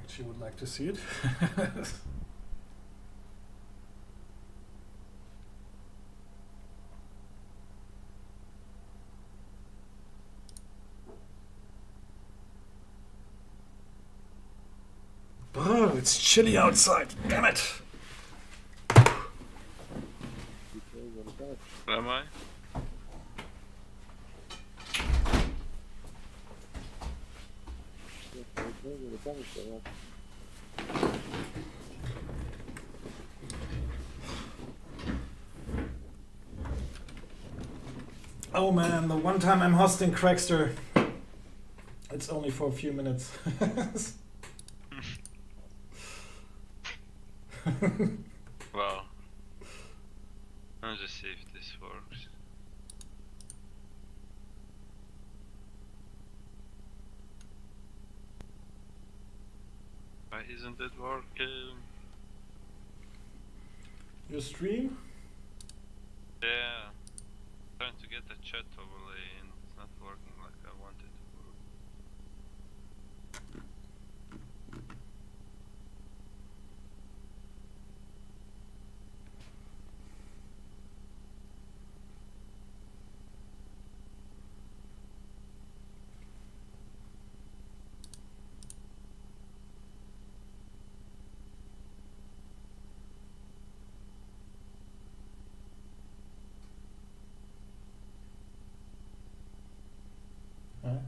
She would like to see it. Oh, it's chilly outside. Damn it. Am I? Oh man, the one time I'm hosting Crackster, it's only for a few minutes. Well, I'll just see if this works. Why isn't it working? Your stream? Yeah, trying to get the chat overlay and it's not working like I wanted it to work.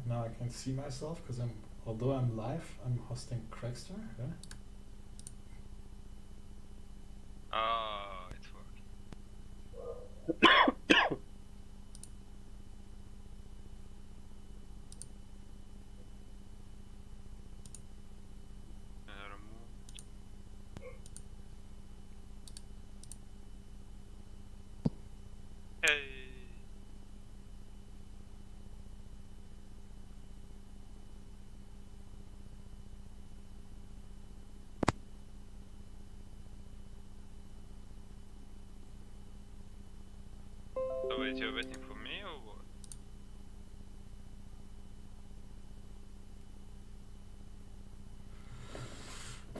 Now I can see myself because although I'm live, I'm hosting Crackster. Yeah? Ah, it's working. Remove. Hey. So wait, you're waiting for me or what?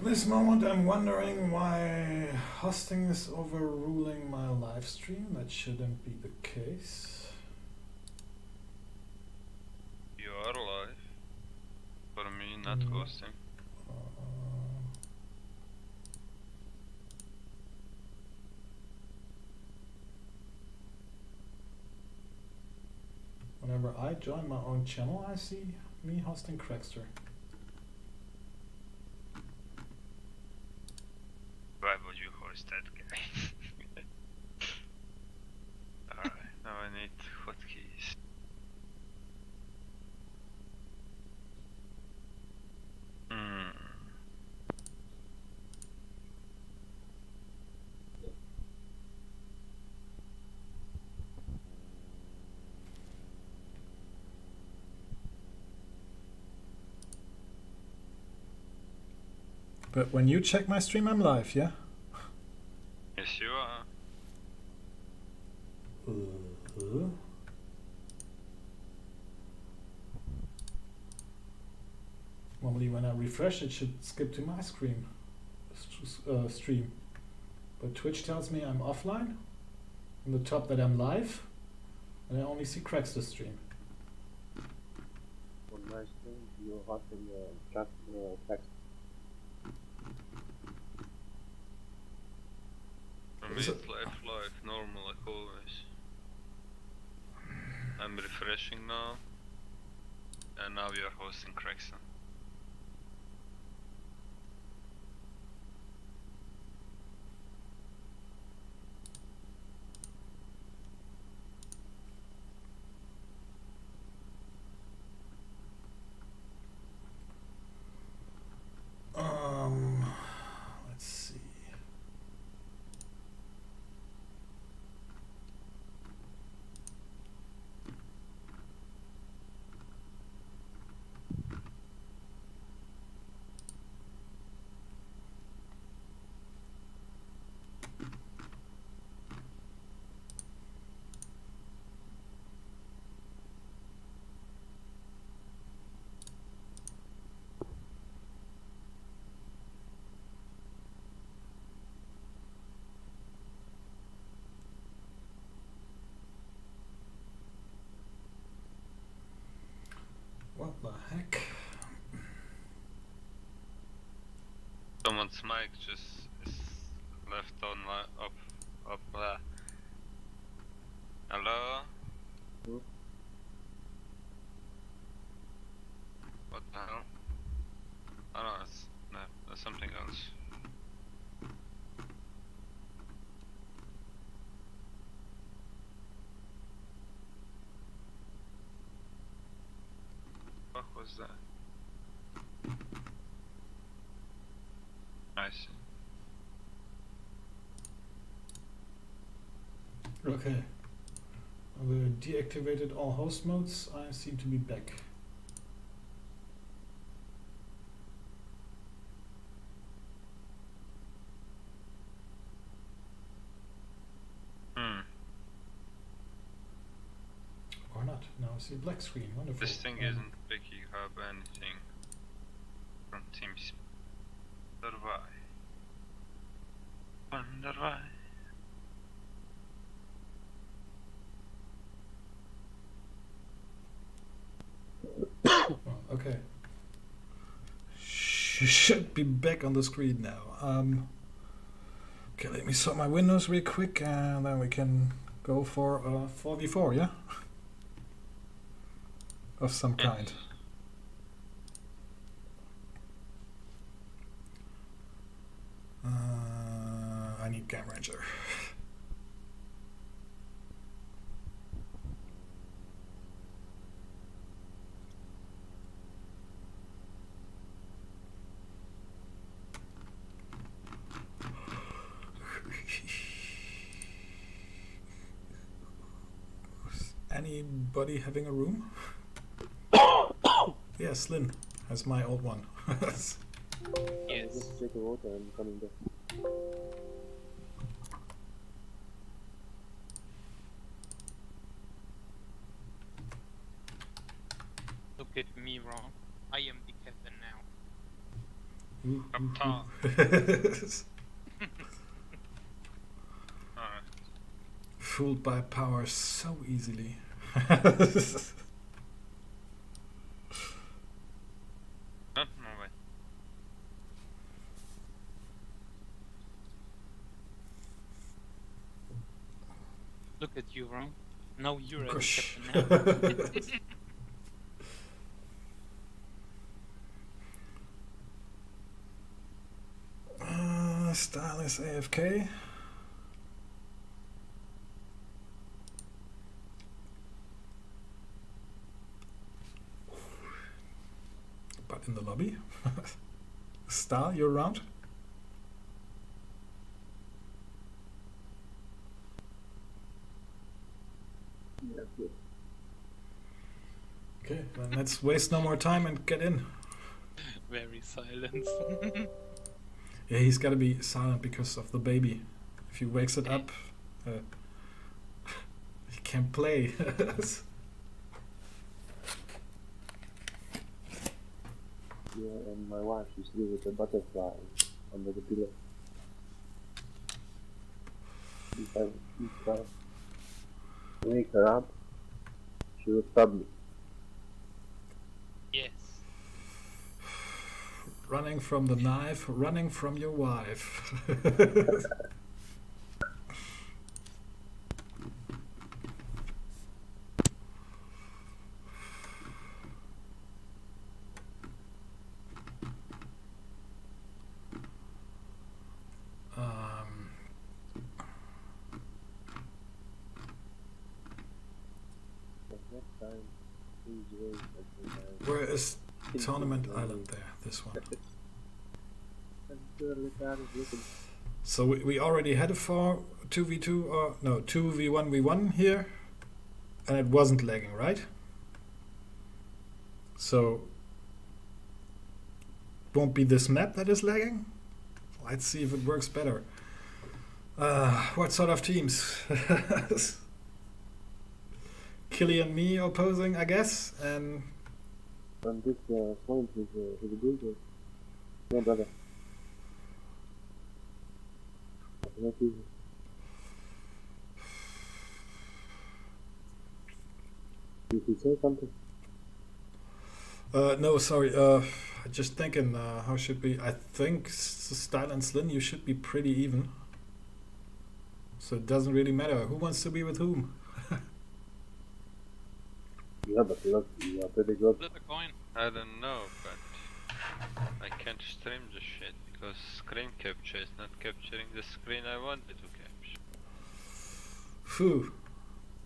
This moment I'm wondering why hosting is overruling my live stream. That shouldn't be the case. You are live. For me, not hosting. Whenever I join my own channel, I see me hosting Crackster. Why would you host that guy? Alright, now I need hotkeys. But when you check my stream, I'm live, yeah? Yes, you are. Normally when I refresh, it should skip to my stream. But Twitch tells me I'm offline, on the top that I'm live, and I only see Crackster stream. On my stream, you're hosting just text. For me, it's live, normal, like always. I'm refreshing now, and now we are hosting Crackson. Let's see. heck? Someone's mic just is left on up. Hello? Hmm? What the hell? Oh no, that's something else. What was that? I see. Okay. We deactivated all host modes. I seem to be back. Or not. Now I see a black screen. Wonderful. This thing isn't picking up anything from Teams. Wonder why? Wonder why? Oh, okay. Should be back on the screen now. Okay, let me sort my windows real quick and then we can go for a 4v4, yeah? Of some kind. I need Game Ranger. Is anybody having a room? Yes, Lynn has my old one. Just take a water and coming back. Don't get me wrong. I am the captain now. Ooh, Captain. Alright. Fooled by power so easily. No, no way. Look at you, Ron. Now you're the Gosh. captain now. Style is AFK. But in the lobby. Style, you're around? Yeah, good. Okay, then let's waste no more time and get in. Very silent. Yeah, he's gotta be silent because of the baby. If he wakes it up, he can't play. Yeah, and my wife, she's still with the butterfly under the pillow. If I wake her up, she will stop me. Yes. Running from the knife, running from your wife. But next time, please wait until Where is Tournament Island there? This one. So we already had a 2v2 or no 2v1v1 here, and it wasn't lagging, right? So won't be this map that is lagging. Let's see if it works better. What sort of teams? Killy and me opposing, I guess, and On this point with the Google. No, brother. Not easy. Did he say something? No, sorry. Just thinking, how should we? I think Style and Slin, you should be pretty even. So it doesn't really matter who wants to be with whom. Yeah, but look, you are pretty good. Flip a coin. I don't know, but I can't stream the shit because screen capture is not capturing the screen I wanted to capture. Phew.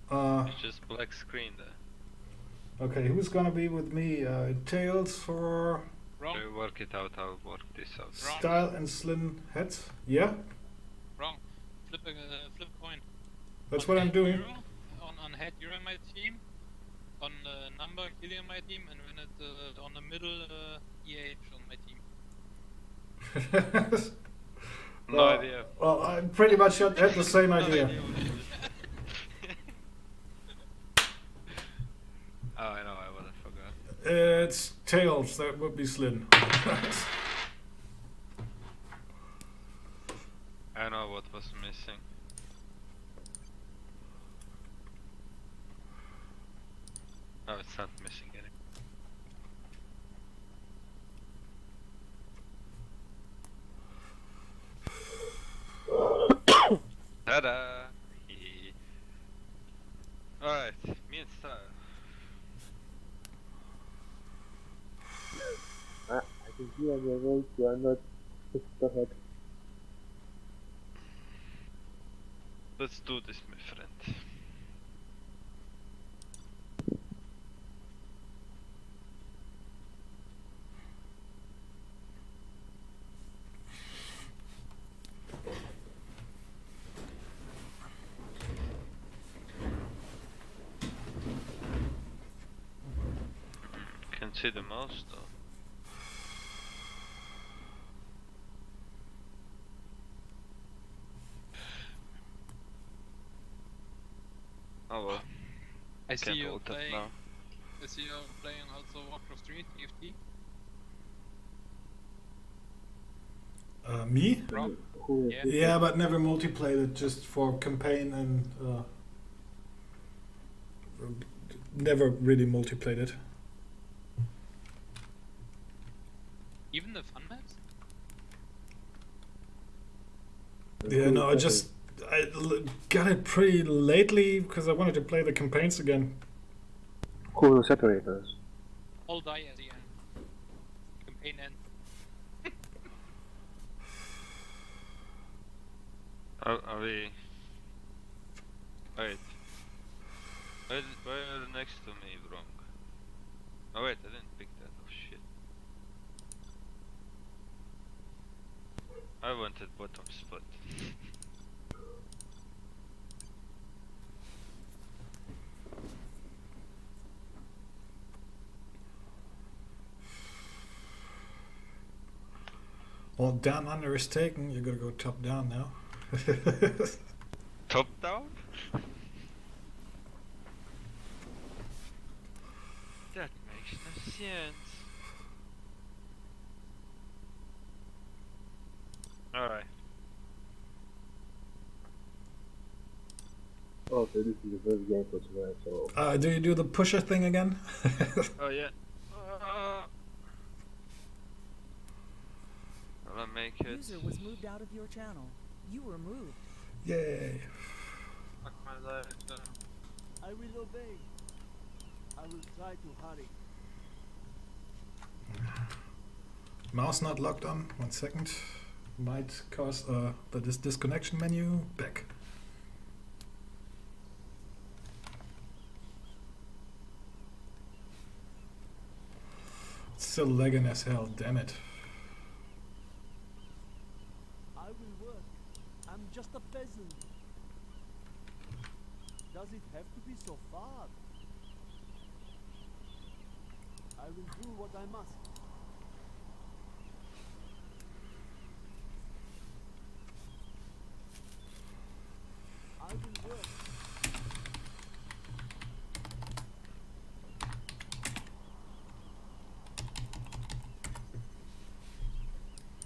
It's just black screen there. Okay, who's gonna be with me? Tails for Wrong. So work it out, I'll work this out. Wrong. Style and Slin heads? Yeah, Wrong. Flip a coin. that's On what I'm head, doing. Euro, on head, you're in my team. On number, Killy on my team, and when it on the middle, EH on my team. No Well, idea. Well, I pretty much had the same No idea. Oh, I know, I would have forgot. It's Tails, that would be Slin. I know what was missing. Oh, it's not missing any. Ta-da! Alright, me and Style. I can see on your voice you are not just ahead. Let's do this, my friend. Can see the mouse though. Oh well. I see Can't you hold that playing. now. I see you playing also Warcraft 3 TFT. Me? Wrong. Who is Yeah. this? Yeah, but never multiplayed it, just for campaign and never really multiplayed it. Even the fun maps? Yeah, no, I got it pretty lately because I wanted to play the campaigns again. Who will separate us? All die at the end. Campaign end. Are we... Wait. Why are you next to me wrong? Oh wait, I didn't pick that. Oh shit. I wanted bottom spot. Well, down under is taken. You gotta go top down now. Top down? That makes no sense. Alright. Oh, so this is the first game for tonight, so... Do you do the pusher thing again? Oh yeah. Will I make it? User was moved out of your channel. You were moved. Yay. Fuck my life. I will obey. I will try to hurry. Mouse not locked on. 1 second. Might cause the disconnection menu back. It's still lagging as hell, damn it. I will work. I'm just a peasant. Does it have to be so far? I will do what I must. I will work.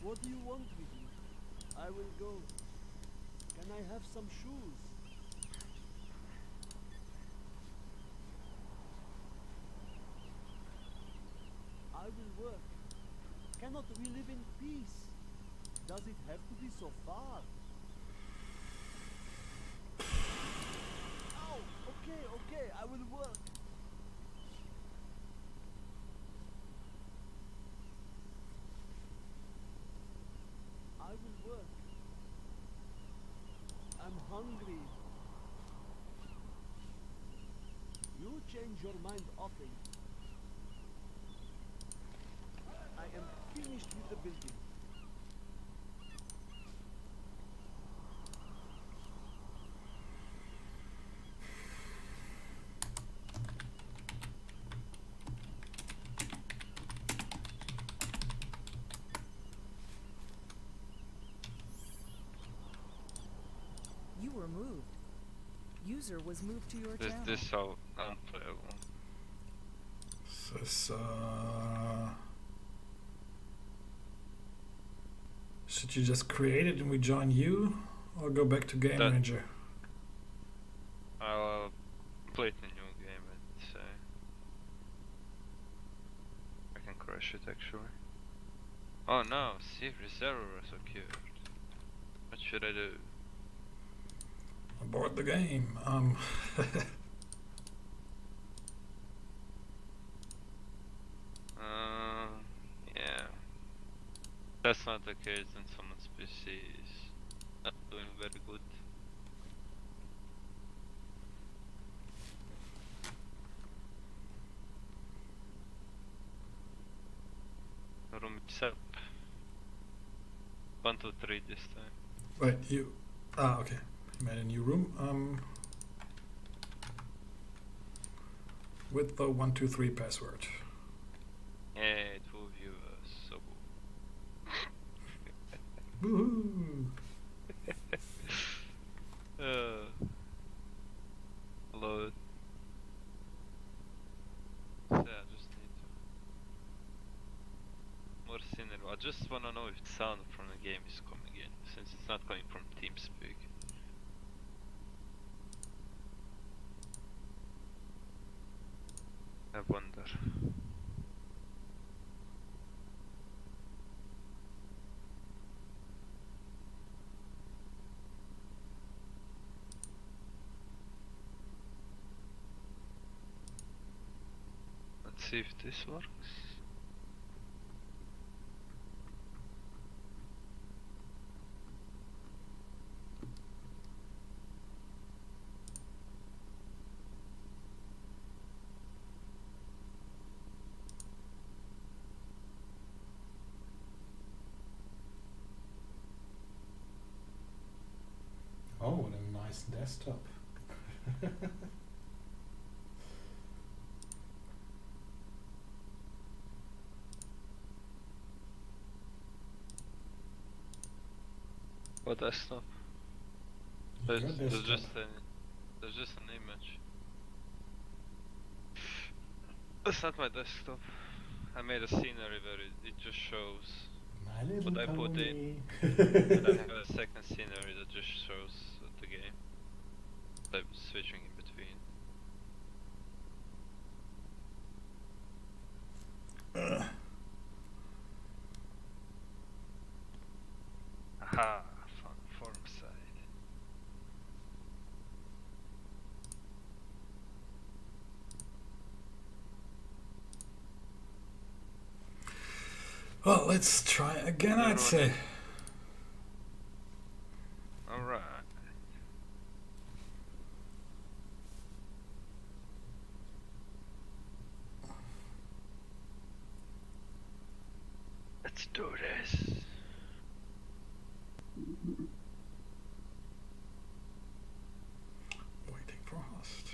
What do you want with me? I will go. Can I have some shoes? will work. Cannot we live in peace? Does it have to be so far? Ow! Okay, okay, I will work. I will work. I'm hungry. You change your mind often. I am finished with the building. You were moved. User was moved to your channel. This all unplayable. Should you just create it and we join you, or go back to Game That- Ranger? I'll play the new game and I can crash it actually. Oh no, serious errors occurred. What should I do? Abort the game. Yeah. That's not the case, then someone's PC is not doing very good. Room is up. 1, 2, 3 this time. Wait, you. Ah, okay. You made a new room. With the 123 password. Yeah, 2 viewers, so Woohoo! load. So I just need more scenery. I just wanna know if the sound from the game is coming in, since it's not coming from TeamSpeak. I wonder. Let's see if this works. Oh, what a nice desktop. What desktop? Your There's desktop. there's just an image. That's not my desktop. I made a scenery where it just shows. My little But I put pony. And I have a second scenery that just shows the game. I'm switching in between. Aha, fun form side. Well, let's try again, I'd say. Alright. Let's do this. Waiting for host.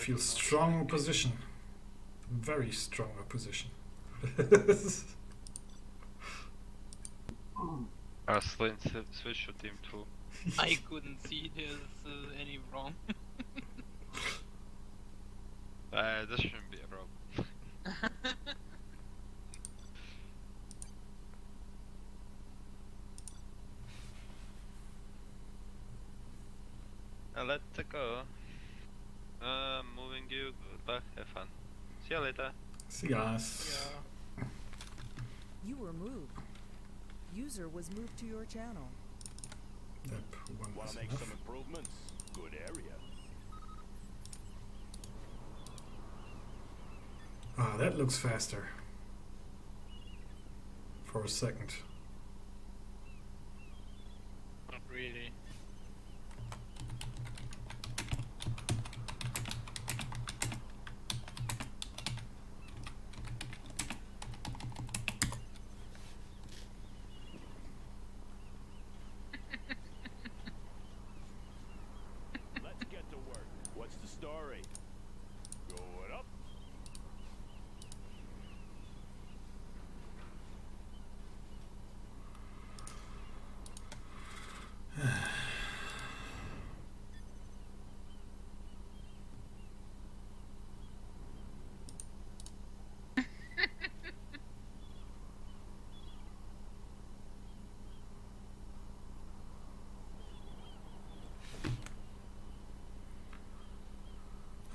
feel strong opposition. Very strong opposition. Slin switch to team 2. I couldn't see his any wrong. This shouldn't be a problem. Let's go. Moving you. Good luck. Have fun. See you later. See you guys. Yeah. You were moved. User was moved to your channel. Yep, one Want is to make enough. some improvements? Good area. Ah, that looks faster. For a second. Not really. Let's get to work. What's the story? Going up.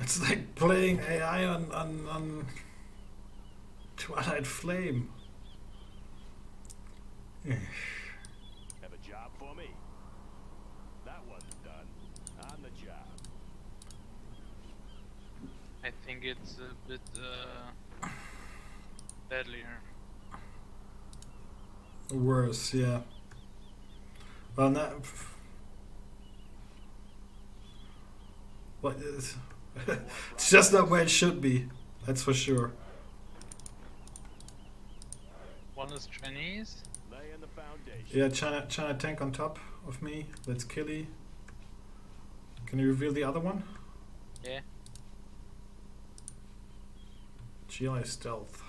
It's like playing AI on Twilight Flame. Have a job for me? That one's done. On the job. I think it's a bit deadlier. Worse, yeah. Well, now, what is? It's just not where it should be. That's for sure. One is Chinese. Laying the foundation. Yeah, China tank on top of me. That's Killy. Can you reveal the other one? Yeah. GI stealth.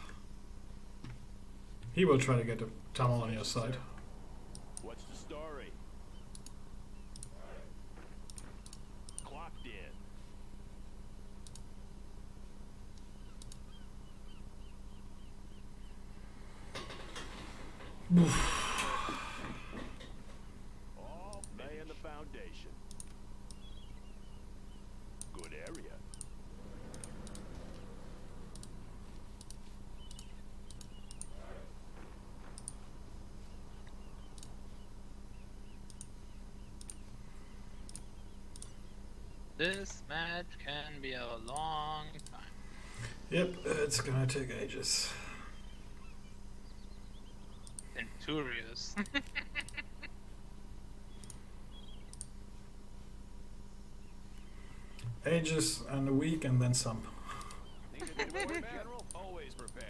He will try to get a tunnel on your side. What's the story? Clocked in. All laying the foundation. Good area. This match can be a long time. Yep, it's gonna take ages. Centurious. Ages and a week and then some. Need a new point, General? Always prepared.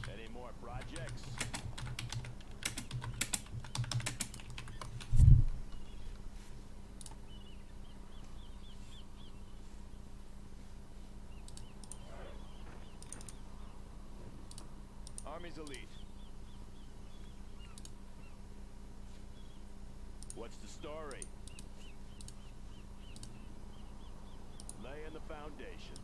Any more projects? Army's elite. What's the story? Laying the foundation.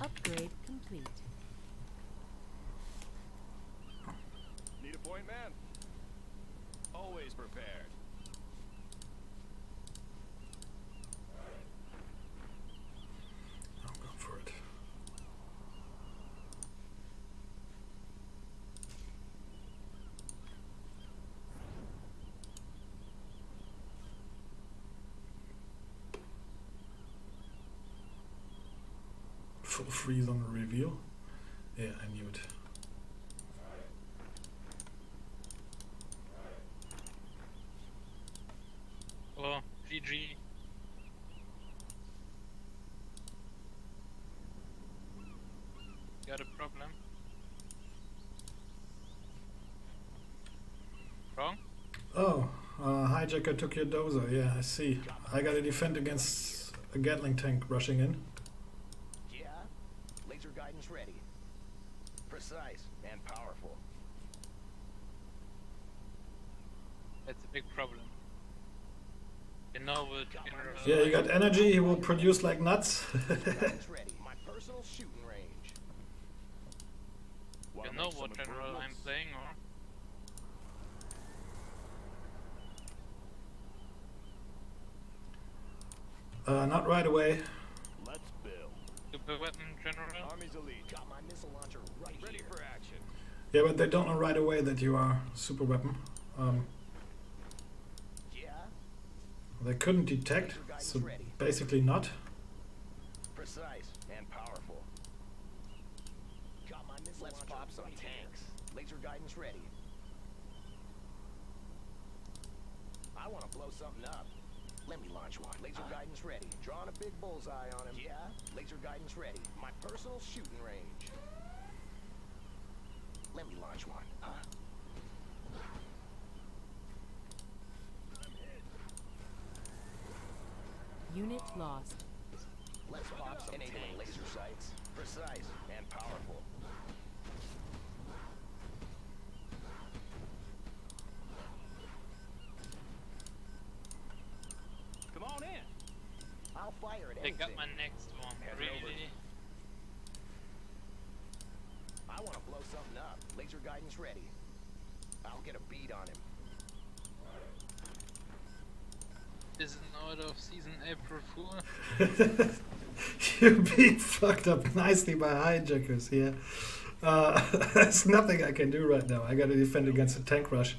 Upgrade complete. Need a point, man? Always prepared. I'll go for it. Full freeze on the reveal. Yeah, I knew it. Oh, GG. Got a problem? Wrong? Oh, hijacker took your dozer. Yeah, I see. I gotta defend against a Gatling tank rushing in. Yeah? Laser guidance ready. Precise and powerful. That's a big problem. You know what general... Yeah, you got energy. He will produce like nuts. Guidance ready. My personal shooting range. You know what general I'm playing, or? Not right away. Let's build. Super weapon general? Army's elite. Got my missile launcher right ready here. For action. Yeah, but they don't know right away that you are super weapon. Yeah? They couldn't detect, so basically not. Precise and powerful. Got my missile Let's launcher pop some right tanks. Here. Laser guidance ready. I want to blow something up. Let me launch one. Laser guidance ready. Drawing a big bullseye on him. Yeah? Laser guidance ready. My personal shooting range. Let me launch one. Unit lost. Let's pop some enabling laser sights. Precise and powerful. Come on in. I'll fire at They anything. got my next one, really? I want to blow something up. Laser guidance ready. I'll get a bead on him. Is an out of season April Fool? You're being fucked up nicely by hijackers here. There's nothing I can do right now. I gotta defend against a tank rush.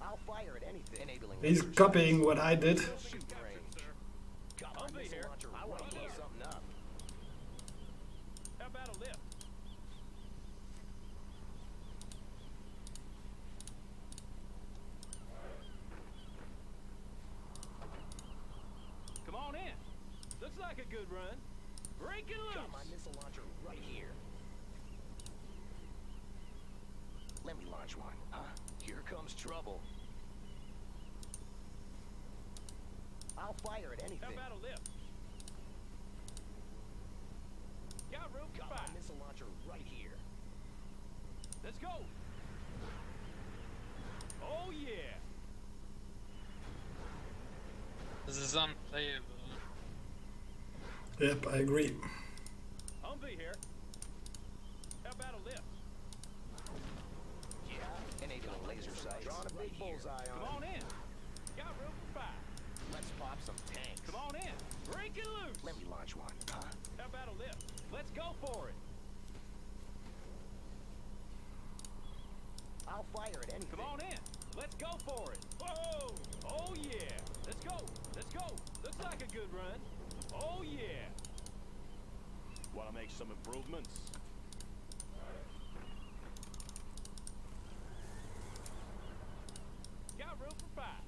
I'll fire at anything. Enabling He's laser copying what I did. sights. Shooting range. Got my missile launcher. I want to blow something up. How about a lift? Come on in. Looks like a good run. Break it loose. Got my missile launcher right here. Let me launch one. Here comes trouble. I'll fire at anything. How about a lift? Got room for my missile launcher right here. Let's go. Oh yeah. This is unplayable. Yep, I agree. Humvee here. How about a lift? Yeah, enabling laser sights. Drawing a big bullseye on. Come on in. Got room for five. Let's pop some tanks. Come on in. Break it loose. Let me launch one. How about a lift? Let's go for it. I'll fire at anything. Come on in. Let's go for it. Whoa! Oh yeah. Let's go. Let's go. Looks like a good run. Oh yeah. Want to make some improvements? Got room for five.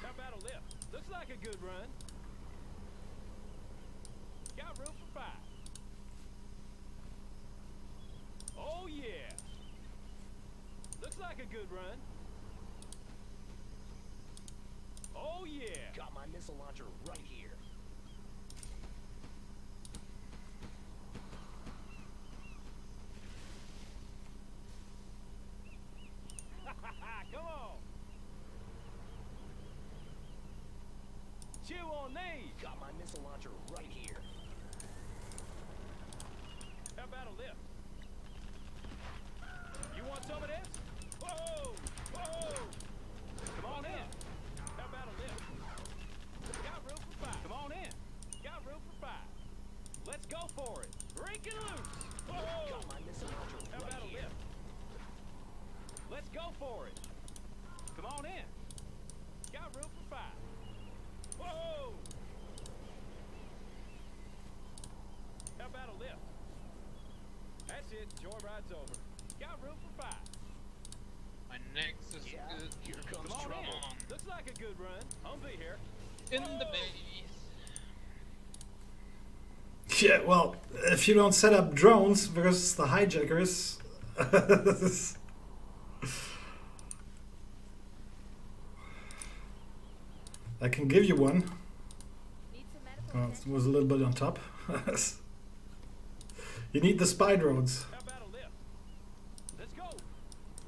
How about a lift? Looks like a good run. Got room for five. Oh yeah. Looks like a good run. Oh yeah. Got my missile launcher right here. Come on. Chew on these. Got my missile launcher right here. How about a lift? You want some of this? Whoa! Whoa! Come on in. How about a lift? Got room for five. Come on in. Got room for five. Let's go for it. Break it loose. Whoa! Got my missile launcher right. How about a lift? Let's go for it. Come on in. Got room for five. Whoa! it's over. Got room for 5. My next is Come on strong. in. Looks like a good run. Humvee here. In the Whoa. base. Yeah, well, if you don't set up drones versus the hijackers, I can give you one. Need some medical Oh, it attention? was a little bit on top. You need the spy drones. How about a lift? Let's go.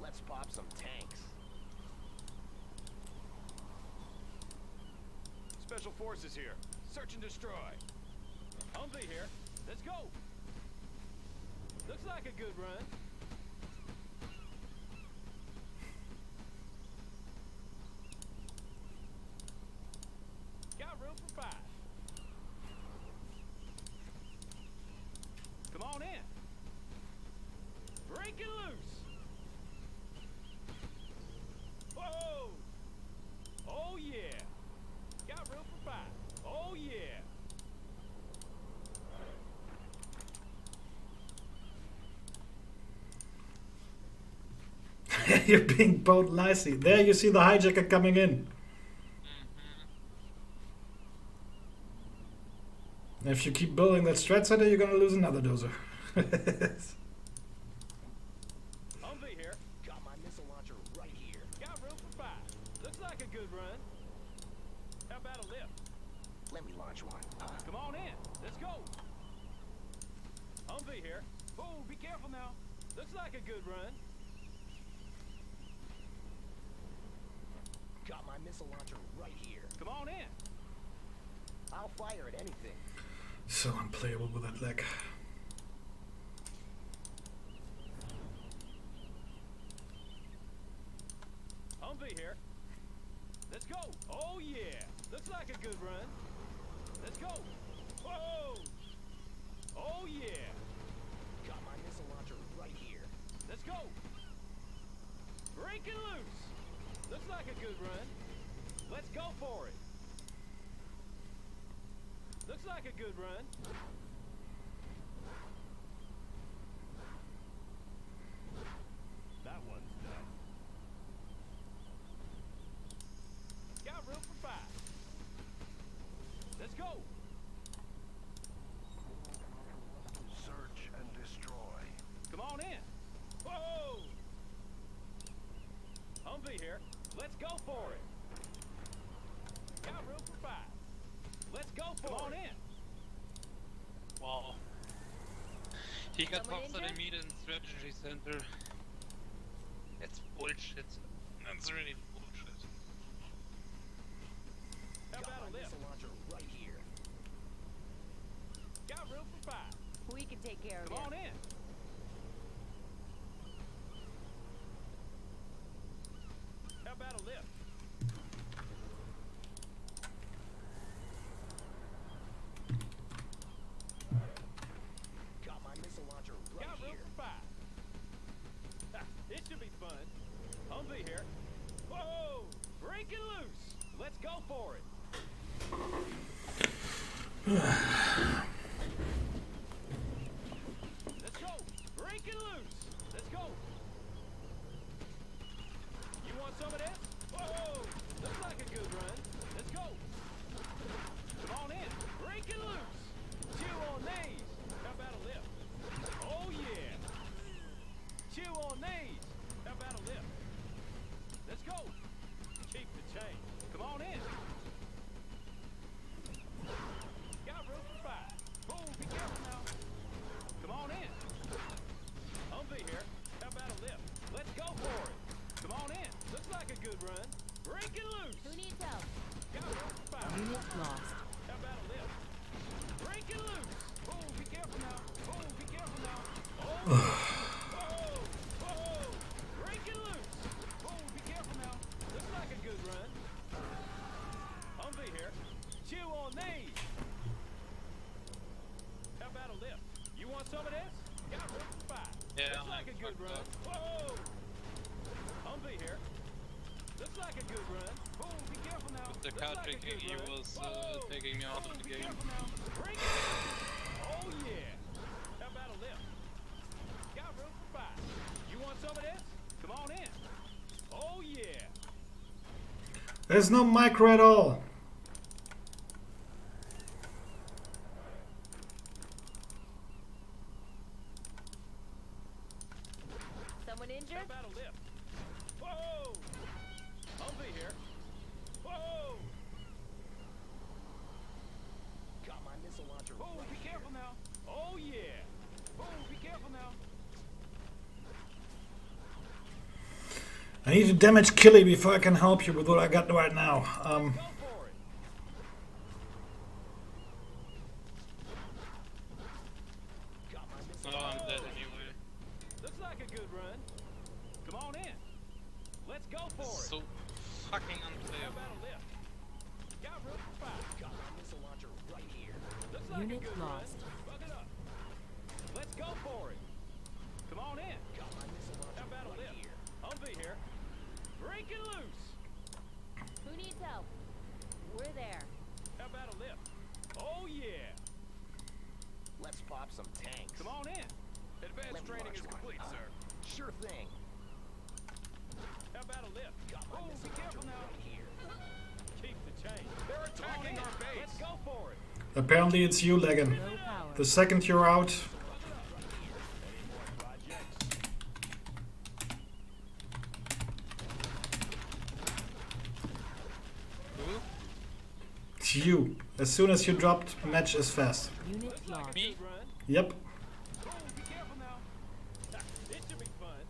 Let's pop some tanks. Special forces here. Search and destroy. Humvee here. Let's go. Looks like a good run. Got room for 5. Come on in. Break it loose. Whoa. Oh yeah. Got room for 5. Oh yeah. You're being both nicely. There you see the hijacker coming in. And if you keep building that strat center, you're gonna lose another dozer. Humvee here. Got my missile launcher right here. Got room for 5. Looks like a good run. How about a lift? Let me launch one. Come on in. Let's go. Humvee here. Oh, be careful now. Looks like a good run. Got my missile launcher right here. Come on in. I'll fire at anything. So unplayable with that leg. Humvee here. Let's go. Oh yeah. Looks like a good run. Let's go. Whoa. Oh yeah. Got my missile launcher right here. Let's go. Break it loose. Looks like a good run. Let's go for it. Looks like a good run. That one's done. Got room for 5. Let's go. Search and destroy. Come on in. Whoa. Humvee here. Let's go for it. Got room for 5. Let's go for it. Come on in. Wow. He got Someone faster than injured? me in strategy center. That's bullshit. That's really bullshit. How Got about my a lift? missile launcher right here. Got room for 5. We can take care of Come him. on in. How about a lift? Got my missile launcher right Got room here. for 5. Ha, it should be fun. Humvee here. Whoa! Break it loose. Let's go for it. Let's go. Break it loose. Let's go. You want some of this? Whoa! Looks like a good run. Let's go. Come on in. Break it loose. Chew on these. How about a lift? Oh yeah. Chew on these. How about a lift? Let's go. Keep the change. Come on in. Got room for 5. Oh, be careful now. Come on in. Humvee here. How about a lift? Let's go for it. Come on in. Looks like a good run. Break it loose. Who needs help? Got room for 5. Unit lost. How about a lift? Break it loose. Oh, be careful now. Oh, be careful now. Oh. Whoa. Whoa. Break it loose. Oh, be careful now. Looks like a good run. Humvee here. Chew on these. How about a lift? You want some of this? Got room for 5. Yeah, Looks like a good run. Whoa. Humvee here. Looks like a good run. Oh, be careful now. With the Looks card like a drinking, good he run. was Whoa. taking me out Oh, of the be game. careful now. Break it. Oh yeah. How about a lift? Got room for 5. There's no micro at all. Someone injured? How about a lift? Whoa! Humvee here. Whoa! Got my missile launcher Oh, right be here. careful now. Oh, yeah. Oh, be careful now. I need to damage Killy before I can help you with what I got right now. Go for it. Got my missile Oh, I'm launcher dead right anyway. Looks like a good run. Come on in. Let's go for it. So fucking How unplayable. about a lift? Got room for five. here. Got my missile launcher right here. Looks like Unit a good lost. run. Buck it up. Let's go for it. Come on in. Got my missile How launcher about a right lift? here. Humvee here. Breaking loose. Who needs help? We're there. How about a lift? Oh yeah. Let's pop some tanks. Come on in. Advanced Let me training launch is one. complete, sir. Sure thing. How about a lift? Got my Oh, be missile careful launcher now. right here. Keep the change. They're attacking our base. Let's go for it. Apparently it's you, Legan. No power. The second you're out, Who? it's you. As soon as you dropped, match is fast. Unit lost. Me? Good run. Yep. Oh, be careful now. It should be fun.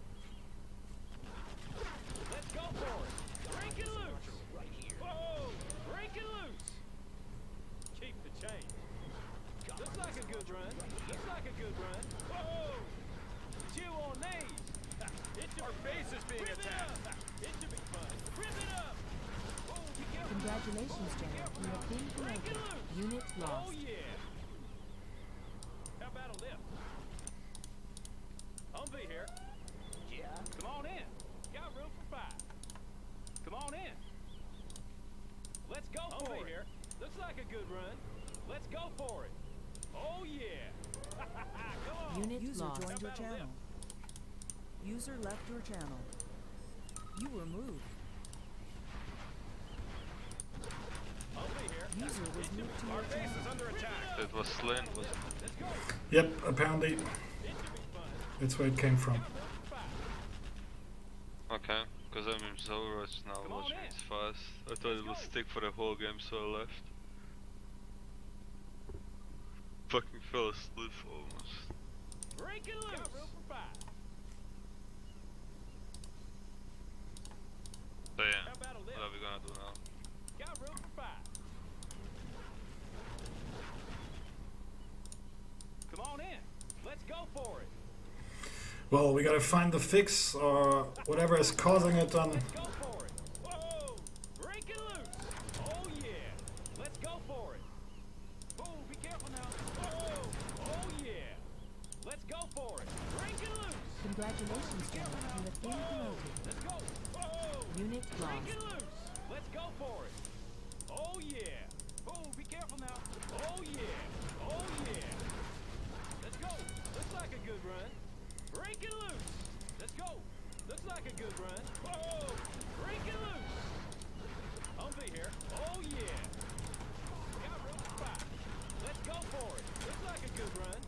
Let's go for it. Break it loose. Right here. Whoa! Break it loose. Keep the change. Looks like a good run. Looks like a good run. Whoa! Chew on these. Our base is being attacked. It should be fun. Rip it up. Oh, be careful. Congratulations, General. You have been Break it promoted. loose. Unit Oh lost. yeah. How about a lift? Humvee here. Yeah. Come on in. Got room for five. Come on in. Let's go for it. Here. Looks like a good run. Let's go for it. Oh yeah. Come on. Unit User lost. joined your How about a channel. User left your channel. You were moved. Humvee here. User was moved to Our your base channel. is under attack. That was Slane, wasn't it? Let's go. Yep, apparently It should be fun. that's where it came from. Room for five. Okay, because I'm in Zoroark now, Come on which in. means fast. I thought it would stick for the whole game, so I left. Fucking fell asleep almost. Break it loose. Got room for five. So yeah, How about a lift? what are we gonna do now? Got room for five. Come on in. Let's go for it. Well, we gotta find the fix or whatever is causing it on. Let's go for it. Whoa! Break it loose. Oh yeah. Let's go for it. Oh, be careful now. Whoa! Oh yeah. Let's go for it. Break it loose. Congratulations, General. You have been promoted. Let's go. Whoa! Unit Break lost. it loose. Let's go for it. Oh yeah. Oh, be careful now. Oh yeah. Oh yeah. Let's go. Looks like a good run. Break it loose. Let's go. Looks like a good run. Whoa! Break it loose. Humvee here. Oh yeah. Got room for five. Let's go for it. Looks like a good run.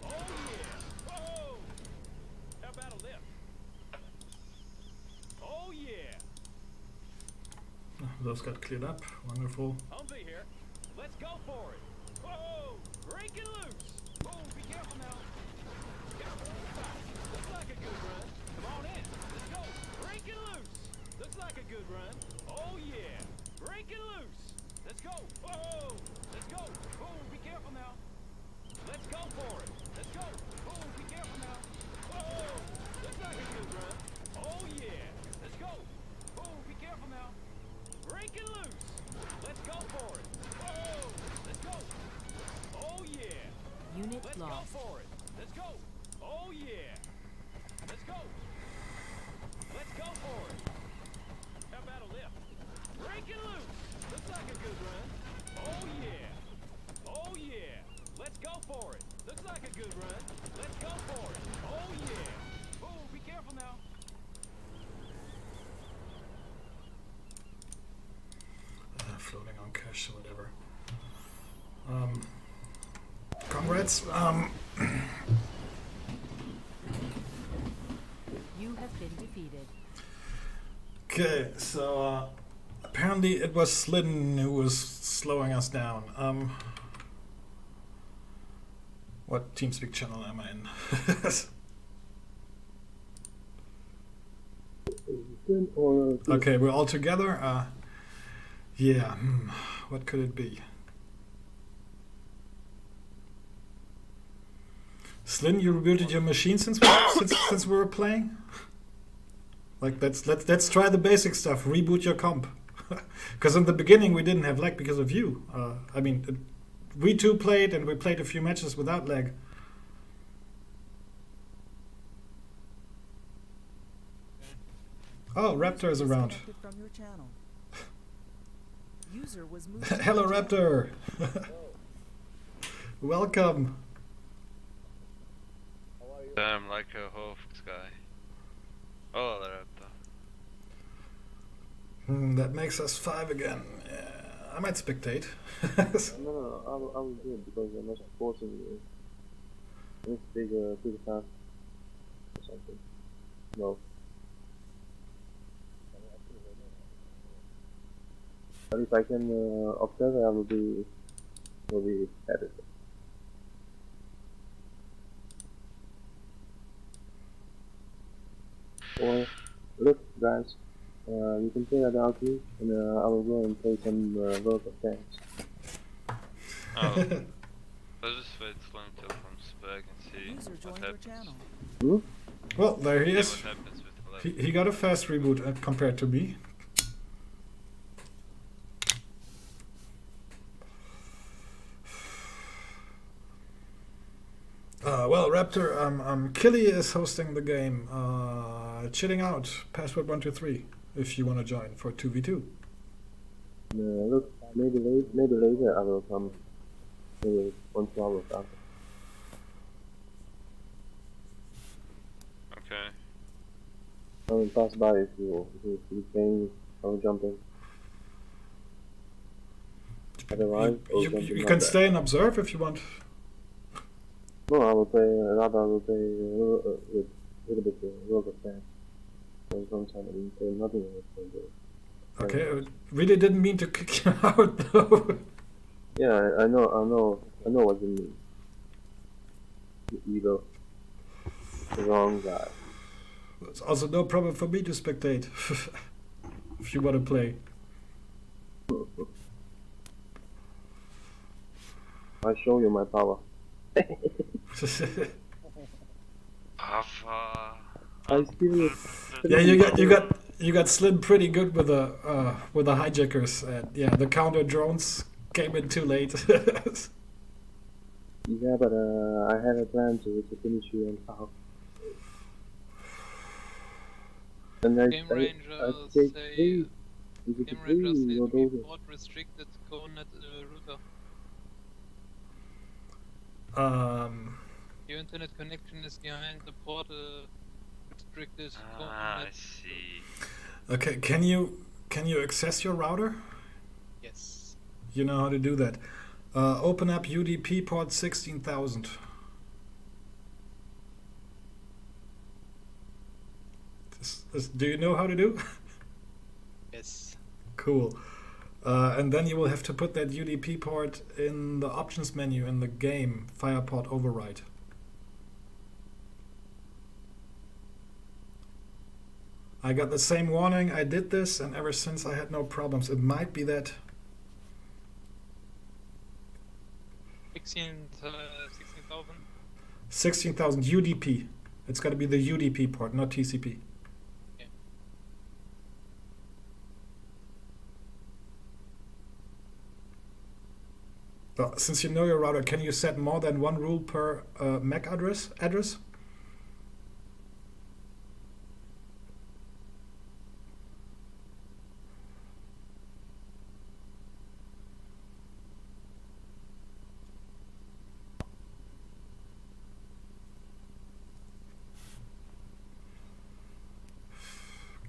Oh yeah. Whoa! How about a lift? Oh yeah. Those got cleared up. Wonderful. Humvee here. Let's go for it. Whoa! Break it loose. Whoa, be careful now. Got room for five. Looks like a good run. Come on in. Let's go. Break it loose. Looks like a good run. Oh yeah. Break it loose. Let's go. Whoa! Let's go. Whoa, be careful now. Let's go for it. Let's go. Whoa, be careful now. Whoa! Looks like a good run. Oh yeah. Let's go. Whoa, be careful now. Break it loose. Let's go for it. Whoa! Let's go. Oh yeah. Unit Let's lost. go for it. Let's go. Oh yeah. Let's go. Let's go for it. How about a lift? Break it loose. Looks like a good run. Oh yeah. Oh yeah. Let's go for it. Looks like a good run. Let's go for it. Oh yeah. Oh, be careful now. English, whatever. Congrats. You have been defeated. Okay, so apparently it was Slidden who was slowing us down. What TeamSpeak channel am I in? Okay, we're all together. Yeah, what could it be? Slin, you rebooted your machine since we were playing? Like let's try the basic stuff. Reboot your comp, because in the beginning we didn't have lag because of you. I mean, we two played and we played a few matches without lag. Oh, Raptor is around. Disconnected from your channel. User was moved. Hello, Raptor. Welcome. Damn, like a Hofs guy. Oh, the Raptor. That makes us 5 again. Yeah, I might spectate. No, I will do it because I'm not forcing you. I need to take a fast or something. No. But if I can observe, I will be happy. Or look, guys, you can play at the RP, and I will go and play some World of Tanks. Oh. Let's just wait Slim till comes back and see User what joined your happens. channel. Well, there he See is. what happens with the left. He got a fast reboot compared to me. Well, Raptor, Killy is hosting the game. Chilling out, password 123, if you want to join for 2v2. Look, maybe later I will come. Maybe 1 2 hours after. Okay. I will pass by if you playing or jumping. Otherwise, You can stay and observe if you want. No, I will play. Rather, I will play with a little bit World of Tanks. For some time, I didn't play nothing else. Okay, I really didn't mean to kick you out though. Yeah, I know what you mean. You evil, the wrong guy. It's also no problem for me to spectate if you want to play. I show you my power. I still. Yeah, you got slid pretty good with the hijackers. Yeah, the counter drones came in too late. Yeah, but I had a plan to finish you on top. And I Game Rangers take say 3. Is it Game 3? Rangers say What to over? report restricted coordinate router. Your internet connection is behind the port restricted Ah, I coordinate. see. Okay, can you access your router? Yes. You know how to do that. Open up UDP port 16,000. Do you know how to do? Yes. Cool. And then you will have to put that UDP port in the options menu in the game, Fireport Override. I got the same warning, I did this, and ever since I had no problems. It might be that 16,000. 16,000 UDP. It's got to be the UDP port, not TCP. Yeah. Well, since you know your router, can you set more than one rule per MAC address?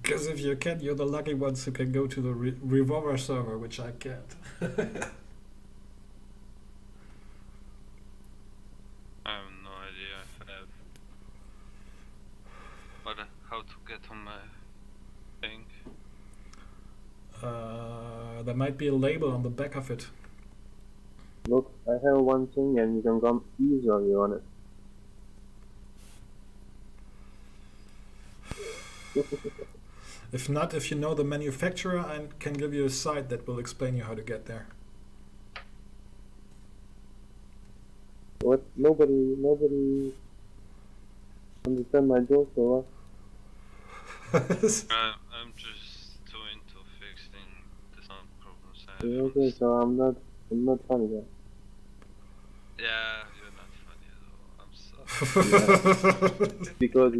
Because if you can, you're the lucky ones who can go to the Revolver server, which I can't. I have no idea if I have. But how to get on my thing? There might be a label on the back of it. Look, I have one thing and you can come easily on it. If not, if you know the manufacturer, I can give you a site that will explain you how to get there. What? Nobody understand my joke or what? I'm just too into fixing the sound problems I have. Okay, so I'm not funny then. Yeah, you're not funny at all. I'm sorry. Because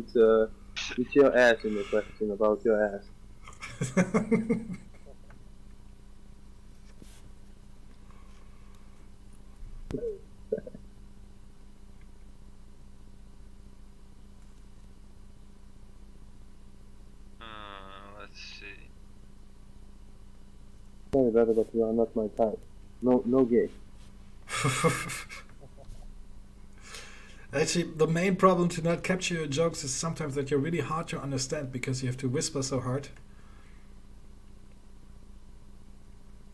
it's your ass in the question about your ass. Let's see. Sorry brother, but you are not my type. No gay. Actually, the main problem to not capture your jokes is sometimes that you're really hard to understand because you have to whisper so hard.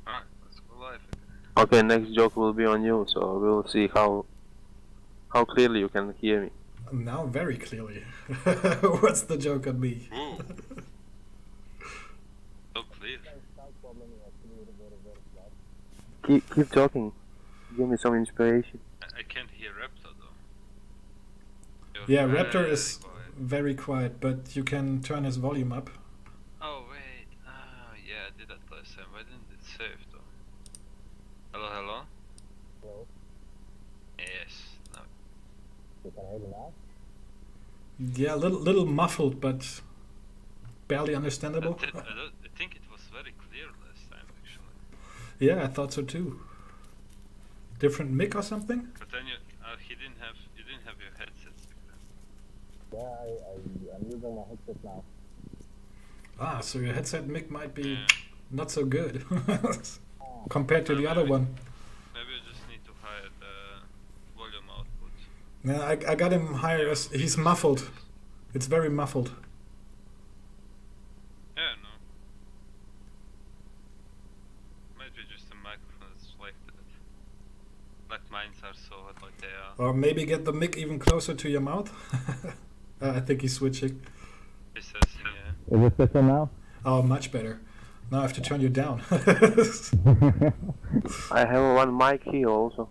Alright, let's go live again. Okay, next joke will be on you, so we'll see how clearly you can hear me. Now very clearly. What's the joke on me? Ooh. So clear. Keep talking. Give me some inspiration. I can't hear Raptor though. Yeah, You're Raptor very is quiet. very quiet, but you can turn his volume up. Oh wait, yeah, I did that last time. Why didn't it save though? Hello, hello? Hello. Yes, no. You can hear me now? Yeah, a little muffled, but barely understandable. I think it was very clear last time actually. Yeah, I thought so too. Different mic or something? But then you didn't have your headsets back then. Yeah, I'm using my headset now. Ah, so your headset mic might be Yeah. not so good compared to the other one. Maybe you just need to hide the volume output. Yeah, I got him higher. He's muffled. It's very muffled. Yeah, no. Maybe just a microphone that's like that. Like mines are so hot like they are. Or maybe get the mic even closer to your mouth. I think he's switching. He says, yeah. Is it better now? Oh, much better. Now I have to turn you down. I have one mic here also.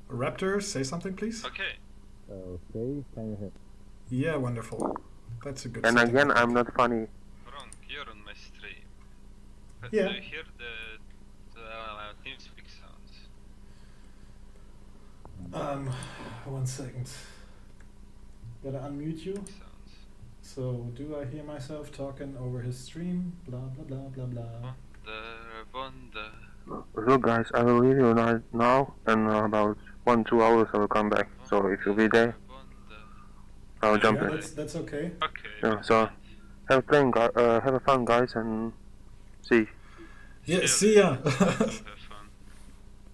Raptor, say something, please. Okay. Okay, can you hear? Yeah, wonderful. That's a good. And setting. again, I'm not funny. Wrong, you're on my stream. But Yeah. do you hear the TeamSpeak sounds? 1 second. Gotta unmute you. Sounds. So, do I hear myself talking over his stream? Blah blah blah blah blah. Wonder. Look guys, I will leave you now, and about 1-2 hours I will come back. So if you'll be there, I'll jump Yeah, in. that's okay. Okay. Yeah, so have a fun guys, and see. Yeah, see ya. Have fun.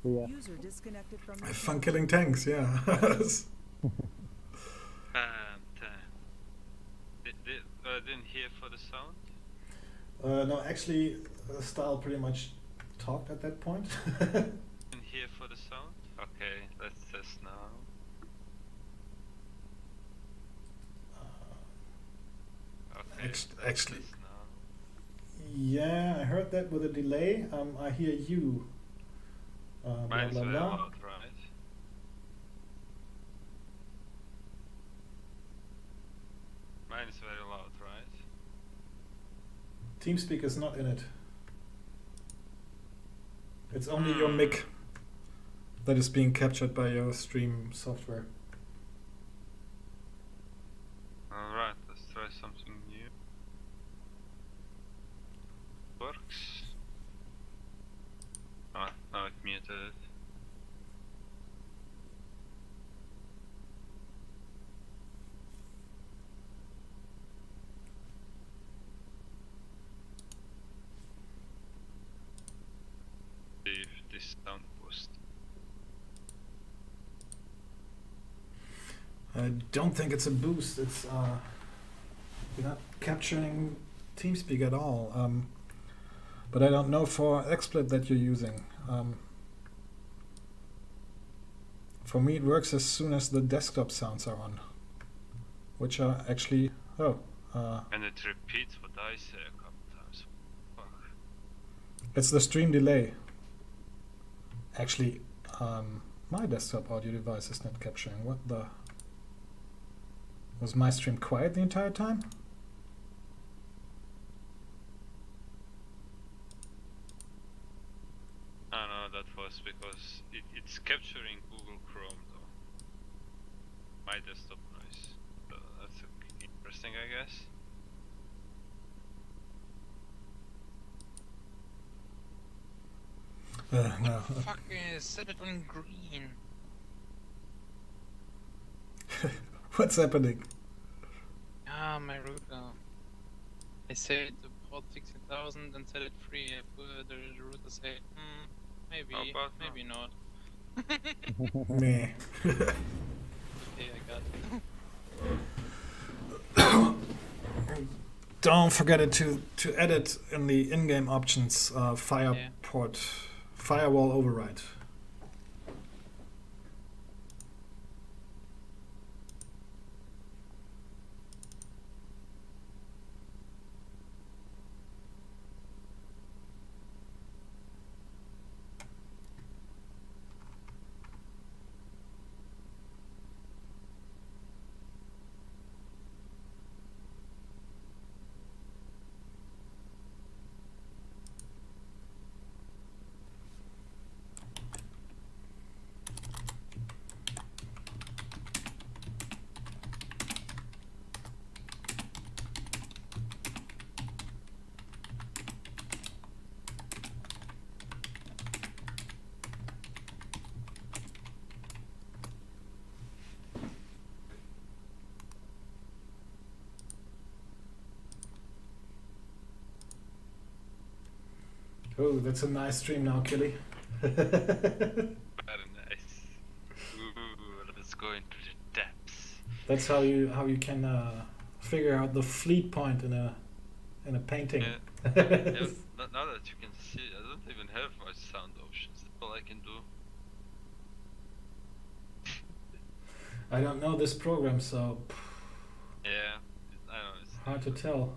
Yeah. User disconnected from Have fun killing tanks. Yeah. Didn't hear for the sound. No, actually, Style pretty much talked at that point. Didn't hear for the sound. Okay, let's test now. Okay. Actually, let's test now. yeah, I heard that with a delay. I hear you. Blah Mine's blah very blah. loud, right? Mine's very loud, right? TeamSpeak is not in it. It's only your mic that is being captured by your stream software. Alright, let's try something new. Works. Oh, now it muted it. I don't think it's a boost. It's you're not capturing TeamSpeak at all. But I don't know for XSplit that you're using. For me, it works as soon as the desktop sounds are on, which are actually And it repeats what I say a couple times. Fuck. it's the stream delay. Actually, my desktop audio device is not capturing. What the? Was my stream quiet the entire time? Oh no, that was because it's capturing Google Chrome though. My desktop noise. So that's interesting, I guess. No. Fuck, set it on green. What's happening? Ah, my router. I set the port 60,000 and set it free. I put the router say, maybe, How about maybe not. Meh. Okay, I got it. Don't forget it to edit in the in-game options firewall override. Oh, that's a nice stream now, Killy. Very nice. Ooh, let's go into the depths. That's how you can figure out the fleet point in a painting. Yeah. Now that you can see, I don't even have much sound options. That's all I can do. I don't know this program, so Yeah, I know it's hard to tell.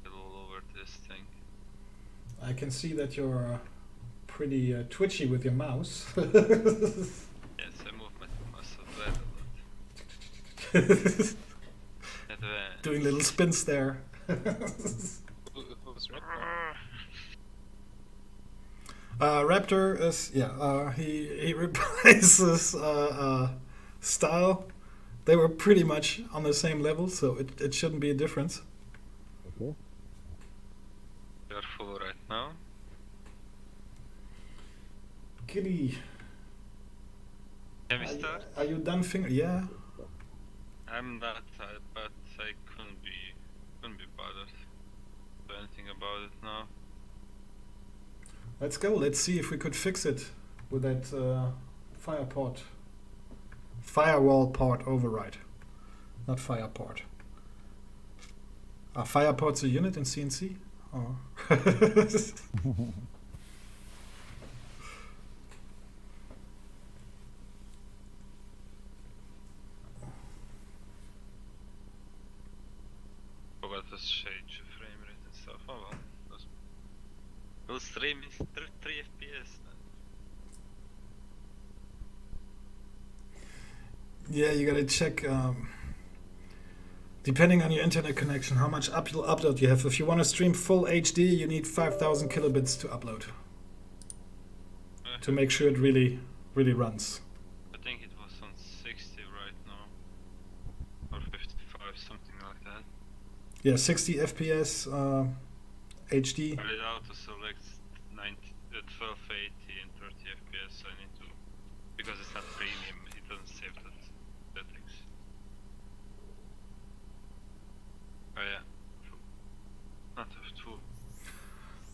all over this thing. I can see that you're pretty twitchy with your mouse. Yes, I move my mouse a lot. Doing little spins there. Who's Raptor? Raptor is he replaces Style. They were pretty much on the same level, so it shouldn't be a difference. Okay. You're full right now. Kitty, Can we start? are you done finger? Yeah. I'm not, but I couldn't be bothered to do anything about it now. Let's go. Let's see if we could fix it with that firewall port override. Not fireport. Are fireports a unit in CNC? Or Forgot to change the frame rate and stuff. Oh well. We'll stream in 3 FPS then. yeah, you gotta check. Depending on your internet connection, how much upload you have. If you want to stream full HD, you need 5,000 kilobits to upload to make sure it really runs. I think it was on 60 right now. Or 55, something like that. Yeah, 60 FPS, HD. I need to select 1280 and 30 FPS. I need to, because it's not premium, it doesn't save that settings. Oh yeah, not F2.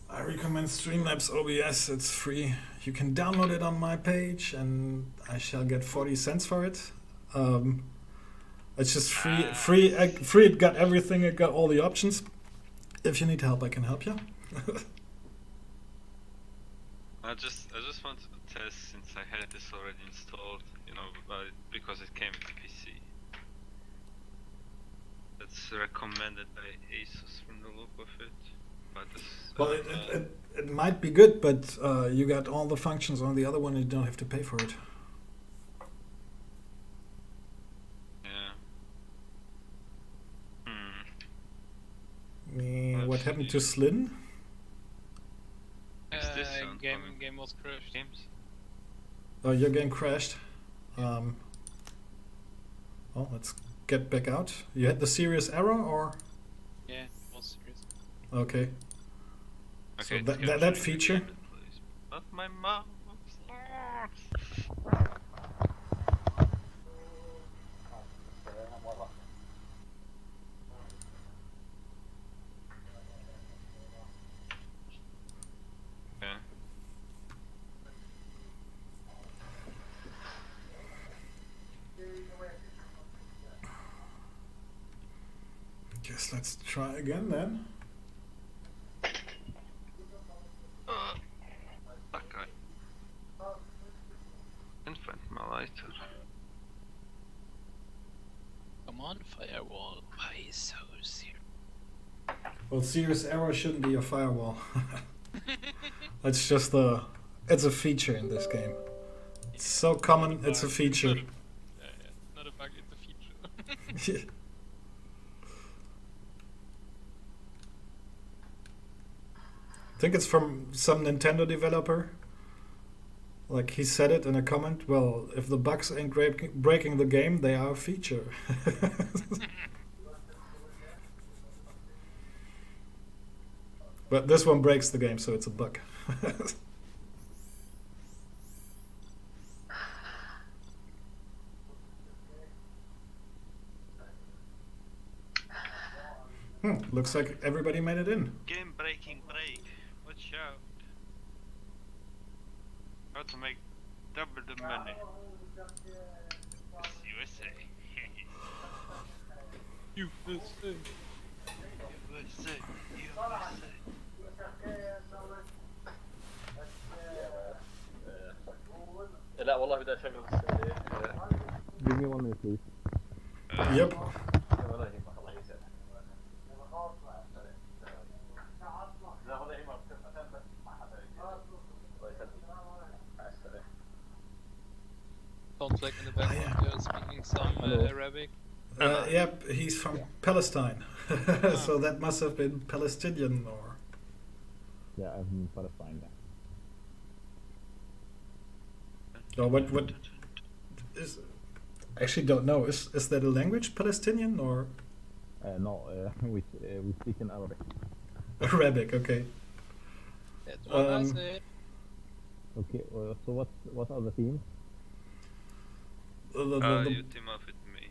I recommend Streamlabs OBS. It's free. You can download it on my page, and I shall get 40 cents for it. It's just free. It got everything. It got all the options. If you need help, I can help you. I just wanted to test since I had this already installed, you know, because it came with the PC. That's recommended by ASUS from the look of it. But this, Well, it might be good, but you got all the functions on the other one. You don't have to pay for it. yeah. What happened to Slin? Is this sound game coming? game was crashed. Games? Oh, your game crashed. Well, let's get back out. You had the serious error, or Yeah, it was serious. okay? Okay, So that feature. Not my mouse. Okay. Guess let's try again then. That guy. Can't find my lighter. Come on, firewall. Why so serious? Well, serious error shouldn't be a firewall. It's just it's a feature in this game. It's so common. It's a feature. Not a bug, it's a feature. I think it's from some Nintendo developer. Like he said it in a comment. Well, if the bugs ain't breaking the game, they are a feature. But this one breaks the game, so it's a bug. Looks like everybody made it in. Game breaking break. Watch out. How to make double the money. It's USA. USA. USA. لا والله بدي اشغل Give me 1 minute please. Yep. الله يهمك الله يسعدك. لا والله يهمك بس مع حدا الله يسعدك. مع السلامة. Sounds like in the background they're speaking some Arabic. Yep, he's from Palestine. So that must have been Palestinian or... Yeah, I'm from Palestine. No, what is... I actually don't know. Is that a language, Palestinian or... No, we speak in Arabic. Arabic, okay. That's what I said. Okay, so what are the themes? You team up with me.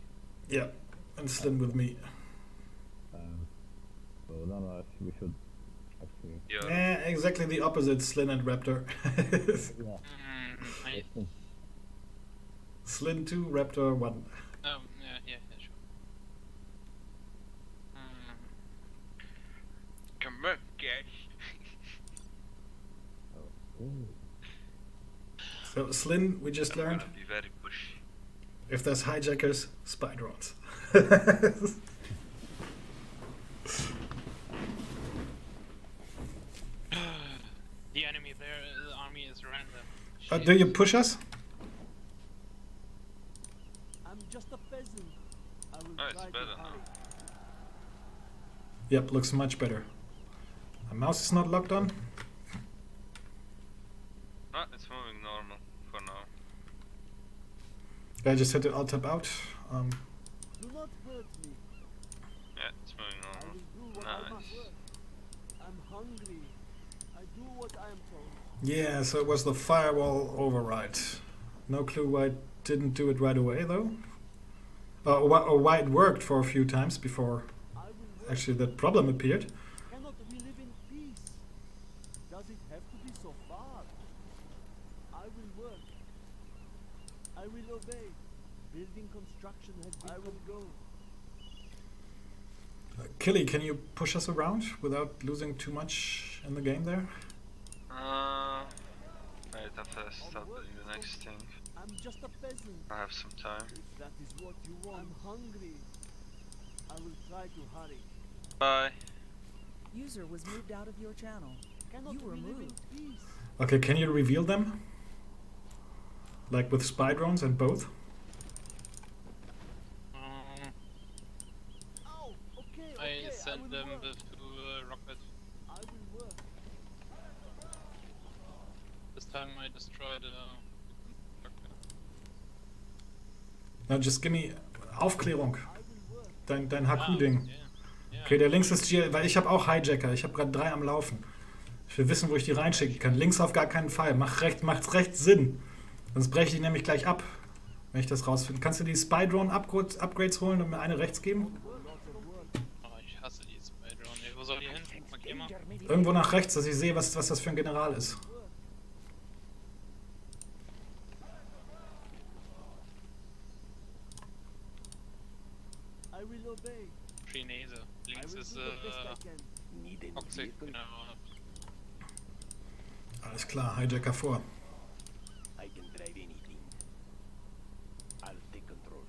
Yeah, and Slim with me. So no, we should actually. Yeah. Exactly the opposite, Slin and Raptor. Yeah. Slin 2, Raptor 1. Yeah, sure. Come on, guys. So Slin, we just learned, Be very pushy. if there's hijackers, spy drones. The enemy there, the army is random. Do you push us? I'm just a peasant. I will Oh, it's try to better now. hide. Yep, looks much better. My mouse is not locked on. Ah, it's moving normal for now. I just had to alt tab out. Do not hurt me. Yeah, it's moving I normal. will do what I must. Nice. I'm hungry. I do what I am told. Yeah, so it was the firewall override. No clue why it didn't do it right away though. Or why it worked for a few times before I will work. actually that problem appeared. Cannot we live in peace? Does it have to be so far? I will work. I will obey. Building construction has been. I will go. Killy, can you push us around without losing too much in the game there? Wait, after I start doing the next thing, I'm just a peasant. I have some time. If that is what you want. I'm hungry. I will try to hurry. Bye. User was moved out of your channel. Cannot You were we live in moved. peace? Okay, can you reveal them? Like with spy drones and both? Oh, okay, I okay. sent will them work. to Rocket. I will work. This time I destroyed constructor. Na, just give me Aufklärung. I will work. Dein HQ-Ding. Yeah. Okay, der links ist hier, weil ich habe auch Hijacker. Ich habe gerade 3 am Laufen. Ich will wissen, wo ich die reinschicken kann. Links auf gar keinen Fall. Macht recht Sinn. Sonst breche ich die nämlich gleich ab, wenn ich das rausfinde. Kannst du die Spy-Drone-Upgrades holen und mir eine rechts geben? Oh, ich hasse die Spy-Drone. Ey, wo soll die hin? Markier mal. Irgendwo nach rechts, dass ich sehe, was das für ein General ist. I will obey. Chinese. I Links will ist do the best I can. Need any Toxic, vehicle? genau. Alles klar, Hijacker vor. I can drive anything. I'll take control.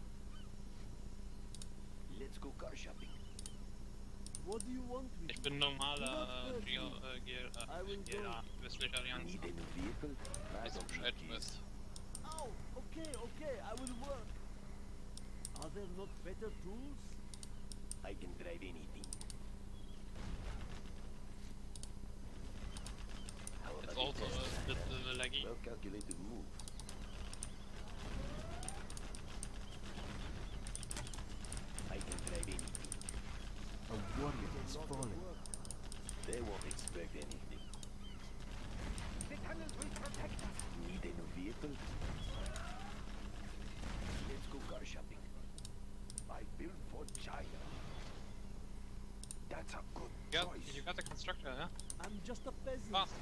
Let's go car shopping. What do you want with Ich me? bin normaler I will go. westliche Allianz. Need a new vehicle? Dass du Bescheid weißt. Oh, okay, okay. I will work. Are there not better tools? I can drive anything. How It's about also this? a bit laggy. Well calculated move. I can drive anything. A warrior has fallen. They won't expect anything. The tunnels will protect us. Need a new vehicle? Let's go car shopping. I built for China. That's a good choice. You got a constructor, yeah? I'm just a peasant. Fast,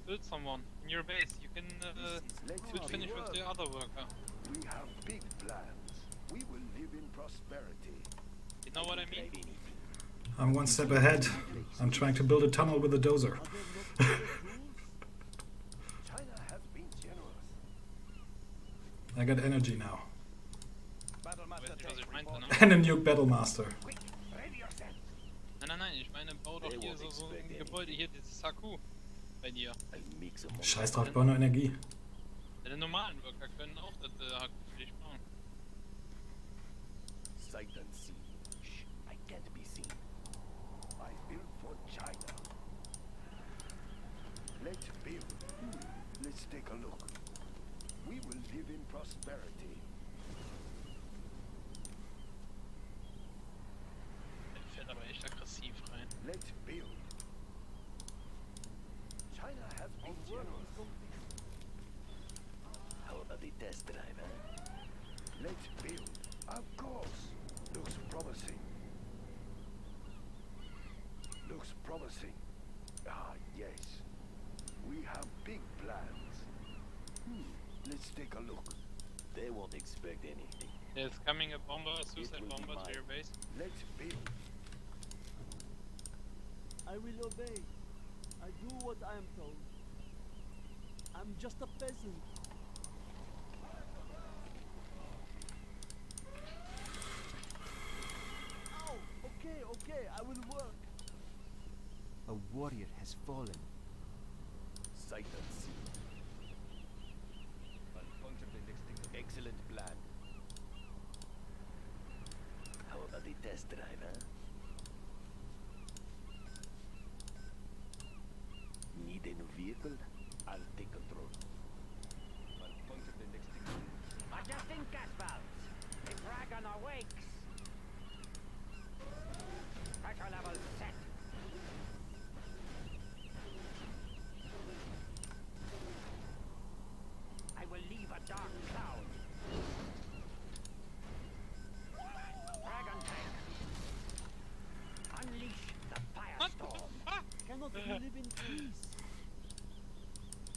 build someone in your base. You can Let's finish with the other worker. We have big plans. We will live in prosperity. You know what I mean? Drive anything. I'm one step ahead. I'm trying to build a tunnel with a dozer. Are there not better tools? China has been generous. I got energy now. Weißt du, was ich meinte, ne? And a nuke battle master. Quick, ready yourself. Nein, ich meine, bau doch hier so ein Gebäude, hier dieses HQ bei dir. I'll mix them all. Scheiß drauf, ich brauche nur Energie. Deine normalen Worker können auch das HQ für dich bauen. Sight unseen. Shh, I can't be seen. I built for China. Let's build. Let's take a look. We will live in prosperity. Der fährt aber echt aggressiv rein. Let's build. China has been generous. How about the test drive, huh? Let's build. Of course. Looks promising. Looks promising. Ah, yes. We have big plans. Let's take a look. They won't expect anything. There's coming a bomber, a suicide will be bomber to mine. your base. Let's build. I will obey. I do what I am told. I'm just a peasant. Oh, okay, I will work. A warrior has fallen. Sight unseen. Excellent plan. How about the test drive, huh? Need a new vehicle? I'll take control. Adjusting gas valves. The dragon awakes. Pressure level set. I will leave a dark cloud. Dragon tank. Unleash the firestorm. Cannot we live in peace?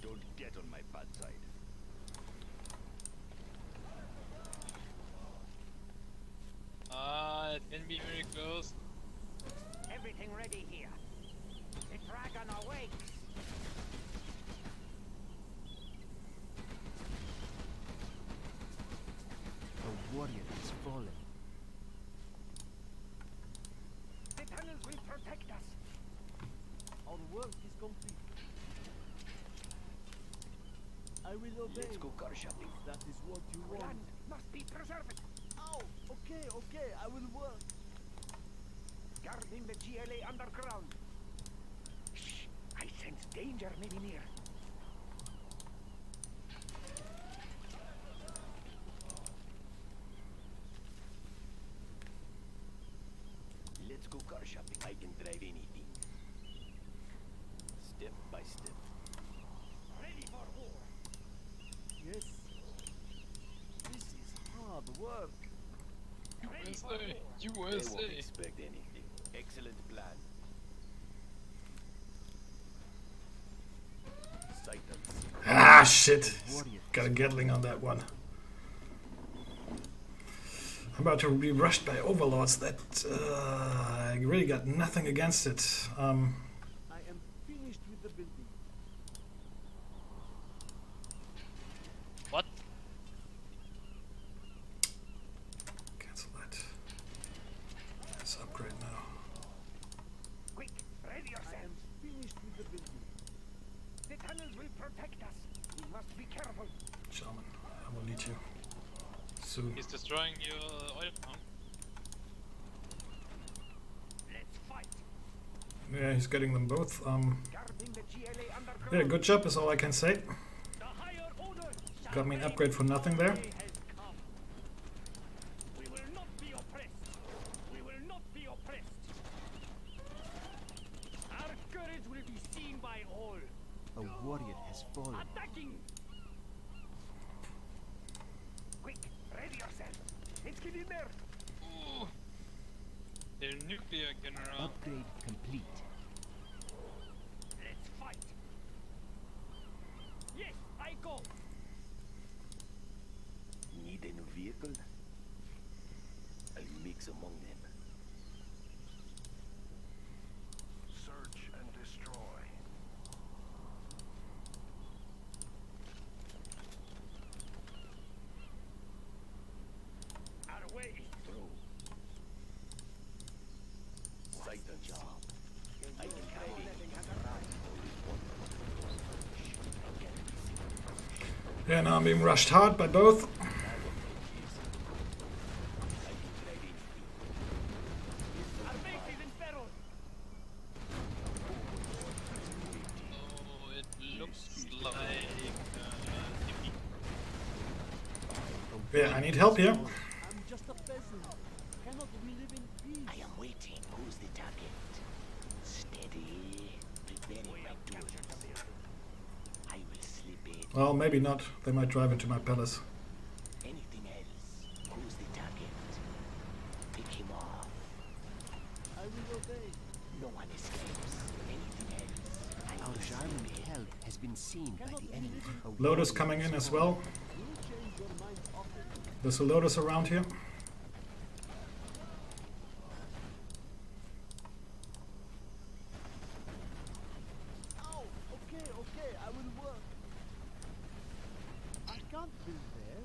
Don't get on my bad side. be very close. Everything ready here. The dragon awakes. A warrior has fallen. The tunnels will protect us. Our work is complete. I will obey. Let's go car shopping. If that is what you want. Land must be preserved. Ow! Okay, okay, I will work. Guarding the GLA underground. Shh! I sense danger may be near. Let's go car shopping. I can drive anything. Step by step. Ready for war. Yes. This is hard work. USA! They won't USA! expect anything. Excellent plan. Titans. Ah, shit. Got a Gatling on that one. I'm about to be rushed by overlords that I really got nothing against it. I am finished with the building. What? Cancel that. Let's upgrade now. Quick, ready I yourself. am finished with the building. The tunnels will protect us. We must be careful. Shaman, I will need you soon. He's destroying your oil pump. Let's fight. Yeah, he's getting them both. Guarding the GLA underground. Yeah, good job is all I can say. The higher order shall Got me an reign. upgrade for nothing there. Day has come. We will not be oppressed. We will not be oppressed. Our courage will be seen by all. A warrior has fallen. Attacking! Quick, ready yourself. Let's get in there. Ooh. Their nuclear general. Upgrade complete. Let's fight. Yes, I go. Need a new vehicle? I'll mix among them. Search and destroy. Our way. Through. Titan job. I can drive anything. Yeah, now I'm being rushed hard by both. Our base is in peril. Oh, it looks like defeat. Yeah, I need help here. I'm just a peasant. Cannot we live in peace? I am waiting. Who's the target? Steady. Preparing my tools. I will slip in. Well, maybe not. They might drive into my palace. Anything else? Who's the target? Pick him off. I will obey. No one escapes. Anything else? I Our will Jarman slip in. help has been seen by Cannot the we enemy. live in A Lotus warrior coming in has as fallen. well. You change your mind often. There's a Lotus around here. Ow! Okay, okay, I will work. I can't build there.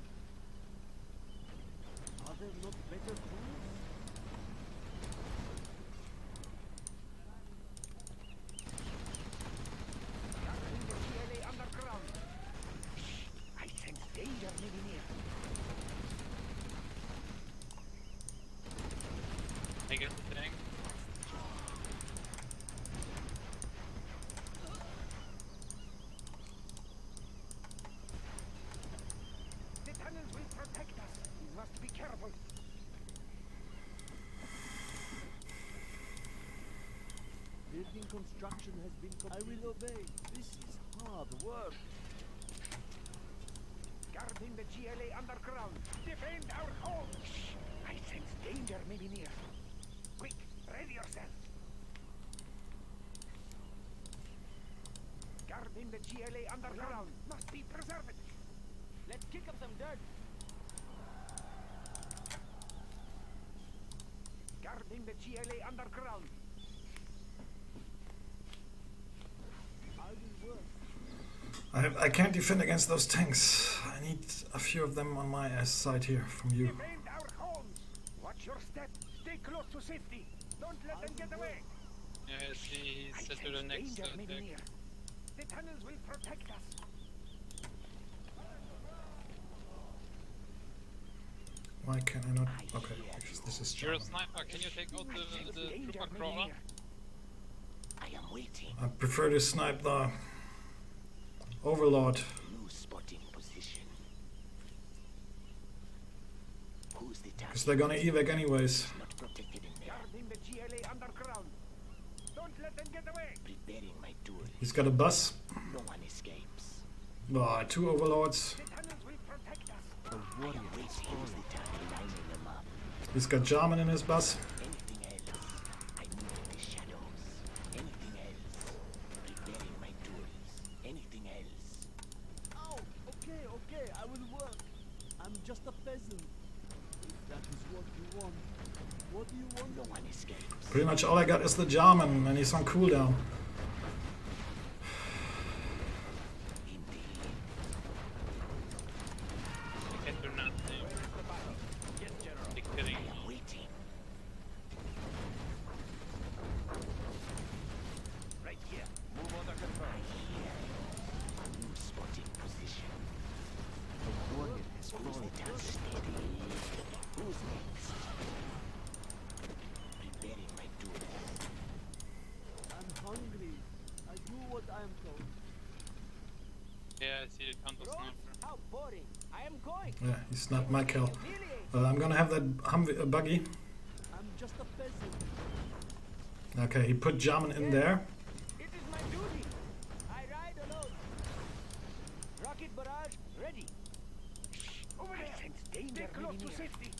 Are there not better tools? Guarding the GLA underground. Shh! I sense danger may be near. I get the tank. The tunnels will protect us. We must be careful. Building construction has been I will obey. This is hard work. Guarding the GLA underground. Defend our home. Shh! I sense danger may be near. Quick, ready yourself. Guarding the GLA underground. Must be preserved. Let's kick up some dirt. Guarding the GLA underground. I will work. I can't defend against those tanks. I need a few of them on my ass side here from you. Defend our homes. Watch your step. Stay close to safety. Don't let them get away. Yeah, see, he's set to the next Danger may be attack. near. The tunnels will protect us. Why can I not? Okay, because this is You're a German. sniper, can you take out the Danger trooper may be crawler? near. I am waiting. I prefer to snipe the Overlord. New spotting position. Who's the target? Because they're gonna evac anyways. Not protected in there. Guarding the GLA underground. Don't let them get away. Preparing my tool. He's got a bus. No one escapes. Oh, 2 Overlords. The tunnels will protect us. A warrior has Who's fallen. the target? Lining them up. He's got Jarman in his bus. Anything else? I move in the shadows. Anything else? Preparing my tools. Anything else? Oh, okay, I will work. I'm just a peasant. If that is what you want. What do you want? No one escapes. Pretty much all I got is the Jarman, and he's on cooldown. Indeed. I can do nothing. Yes, General. Big kidding. I am waiting. Right here. Move under control. New spotting position. A warrior has Who's fallen. the target? Steady. Who's next? Preparing my tools. I'm hungry. I do what I am told. Yeah, I see the counter Roads? sniper. How boring. I am going. Yeah, he sniped my kill. Humiliate. I'm gonna have that Humvee buggy. I'm just a peasant. Okay, he put Jarman in there. It is my duty. I ride alone. Rocket barrage ready. Over there. Stay close to safety.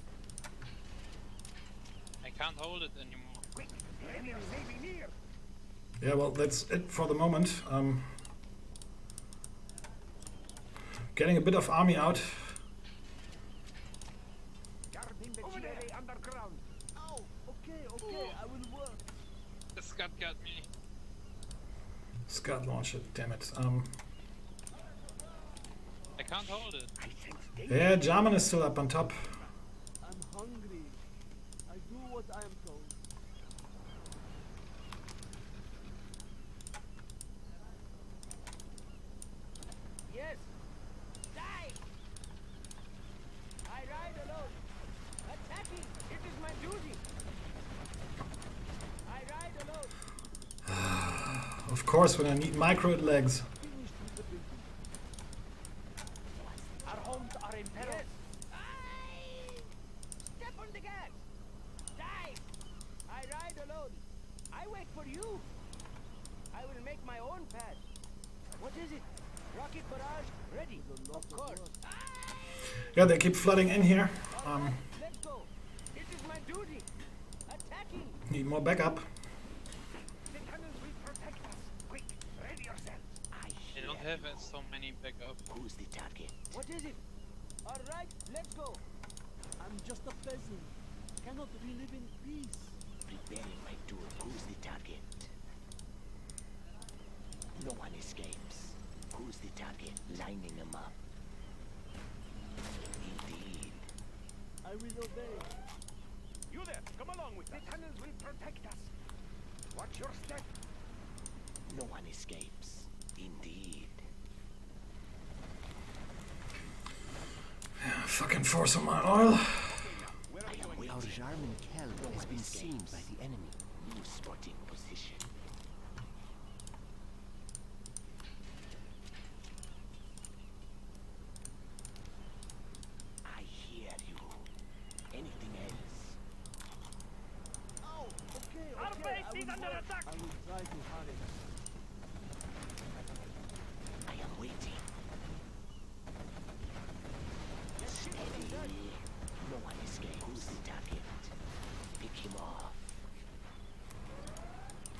I can't hold it anymore. Quick. The enemy may be near. Yeah, well, that's it for the moment. Getting a bit of army out. Guarding the GLA underground. Oh, okay, I will work. The Scud got me. Scud launcher, damn it. I can't hold it. I sense danger. Yeah, Jarman is still up on top. I'm hungry. I do what I am told. Yes. Die. I ride alone. Attacking. It is my duty. I ride alone. Of course, when I need micro legs. Finished with the building. Our homes are in peril. Yes. Step on the gas. Die. I ride alone. I wait for you. I will make my own path. What is it? Rocket barrage ready. Of course. Yeah, they keep flooding in here. Let's go. It is my duty. Attacking. Need more backup. The tunnels will protect us. Quick, ready yourselves. I They hear don't have so many backup. Who's the target? What is it? All right, let's go. I'm just a peasant. Cannot we live in peace? Preparing my tool. Who's the target? No one escapes. Who's the target? Lining them up. Indeed. I will obey. You there, come along with us. The tunnels will protect us. Watch your step. No one escapes. Indeed. Fucking force on my oil. Where are we going? Our Jarman Kell has been seen by the enemy. New spotting position. I hear you. Anything else? Oh, okay, Our base I is will under work. attack. I will try to hurry. I am waiting. Steady. No one escapes. Who's the target? Pick him off.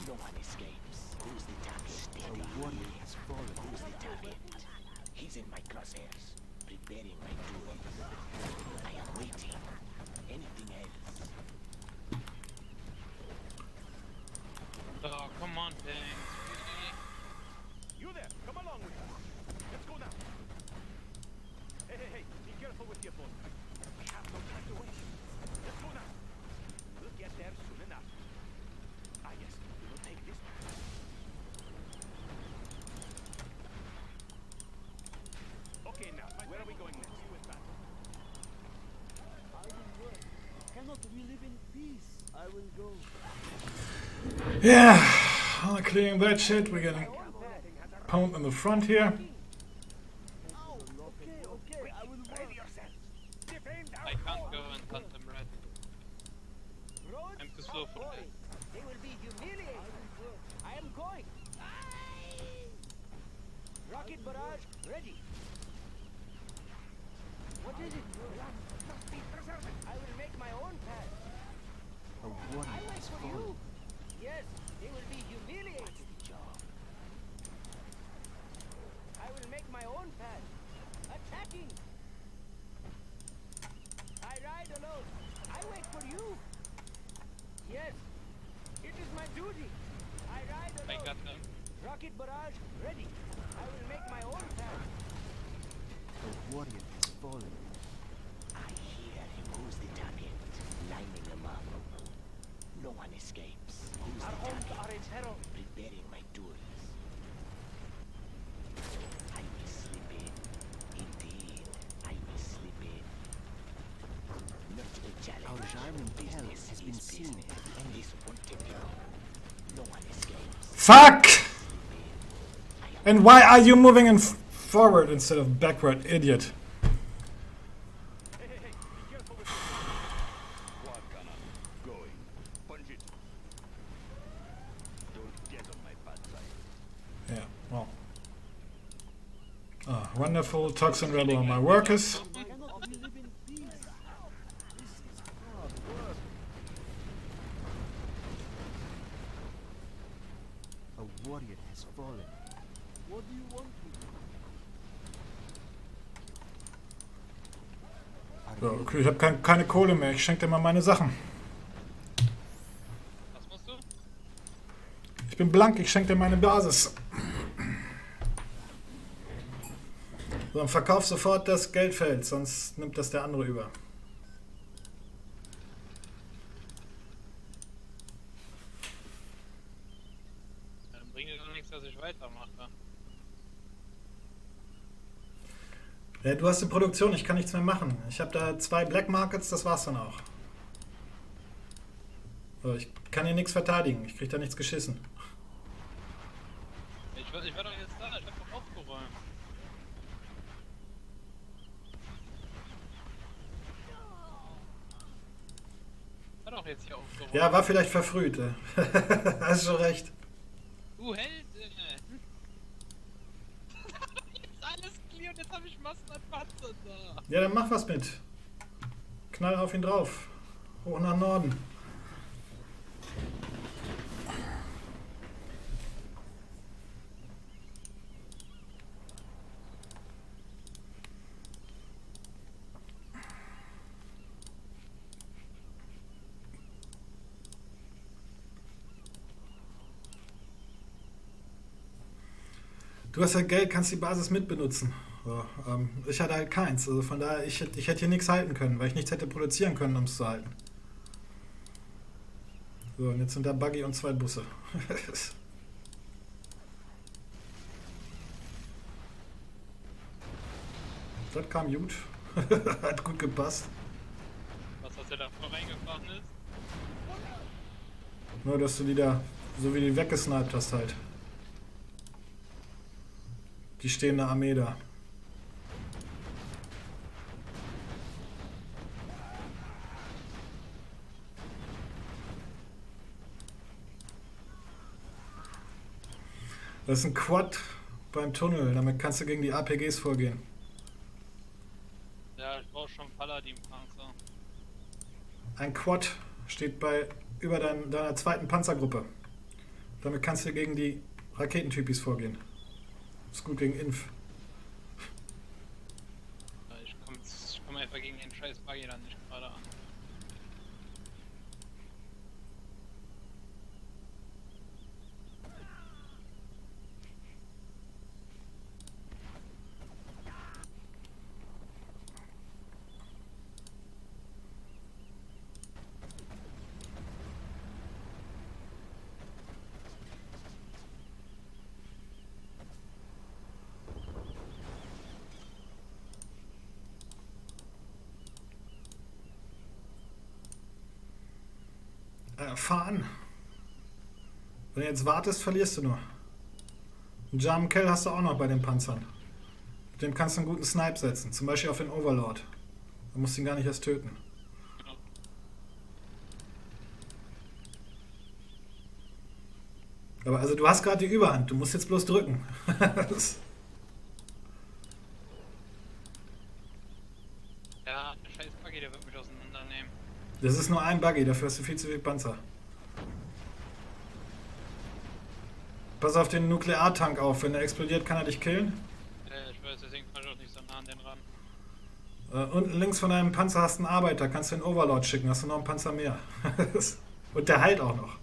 No one escapes. Who's the target? Steady. A warrior has fallen. Who's the target? He's in my crosshairs. Preparing my tools. I am waiting. Anything else? tanks, really? You there, come along with us. Let's go now. Hey, hey, hey, be careful with your boat. We have no time to waste. Let's go now. We'll get there soon enough. Ah, yes, we will take this path. Okay, now, where are we going next? You with that. I will work. Cannot we live in peace? I will go. Yeah, clearing that shit. We're getting pwned in the front here. Oh, okay, okay, I will work. Defend our I can't go and hunt them red. Road? I'm too slow for that. They will be humiliated. I am going. Rocket barrage ready. What is it? I will make my own path. A warrior I wait has for fallen. you. Yes, they will be humiliated. I will make my own path. Attacking. I ride alone. I wait for you. Yes, it is my duty. I ride I alone. got them. Rocket barrage ready. I will make my own path. A warrior has fallen. I hear who's the target. Lining them up. No one escapes. Who's Our the homes target? are in peril. Preparing my tools. I will slip in. Indeed, I will slip in. Not a challenge. Our Jarman Kell Business has been is seen business. by the enemy. This won't take long. No one escapes. Fuck! And why are you moving in forward instead of backward, idiot? Hey, hey, hey, be careful with your quad gunner. Going. Punch it. Don't get on my bad side. Yeah, well. Wonderful toxin rebel on my workers. Cannot we live in peace? This is hard work. A warrior has fallen. What do you want me to do? So, okay, ich habe keine Kohle mehr. Ich schenke dir mal meine Sachen. Was musst du? Ich bin blank, ich schenke dir meine Basis. So, dann verkauf sofort das Geldfeld, sonst nimmt das der andere über. Dann bringt es doch nichts, dass ich weitermache. Ja, du hast die Produktion, ich kann nichts mehr machen. Ich habe da 2 Black Markets, das war's dann auch. So, ich kann hier nichts verteidigen, ich krieg da nichts geschissen. Ich war doch jetzt da, ich hab doch aufgeräumt. War doch jetzt hier aufgeräumt. Ja, war vielleicht verfrüht. Hast schon recht. Du Held! Jetzt alles clear und jetzt habe ich Massen an Panzer da. Ja, dann mach was mit. Knall auf ihn drauf. Hoch nach Norden. Du hast halt Geld, kannst die Basis mitbenutzen. So, ich hatte halt keins. Also von daher, ich hätte hier nichts halten können, weil ich nichts hätte produzieren können, um es zu halten. So, und jetzt sind da Buggy und 2 Busse. Das kam gut. Hat gut gepasst. Was, dass er da reingefahren ist? Nur, dass du die da so wie die weggesniped hast halt. Die stehende Armee da. Das ist ein Quad beim Tunnel, damit kannst du gegen die APGs vorgehen. Ja, ich brauch schon Paladin-Panzer. Ein Quad steht über deiner zweiten Panzergruppe. Damit kannst du gegen die Raketentypis vorgehen. Ist gut gegen Inf. Ja, ich komm einfach gegen den scheiß Buggy dann nicht gerade an. Fahr an. Wenn du jetzt wartest, verlierst du nur. Einen Jarmen Kell hast du auch noch bei den Panzern. Mit dem kannst du einen guten Snipe setzen. Zum Beispiel auf den Overlord. Du musst ihn gar nicht erst töten. Aber also du hast gerade die Überhand. Du musst jetzt bloß drücken. Ja, der scheiß Buggy, der wird mich auseinandernehmen. Das ist nur ein Buggy. Dafür hast du viel zu viel Panzer. Pass auf den Nukleartank auf. Wenn er explodiert, kann er dich killen. Ich weiß, deswegen fahr ich auch nicht so nah an den ran. Unten links von deinem Panzer hast du einen Arbeiter. Kannst du den Overlord schicken. Hast du noch einen Panzer mehr. Und der heilt auch noch.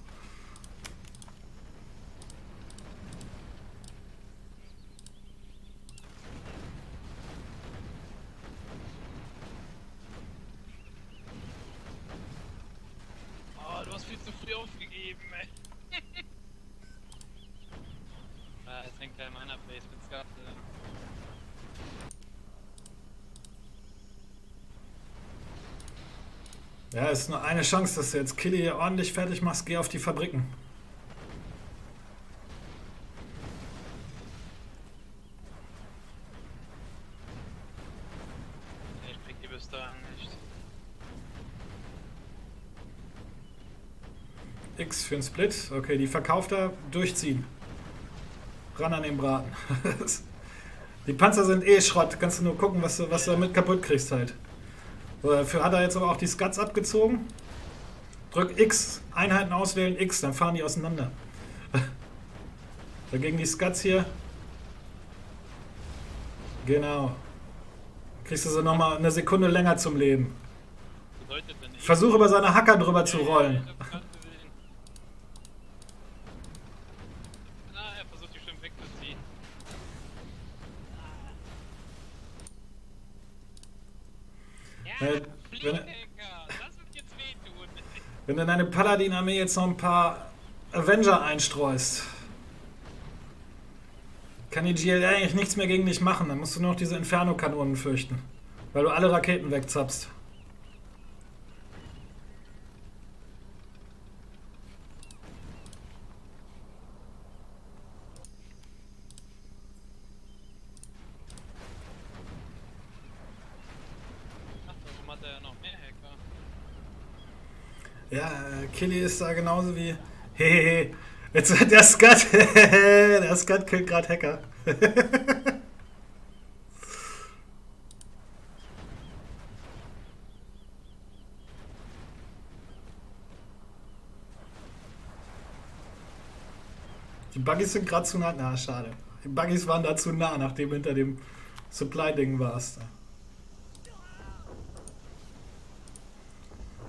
Oh, du hast viel zu früh aufgegeben, ey. Jetzt hängt er in meiner Base mit Skat. Ja, ist nur eine Chance, dass du jetzt Killy hier ordentlich fertig machst. Geh auf die Fabriken. Ich krieg die bis dahin nicht. X für einen Split. Okay, die verkauft er. Durchziehen. Ran an den Braten. Die Panzer sind eh Schrott. Kannst du nur gucken, was du damit kaputt kriegst halt. So, dafür hat er jetzt aber auch die Scuds abgezogen. Drück X. Einheiten auswählen X. Dann fahren die auseinander. Dagegen die Scuds hier. Genau. Kriegst du so nochmal eine Sekunde länger zum Leben. Bedeutet denn nicht? Versuch über seine Hacker drüber zu rollen. Ich hab grad gesehen. Na, er versucht die schön wegzuziehen. Ja, Flieghacker, das wird jetzt wehtun. Wenn du in deine Paladin-Armee jetzt noch ein paar Avenger einstreust, kann die GLA eigentlich nichts mehr gegen dich machen. Dann musst du nur noch diese Inferno-Kanonen fürchten. Weil du alle Raketen wegzappst. Ach, warum hat er ja noch mehr Hacker? Ja, Killy ist da genauso wie... Hehehe. Jetzt hat der Scut... der Scut killt gerade Hacker. Die Buggies sind gerade zu nah. Na, schade. Die Buggies waren da zu nah, nachdem du hinter dem Supply-Ding warst.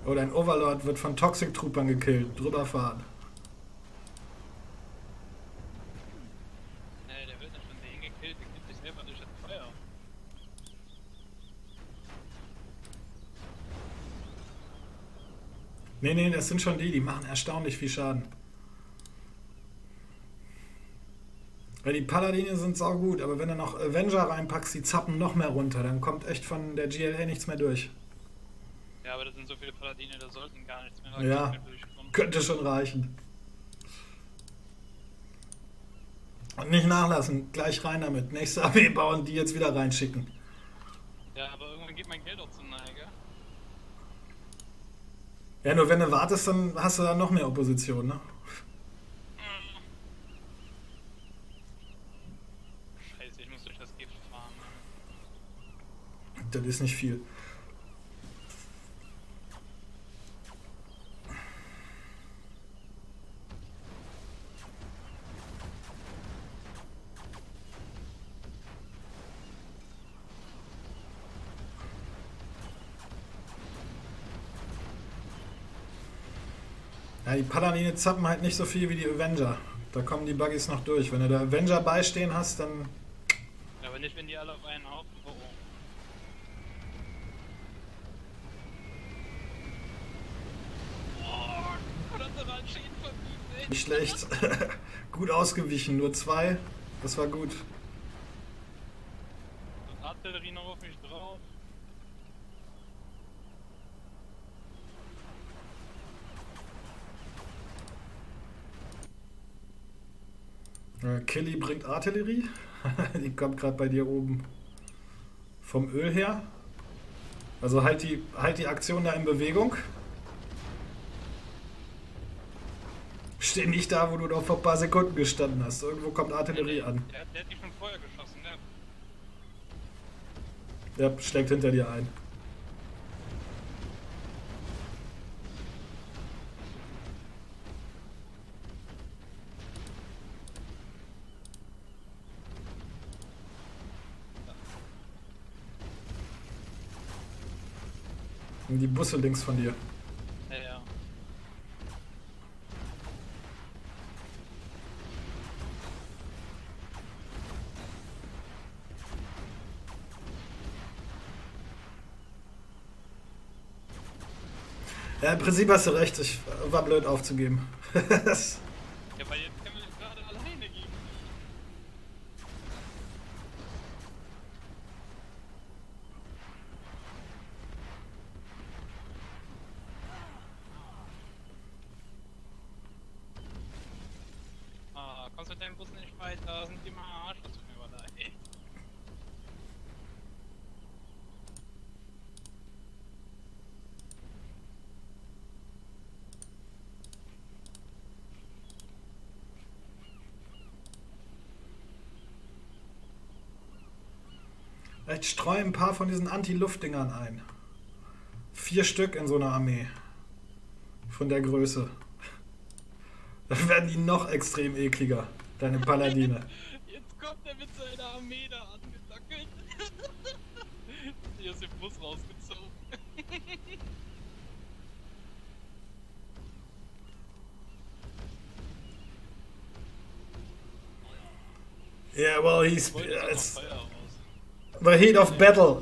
Oh, dein Overlord wird von Toxic Troopern gekillt. Drüber fahren. Nee, der wird nicht von denen gekillt, der killt sich selber durch das Feuer. Nee, das sind schon die machen erstaunlich viel Schaden. Weil die Paladine sind saugut, aber wenn du noch Avenger reinpackst, die zappen noch mehr runter. Dann kommt echt von der GLA nichts mehr durch. Ja, aber das sind so viele Paladine, da sollten gar nichts mehr Ja, durchkommen. könnte schon reichen. Und nicht nachlassen, gleich rein damit. Nächste Armee bauen, die jetzt wieder reinschicken. Ja, aber irgendwann geht mein Geld auch zur Neige. Ja, nur wenn du wartest, dann hast du da noch mehr Opposition, ne? Scheiße, ich muss durch das Gift fahren. Das ist nicht viel. Ja, die Paladine zappen halt nicht so viel wie die Avenger. Da kommen die Buggies noch durch. Wenn du da Avenger beistehen hast, dann... Ja, aber nicht, wenn die alle auf einen Haufen. Oh, oh. Kollateral Schäden verbieten, ey. Nicht schlecht. Gut ausgewichen, nur 2. Das war gut. Und Artillerie noch auf mich drauf. Killy bringt Artillerie. Die kommt gerade bei dir oben vom Öl her. Also halt die Aktion da in Bewegung. Steh nicht da, wo du noch vor ein paar Sekunden gestanden hast. Irgendwo kommt Artillerie an. Der hat die schon vorher geschossen, ne? Der schlägt hinter dir ein. Die Busse links von dir. Ja, ja. Ja, im Prinzip hast du recht. Ich war blöd aufzugeben. Ja, weil jetzt können wir gerade alleine gehen. Ah, kommst du mit deinem Bus nicht weiter? Sind die mal Arsch, das tut mir aber leid. Vielleicht streue ein paar von diesen Anti-Luft-Dingern ein. 4 Stück in so einer Armee. Von der Größe. Dann werden die noch extrem ekliger, deine Paladine. Jetzt kommt er mit seiner Armee da angedackelt. Die aus dem Bus rausgezogen. Yeah, well, he's... Wollte doch noch It's Feuer raus. the heat of battle.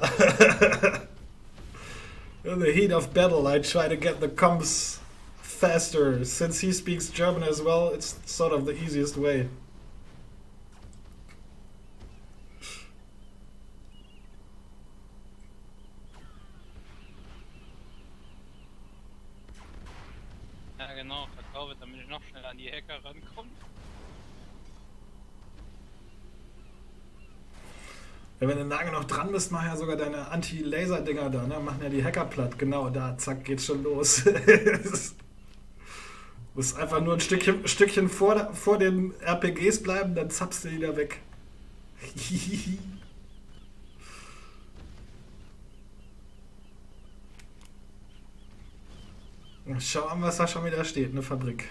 In the heat of battle, I try to get the comms faster. Since he speaks German as well, it's sort of the easiest way. Ja genau, verkaufe, damit ich noch schneller an die Hacker rankomme. Ja, wenn du lange noch dran bist, mach ja sogar deine Anti-Laser-Dinger da, ne? Machen ja die Hacker platt. Genau, da, zack, geht's schon los. Du musst einfach nur ein Stückchen vor den RPGs bleiben, dann zappst du die da weg. Schau an, was da schon wieder steht, eine Fabrik.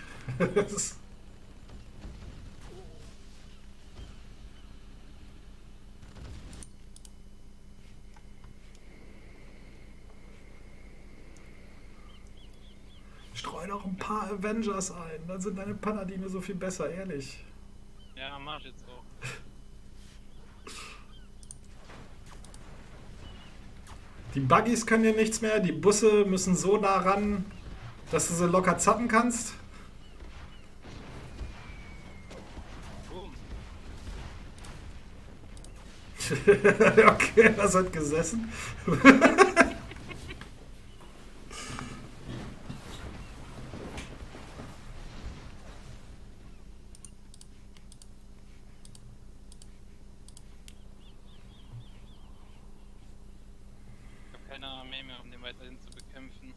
Streu doch ein paar Avengers ein, dann sind deine Paladine so viel besser, ehrlich. Ja, mach ich jetzt so. Die Buggies können dir nichts mehr, die Busse müssen so nah ran, dass du sie locker zappen kannst. Boom. Okay, das hat gesessen. Ich habe keine Armee mehr, um den weiterhin zu bekämpfen.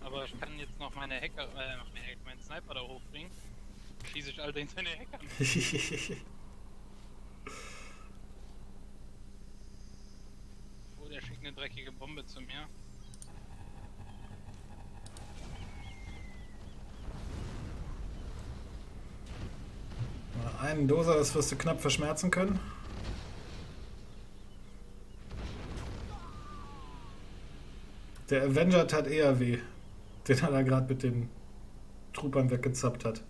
Aber ich kann jetzt noch meine Hacker, meinen Sniper da hochbringen. Schieße ich all den seine Hacker. Oh, der schickt eine dreckige Bombe zu mir. Einen Doser, das wirst du knapp verschmerzen können. Der Avenger tat eher weh, den er da gerade mit den Truppern weggezappt hat.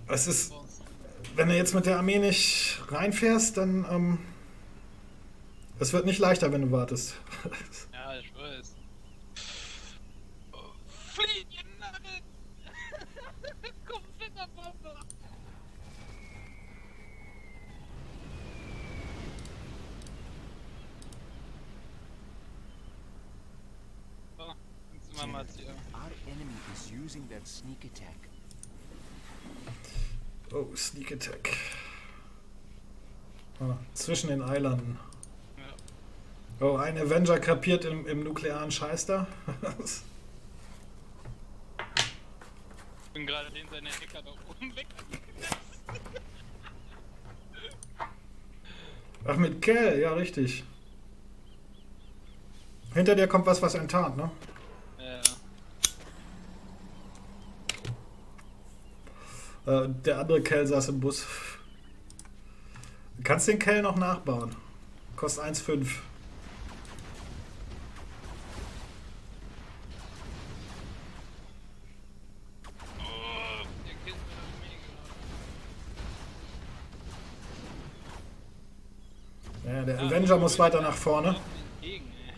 Es ist, wenn du jetzt mit der Armee nicht reinfährst, dann es wird nicht leichter, wenn du wartest. Ja, ich weiß. Oh, flieh, ihr Narren! Komm, fett Mamatio. Our enemy is using that sneak attack. Oh, Sneak Attack. Ah, zwischen den Eilanden. Ja. Oh, ein Avenger kapiert im nuklearen Scheiß da. Ich bin gerade den seine Hacker da oben weg. Ach, mit Kell, ja, richtig. Hinter dir kommt was enttarnt, ne? Der andere Kell saß im Bus. Du kannst den Kell noch nachbauen. Kostet 1,5. Oh, der killt mir das mega. Ja, der Avenger muss weiter nach vorne. Entgegen, ey.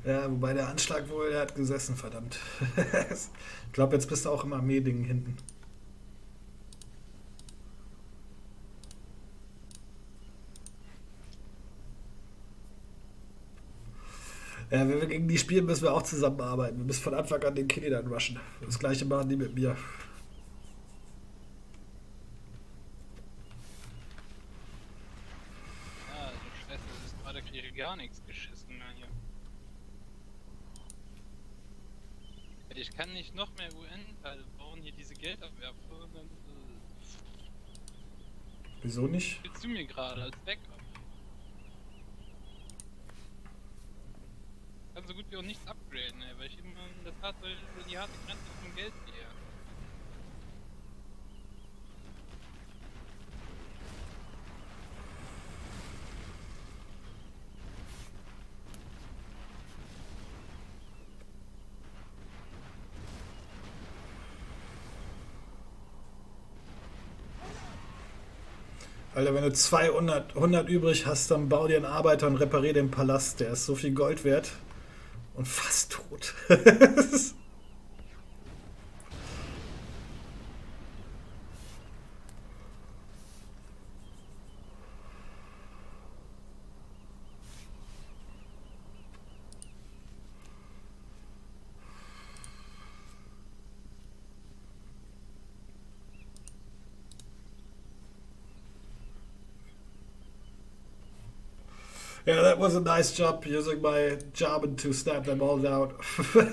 Ja, wobei der Anschlag wohl, der hat gesessen, verdammt. Ich glaube, jetzt bist du auch im Armee-Ding hinten. Ja, wenn wir gegen die spielen, müssen wir auch zusammenarbeiten. Wir müssen von Anfang an den Kitty dann rushen. Das gleiche machen die mit mir. Ah, du Scheiße, das ist gerade kriege ich gar nichts geschissen mehr hier. Ich kann nicht noch mehr UN-Teile bauen, hier diese Geldabwerfer. Dann Wieso nicht? willst du mir gerade als Backup. Ich kann so gut wie auch nichts upgraden, ey, weil ich immer in der Tat über die harte Grenze vom Geld gehe. Alter, wenn du 100 übrig hast, dann bau dir einen Arbeiter und reparier den Palast. Der ist so viel Gold wert. Und fast tot. Yeah, that was a nice job using my Jarvan to snap them all out. But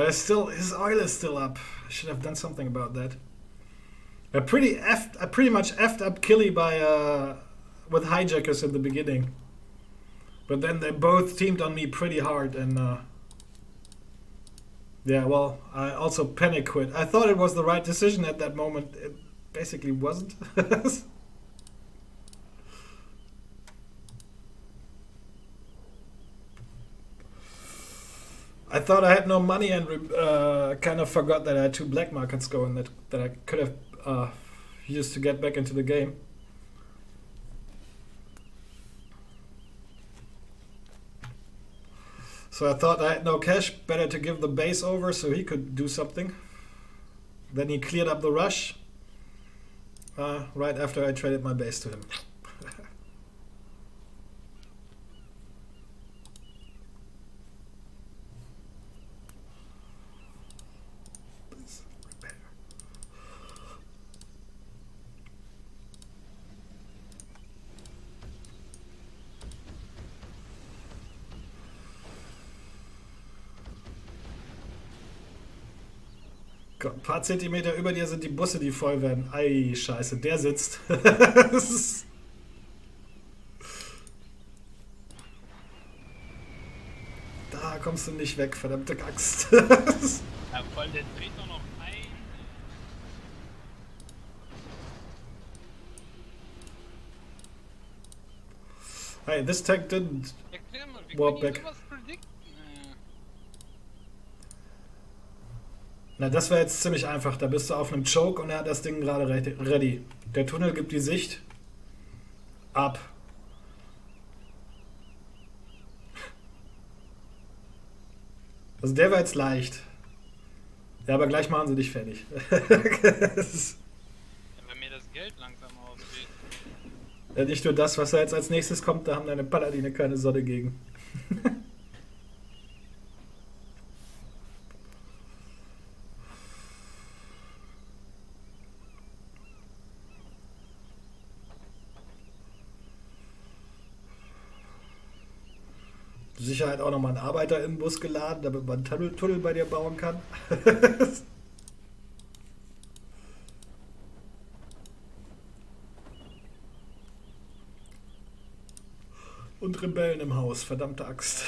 it's still, his oil is still up. I should have done something about that. I pretty much effed up Killy by with hijackers in the beginning. But then they both teamed on me pretty hard and yeah, well, I also panic quit. I thought it was the right decision at that moment. It basically wasn't. I thought I had no money and kind of forgot that I had 2 black markets going that I could have used to get back into the game. So I thought I had no cash, better to give the base over so he could do something. Then he cleared up the rush right after I traded my base to him. Gott, ein paar Zentimeter über dir sind die Busse, die voll werden. Ei, scheiße, der sitzt. Da kommst du nicht weg, verdammte Axt. Ja, voll, der dreht doch noch ein. Hey, this tank didn't Erklär mal, wie warp kann ich back. sowas predikten? Na, das war jetzt ziemlich einfach. Da bist du auf einem Choke und er hat das Ding gerade ready. Der Tunnel gibt die Sicht ab. Also der war jetzt leicht. Ja, aber gleich machen sie dich fertig. Das ist Ja, weil mir das Geld langsam ausgeht. ja nicht nur das, was da jetzt als nächstes kommt, da haben deine Paladine keine Sonne gegen. Sicherheit auch nochmal einen Arbeiter im Bus geladen, damit man einen Tunnel bei dir bauen kann. Und Rebellen im Haus, verdammte Axt.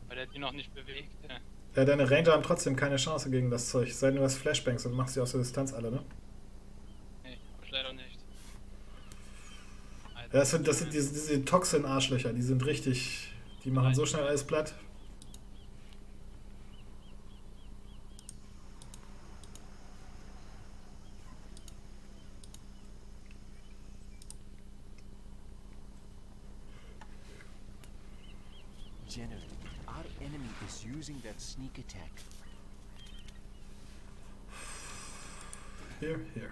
Weil der die noch nicht bewegt. Ja. Ja, deine Ranger haben trotzdem keine Chance gegen das Zeug. Sei denn, du hast Flashbangs und machst sie aus der Distanz alle, ne? Nee, hab ich leider nicht. Ja, das sind diese Toxin-Arschlöcher, die sind richtig. Die machen so schnell alles platt. General, our enemy is using that sneak attack. Here, here.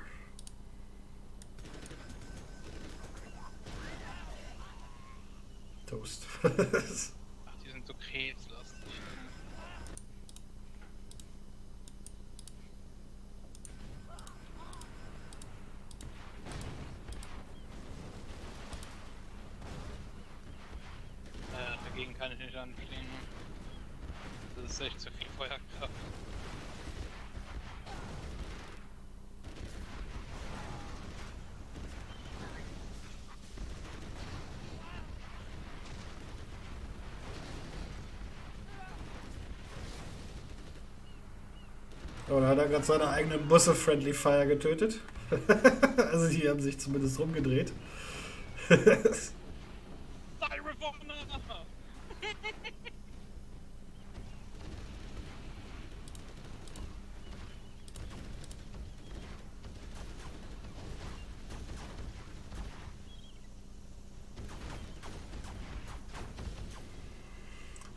Toast. Ach, die sind so krebslastig. Dagegen kann ich nicht anfliegen. Das ist echt zu viel Feuerkraft. Oder hat er gerade seine eigenen Busse Friendly Fire getötet? Also die haben sich zumindest rumgedreht.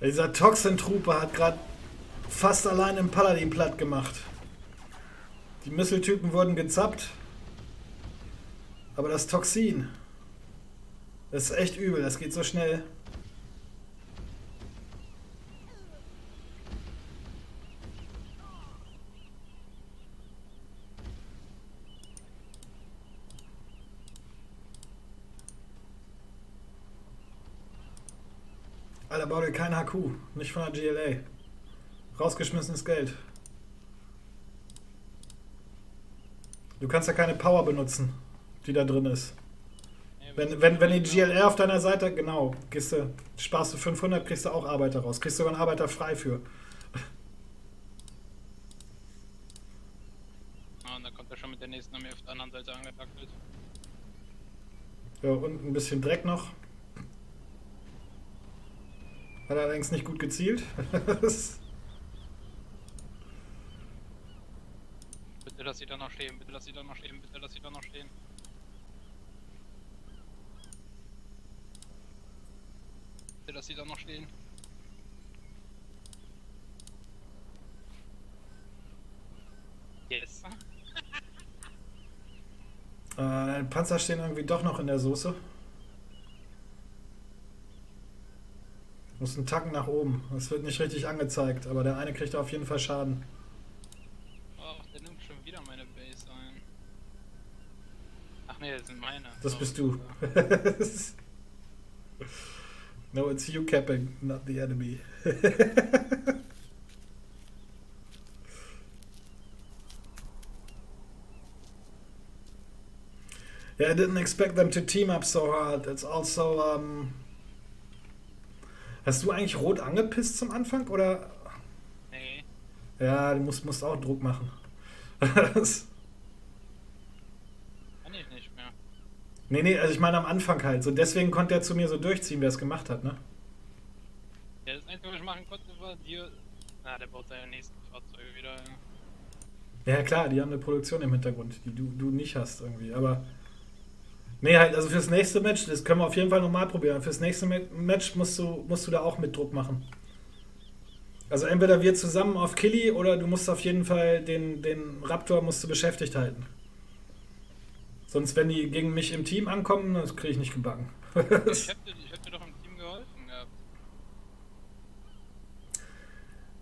Dieser Toxin-Trooper hat gerade fast allein im Paladin platt gemacht. Die Misseltypen wurden gezappt. Aber das Toxin, das ist echt übel, das geht so schnell. Alter, bau dir kein HQ, nicht von der GLA. Rausgeschmissenes Geld. Du kannst ja keine Power benutzen, die da drin ist. Wenn die GLR auf deiner Seite, genau, sparst du 500, kriegst du auch Arbeiter raus. Kriegst sogar einen Arbeiter frei für. Ah, und dann kommt er schon mit der nächsten Armee auf der anderen Seite angepackelt. Ja, und ein bisschen Dreck noch. Hat allerdings nicht gut gezielt. Bitte lass sie da noch stehen, bitte lass sie da noch stehen, bitte lass sie da noch stehen. Bitte lass sie da noch stehen. Yes. Die Panzer stehen irgendwie doch noch in der Soße. Muss einen Tacken nach oben. Das wird nicht richtig angezeigt, aber der eine kriegt auf jeden Fall Schaden. Oh, der nimmt schon wieder meine Base ein. Ach nee, das sind meine. Das Oh, bist du. No, it's you capping, not the enemy. Yeah, I didn't expect them to team up so hard. It's also, Hast du eigentlich rot angepisst zum Anfang, oder? Nee. Ja, du musst auch Druck machen. Kann ich nicht mehr. Nee, also ich meine am Anfang halt. So deswegen konnte er zu mir so durchziehen, wer es gemacht hat, ne? Ja, das Einzige, was ich machen konnte, war dir... Na, der baut seine nächsten Fahrzeuge wieder. Ja klar, die haben eine Produktion im Hintergrund, die du nicht hast irgendwie, aber... Nee, halt, also fürs nächste Match, das können wir auf jeden Fall nochmal probieren. Fürs nächste Match musst du da auch mit Druck machen. Also entweder wir zusammen auf Killy oder du musst auf jeden Fall den Raptor musst du beschäftigt halten. Sonst, wenn die gegen mich im Team ankommen, das kriege ich nicht gebacken. Ich hab dir doch im Team geholfen gehabt.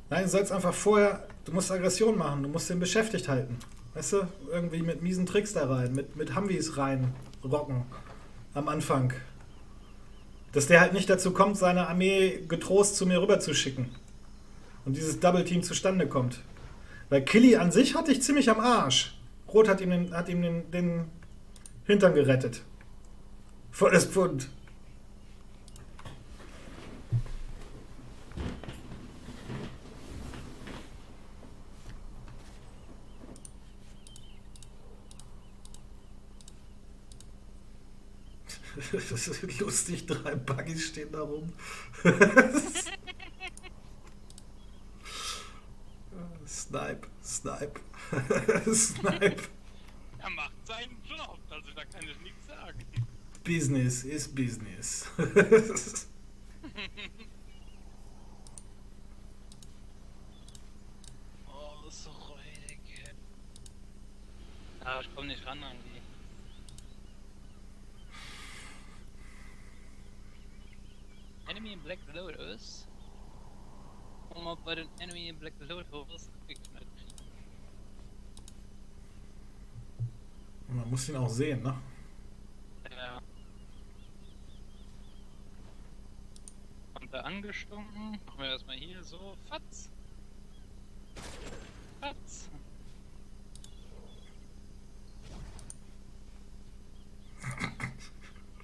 Nein, du sollst einfach vorher, du musst Aggression machen, du musst den beschäftigt halten. Weißt du, irgendwie mit miesen Tricks da rein, mit Humvees rein rocken am Anfang. Dass der halt nicht dazu kommt, seine Armee getrost zu mir rüber zu schicken. Und dieses Double Team zustande kommt. Weil Killy an sich hatte ich ziemlich am Arsch. Rot hat ihm den Hintern gerettet. Volles Pfund. Das ist lustig, 3 Buggies stehen da rum. Snipe, Snipe, Snipe. Er macht seinen Job, also da kann ich nichts sagen. Business is business. Oh, so räudig. Ah, ich komm nicht ran an die. Enemy in Black Lotus? Um mal bei den Enemy in Black Lotus geknallt. Man muss ihn auch sehen, ne? Ja. Kommt er angestunken? Machen wir erstmal hier so. Fatz! Fatz!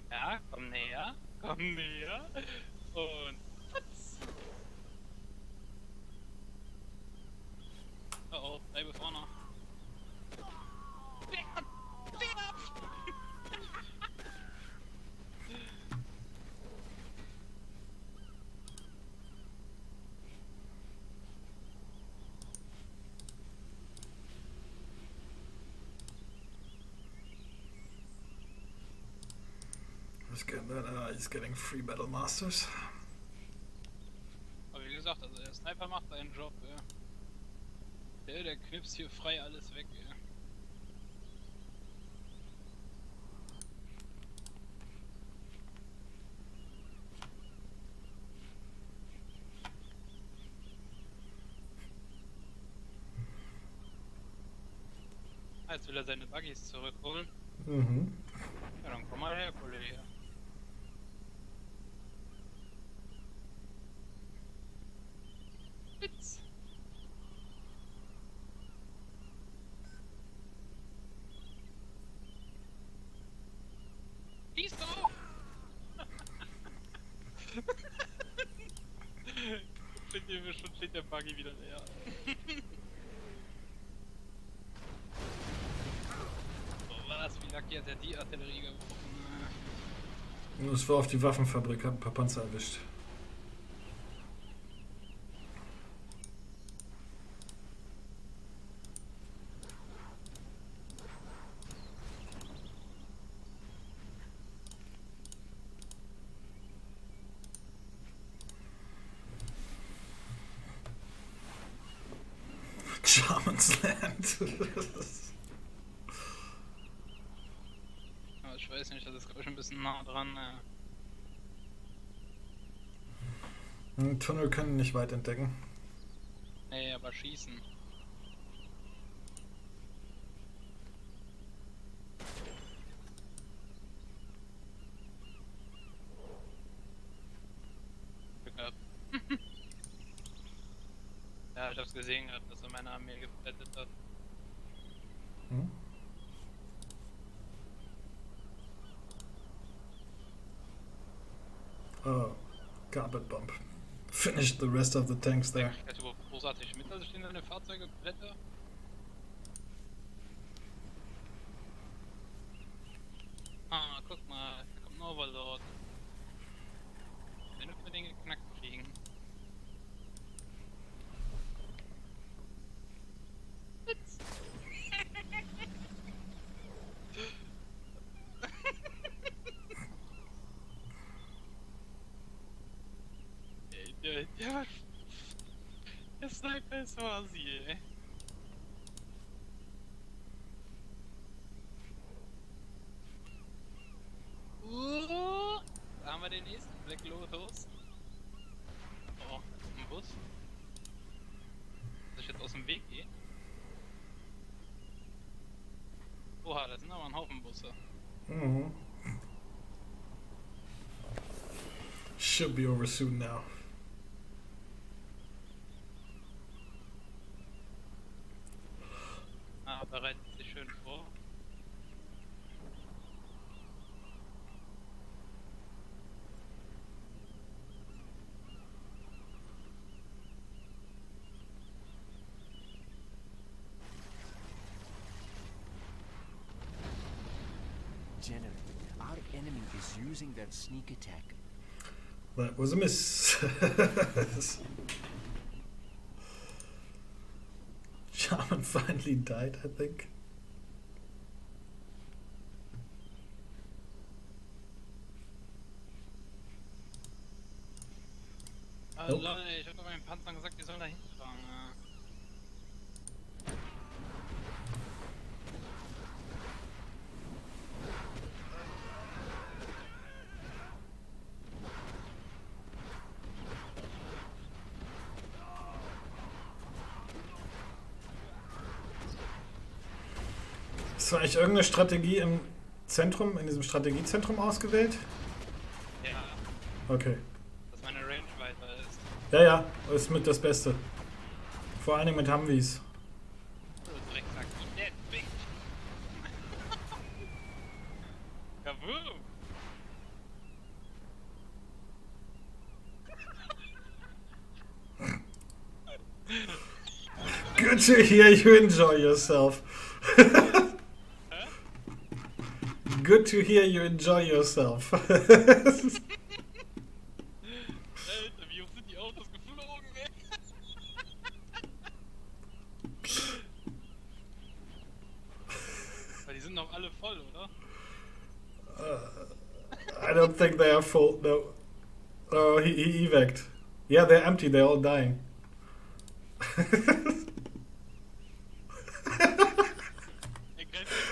Ja, komm näher. Komm näher. Und Fatz! Oh oh, bleibe vorne. He's getting free Battle Masters. Aber wie gesagt, also der Sniper macht seinen Job, ja. Der knipst hier frei alles weg, ja. Jetzt will er seine Buggies zurückholen. Mhm. Ja, dann komm mal her, Kollege. Witz. Schieß doch! Schon steht der Buggy wieder leer. So war das, wie Lucky hat er die Artillerie geworfen. Das war auf die Waffenfabrik, hat ein paar Panzer erwischt. Shaman's Land. Aber ich weiß nicht, das ist glaube ich ein bisschen nah dran. Ein Tunnel können nicht weit entdecken. Nee, aber schießen. Glück gehabt. Ja, ich hab's gesehen gehabt, dass er meine Armee gefrettet hat. Hm? Oh, Carpet Bomb. Finished the rest of the tanks there. Ich hätte überhaupt großartig mit, dass ich in seine Fahrzeuge blätter. Ah, guck mal, da kommt ein Overlord. Wenn wir den geknackt kriegen. Witz. Der Der Sniper ist so assi, ey. Da haben wir den nächsten Black Lotus. Oh, ein Bus. Dass ich jetzt aus dem Weg gehe. Oha, da sind aber ein Haufen Busse. Mhm. Should be over soon now. Ah, bereitet sich schön vor. General, our enemy is using that sneak attack. That was a miss. Shaman finally died, I think. Nope. Leute, ich hab doch meinen Panzern gesagt, die sollen da hinfahren. Hast du eigentlich irgendeine Strategie im Zentrum, in diesem Strategiezentrum ausgewählt? Ja, Okay. dass meine Range weiter ist. Ja, ja, ist mit das Beste. Vor allem mit Humvees. Du Drecksack, dead bitch. Kaboom! Good to hear you enjoy yourself. Good to hear you enjoy yourself. Alter, wie hoch sind die Autos geflogen, ey? Weil die sind noch alle voll, oder? I don't think they are full. No. Oh, he evac'd. Yeah, they're empty. They're all dying.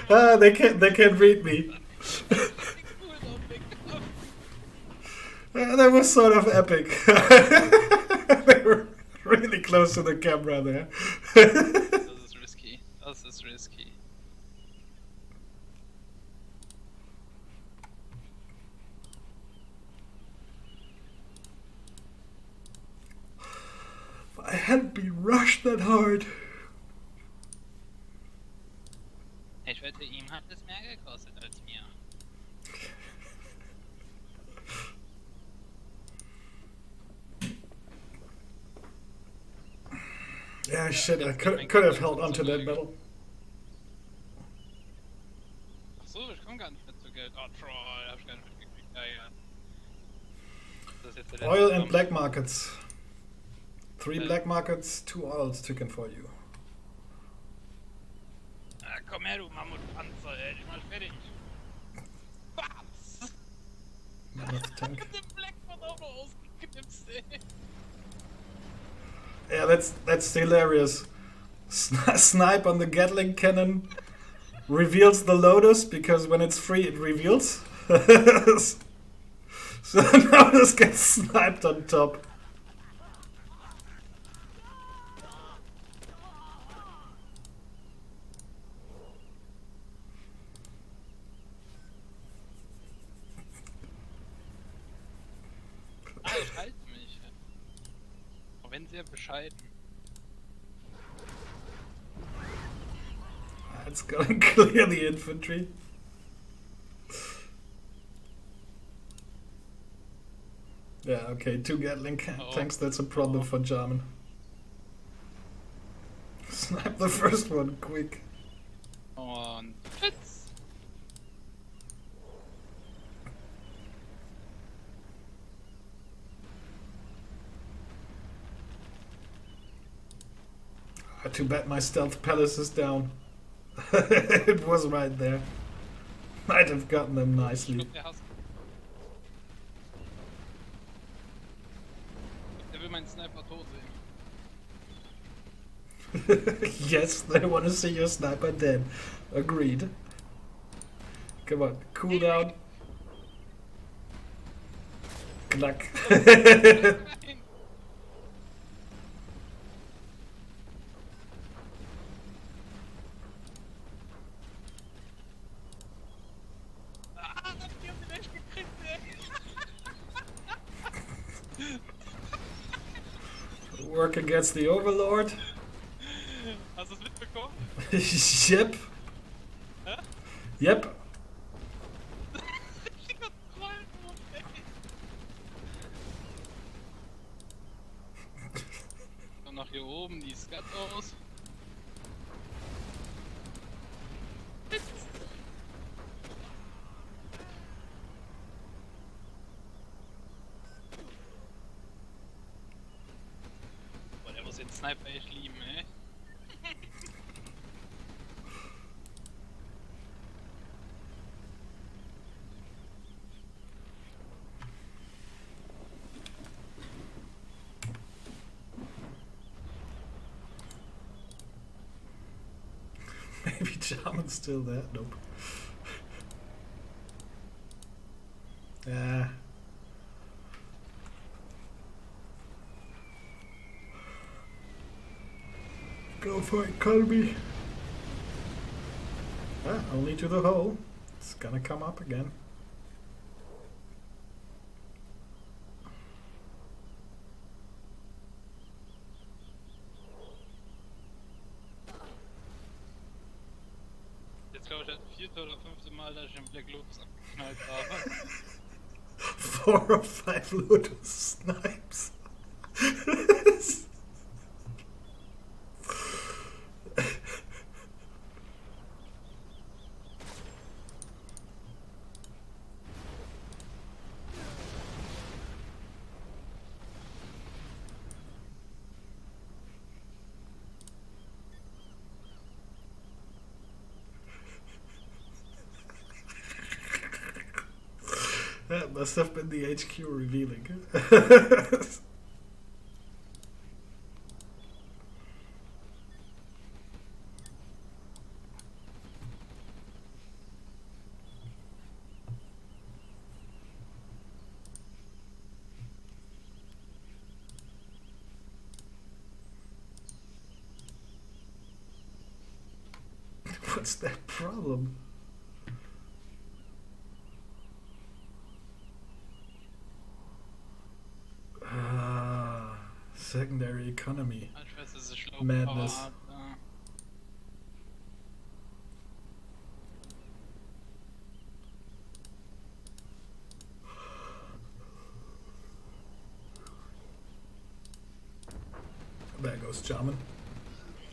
They can't read me. That was sort of epic. They were really close to the camera there. Das ist risky. Das ist risky. I hadn't been rushed that hard. Ich wette, ihm hat es mehr gekostet als mir. Yeah, shit. I could have held on to that medal. Achso, ich komm gar nicht mehr zu Geld. Oh, Troll, hab ich gar nicht mitgekriegt. Ja, ja. Das ist jetzt der letzte Oil and Kampf. black markets. 3 black markets, 2 oils taken for you. Ah, komm her, du Mammutpanzer, ey. Ich mach fertig. Was? Man of the tank. Der Black wird auch noch ausgeknipst, ey. Yeah, that's hilarious. Snipe on the Gatling cannon reveals the Lotus because when it's free it reveals. So Lotus gets sniped on top. Ah, ich halte mich. Auch wenn sehr bescheiden. It's gonna clear the infantry. Yeah, okay, 2 Gatling tanks, that's a problem for German. Snipe the first one, quick. Und Fitz. Too bad my stealth palace is down. It was right there. Might have gotten them Ich nicely. glaub, der will meinen Sniper tot sehen. Yes, they want to see your sniper dead. Agreed. Come on, cool down. Knack. Ah, die haben den echt gekriegt, ey. Work against the Overlord. Hast du es mitbekommen? Yep. Hä? Yep. Richtiger Trollmove, ey. Komm nach hier oben, die Skat aus. Boah, der muss den Sniper echt lieben, ey. Maybe Jarman's still there. Nope. Yeah. Go for it, Colby. Ah, only to the hole. It's gonna come up again. Jetzt glaube ich das 4. oder 5. Mal, dass ich den Black Lotus abgeknallt habe. 4 or 5 Lotus snipes. That must have been the HQ revealing. What's that problem? Secondary economy. Ich weiß, dass es schlau Madness. hat, ja. There goes Jarman.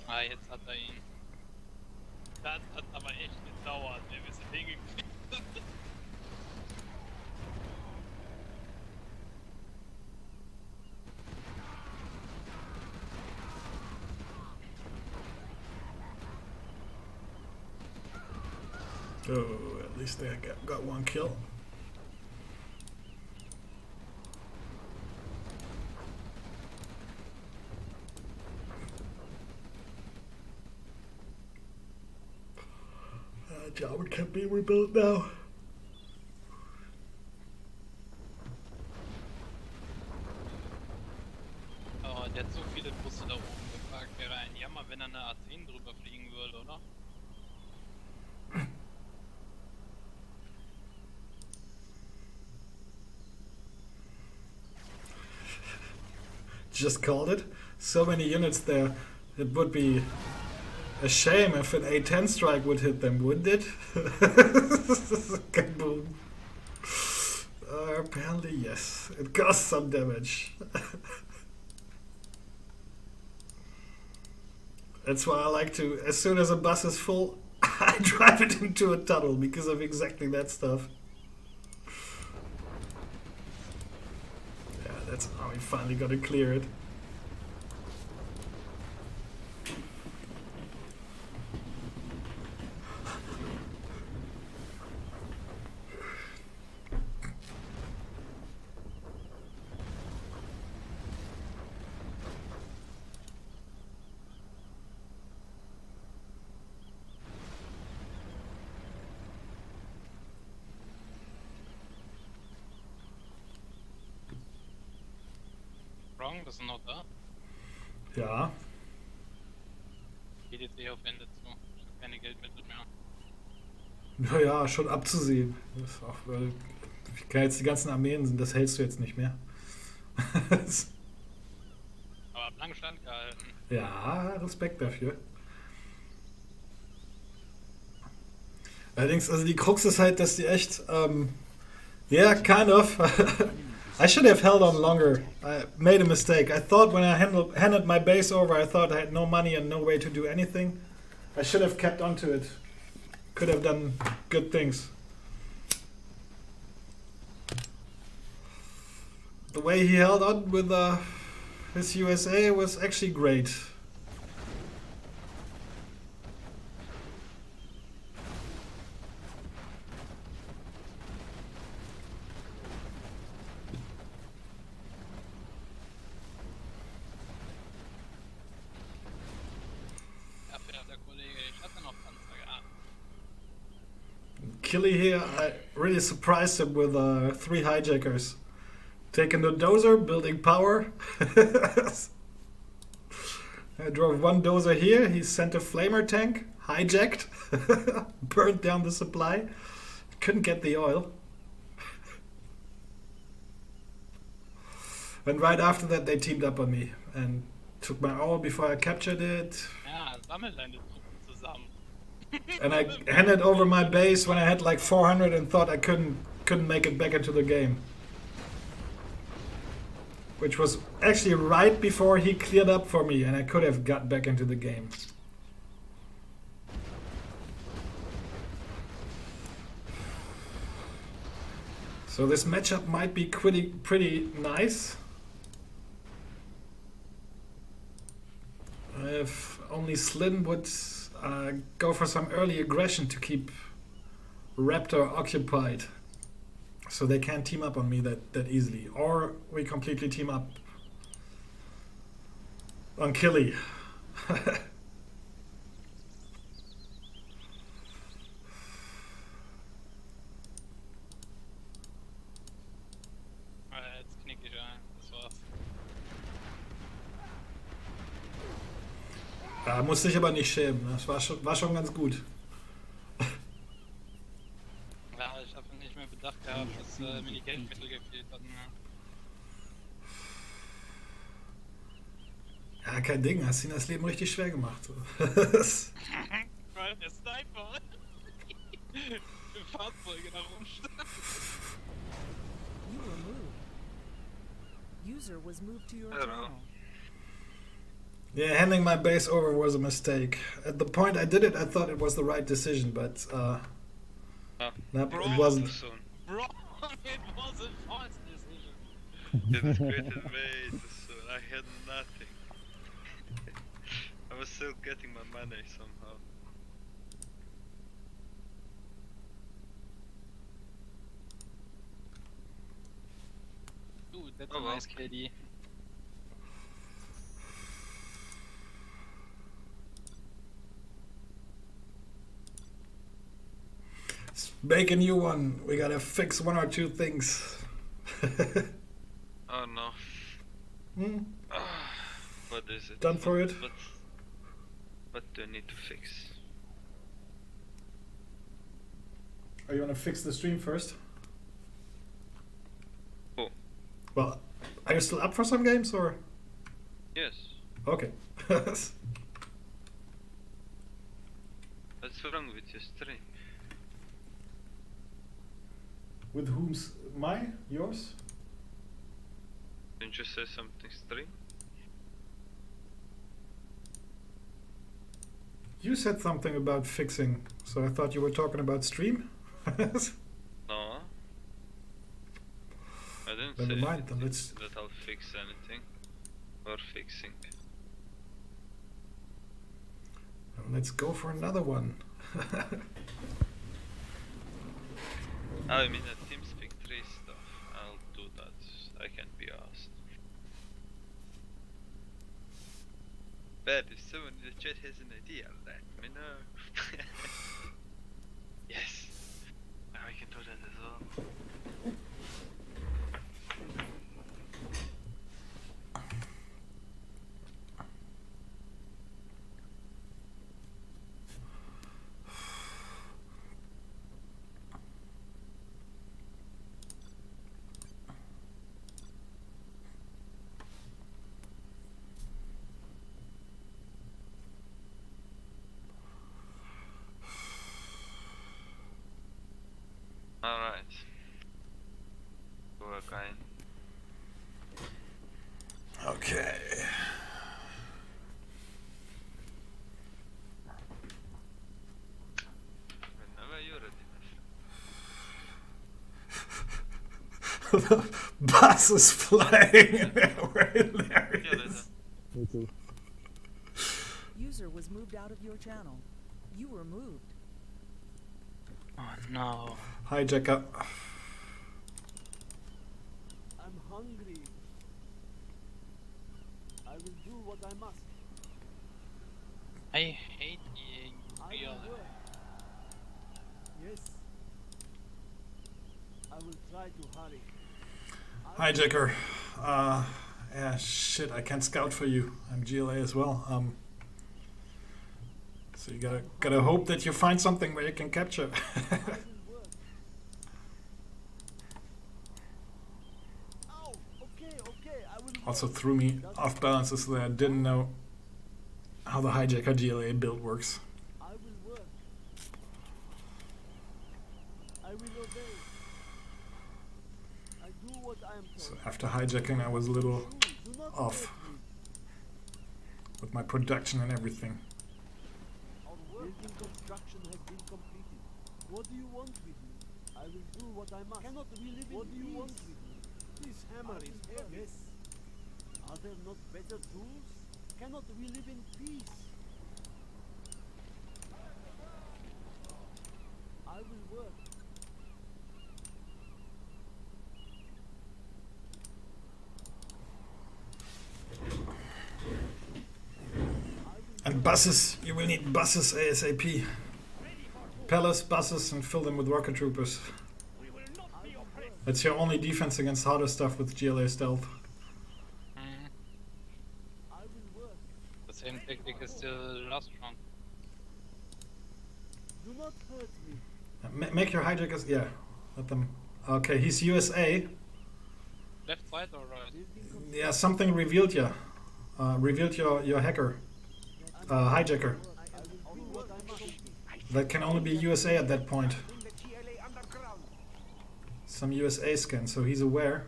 Ah, jetzt hat er ihn. Das hat aber echt gedauert, wir sind hingekriegt. Oh, at least they got one kill. Jarman can be rebuilt now. Oh, der hat so viele Busse da oben geparkt. Wäre ein Jammer, wenn er eine A10 drüber fliegen würde, oder? Just called it. So many units there. It would be a shame if an A10 strike would hit them, wouldn't it? Kaboom. Apparently, yes. It caused some damage. That's why I like to, as soon as a bus is full, I drive it into a tunnel because of exactly that stuff. Yeah, that's how we finally got to clear it. wrong? Das ist noch da. Ja. Geht jetzt eh auf Ende zu. Ich hab keine Geldmittel mehr. Naja, schon abzusehen. Das ist auch, ich kann jetzt die ganzen Armeen, das hältst du jetzt nicht mehr. Aber hab lang standgehalten. Ja, Respekt dafür. Allerdings, also die Krux ist halt, dass die echt, yeah, kind of. I should have held on longer. I made a mistake. I thought when I handed my base over, I thought I had no money and no way to do anything. I should have kept onto it. Could have done good things. The way he held on with his USA was actually great. Killy here, I really surprised him with 3 hijackers. Taking the dozer, building power. I drove 1 dozer here, he sent a flamer tank, hijacked, burned down the supply, couldn't get the oil. And right after that they teamed up on me and took my oil before I captured it. Ja, sammel deine Truppen zusammen. And I handed over my base when I had like 400 and thought I couldn't make it back into the game. Which was actually right before he cleared up for me and I could have got back into the game. So this matchup might be pretty nice. If only Slyn would go for some early aggression to keep Raptor occupied. So they can't team up on me that easily. Or we completely team up on Killy. Jetzt knick ich ein, das war's. Ja, musste ich aber nicht schämen. Das war schon ganz gut. Ja, ich habe nicht mehr bedacht gehabt, dass mir die Geldmittel gefehlt hatten. Ja, kein Ding. Hast ihnen das Leben richtig schwer gemacht. Weil der Sniper im Fahrzeuge da rumstand. You were moved. User was moved to your I don't know. channel. Yeah, handing my base over was a mistake. At the point I did it, I thought it was the right decision, but nope, it wasn't. Too soon. Bro, it was a false decision. Didn't quit it way too soon. I had nothing. I was still getting my money somehow. Dude, that's Oh, a well. nice KD. Let's make a new one. We gotta fix 1 or 2 things. Oh no. Hmm? What is it? Done for it? What do I need to fix? Are you gonna fix the stream first? Oh. Well, are you still up for some games or? Yes. Okay. What's wrong with your stream? With whom's yours? Didn't you say something stream? You said something about fixing, so I thought you were talking about stream. No. I didn't Never say mind, then anything let's- that I'll fix anything. Or fixing. Let's go for another one. I mean a TeamSpeak 3 stuff. I'll do that. I can't be asked. But if someone in the chat has an idea, let me know. Yes. Now I can do that as well. kind. Okay. Whenever you're ready. The bus is flying. We're hilarious. Me too. User was moved out of your channel. You were moved. Oh no. Hijacker. I'm hungry. I will do what I must. I hate EA. I Real. will work. Yes. I will try to hurry. Hijacker. Yeah, shit, I can't scout for you. I'm GLA as well. So you gotta hope that you find something where you can capture. I will work. Oh, okay, okay. I will Also work. threw me off balance is that I didn't know how the Hijacker GLA build works. I will work. I will obey. I do what I am So told. after hijacking I was a little Do not off hurt me. with my production and everything. Our building construction has been completed. What do you want with me? I will do what I must. Cannot we live in What do you want with me? This hammer is heavy. Yes. Are there not better tools? Cannot we live in peace? I will work. And buses, you will need buses ASAP. Palace buses and fill them with rocket troopers. That's your only defense against harder stuff with GLA stealth. Mm. I will work. The same tactic is still last strong. Do not hurt me. Make your hijackers, yeah, let them. Okay, he's USA. Left side or right? Yeah, something revealed you. Revealed your hacker, hijacker. I will do what I must. That can only be USA at that point. Some USA scan, so he's aware.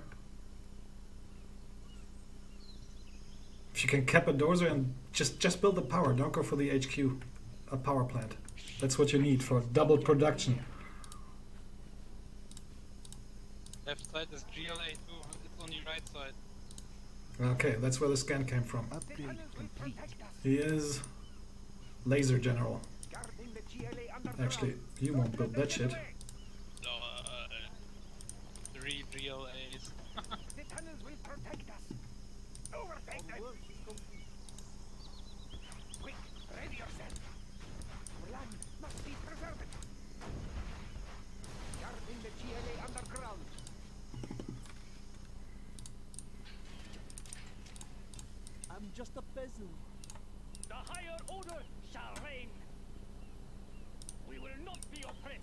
If you can cap a dozer and just build the power, don't go for the HQ, a power plant. That's what you need for double production. Left side is GLA too. It's on the right side. Okay, that's where the scan came from. Upgrade complete. He is laser general. Actually, you won't build that shit. No, 3 GLAs. The tunnels will protect us. Overtake them. Work is complete. Quick, ready yourself. Our land must be preserved. Guarding the GLA underground. I'm just a peasant. The higher order shall reign. We will not be oppressed.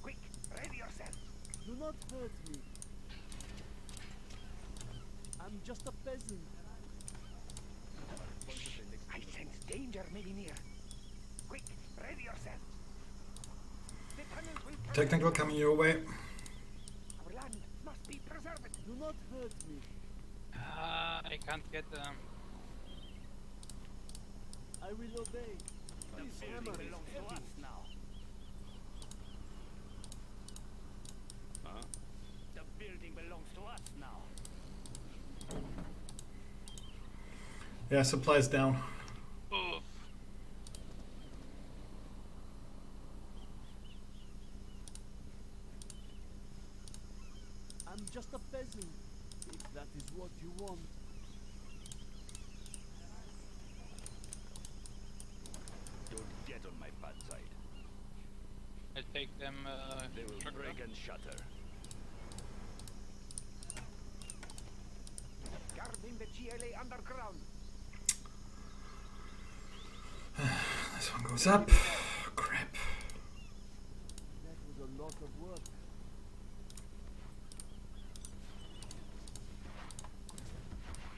Quick, ready yourself. Do not hurt me. I'm just a peasant. I sense danger may be near. Quick, ready yourself. The tunnels will protect Technical coming your way. our land must be preserved. Do not hurt me. I can't get them. I will obey. This hammer is heavy. now. The building belongs to us now. Yeah, supplies down. Oof. I'm just a peasant. If that is what you want. Don't get on my bad side. I take them. They will truck break down. and shatter. Guarding the GLA underground. This one goes up. Crap. That was a lot of work.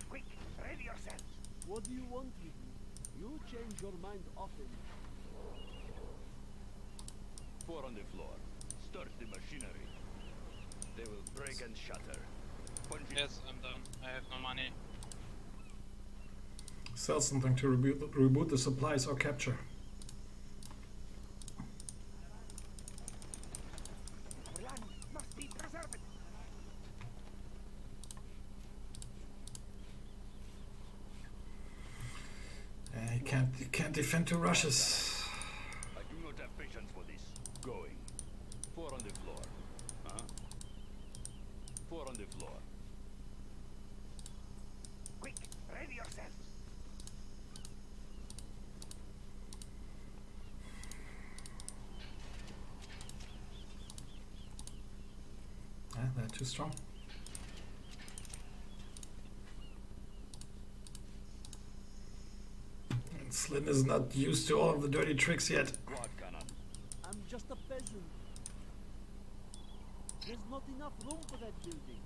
Quick, ready yourself. What do you want with me? You change your mind often. 4 on the floor. Start the machinery. They will break and shatter. Punch it. Yes, I'm done. I have no money. Sell something to reboot the supplies or capture. Our land must be preserved. You can't defend two rushes. I do not have patience for this. Going. 4 on the floor. Huh? 4 on the floor. Quick, ready yourself. They're too strong. And Slyn is not used to all of the dirty tricks yet. Quad cannon. I'm just a peasant. There's not enough room for that building.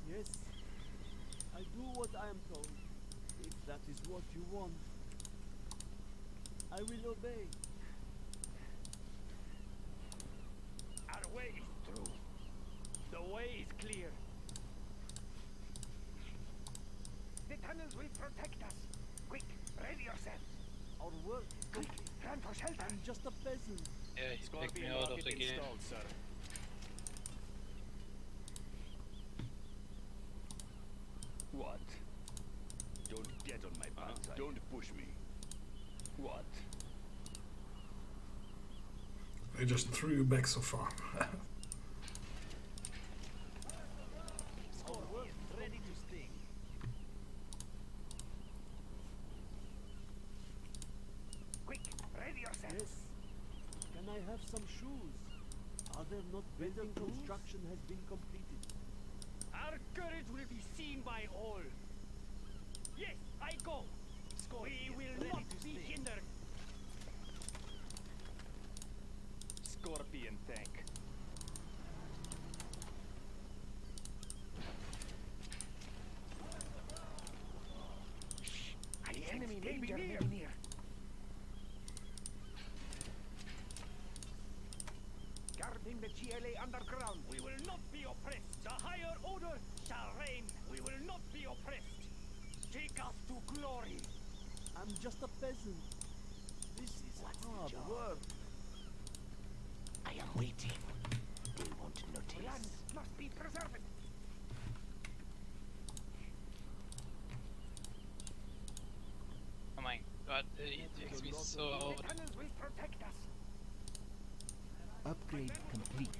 Yes, I do what I am told. If that is what you want, I will obey. Our way is through. The way is clear. The tunnels will protect us. Quick, ready yourself. Our work is Quick, complete. run for shelter. I'm just a peasant. Yeah, he picked me out of the game. Sir. What? Don't get on my bad side. Don't push me. What? They just threw you back so far. Our work is ready to sting. Quick, ready yourself. Yes. Can I have some shoes? Are there not building construction has been completed? Our courage will be seen by all. Yes, I go. We will not be hindered. Scorpion tank. The enemy may be near. Guarding the GLA underground. We will not be oppressed. The higher order shall reign. We will not be oppressed. Take us to glory. I'm just a peasant. This is hard work. I am waiting. They won't notice. Land must be preserved. Oh my god, he takes me so out. The tunnels will protect us. Upgrade complete.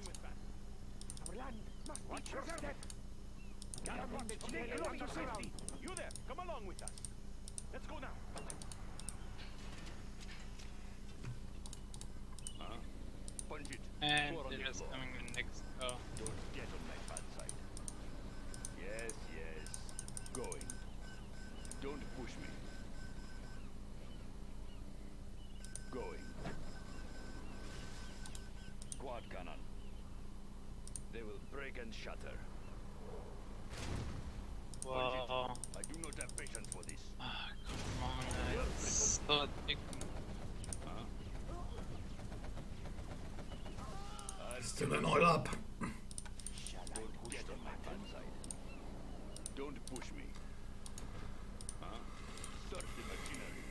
Our land must be preserved. Guarding the GLA underground. You there, come along with us. Let's go now. Punch it. And 4 on the it is floor. coming next. Oh, Don't get on my bad side. Yes, yes. Going. Don't push me. Going. Quad cannon. They will break and shatter. wow. I do not have patience for this. Ah, come on, it's so thick. Still an oil up. Don't get on my bad side. Don't push me. Start the machinery.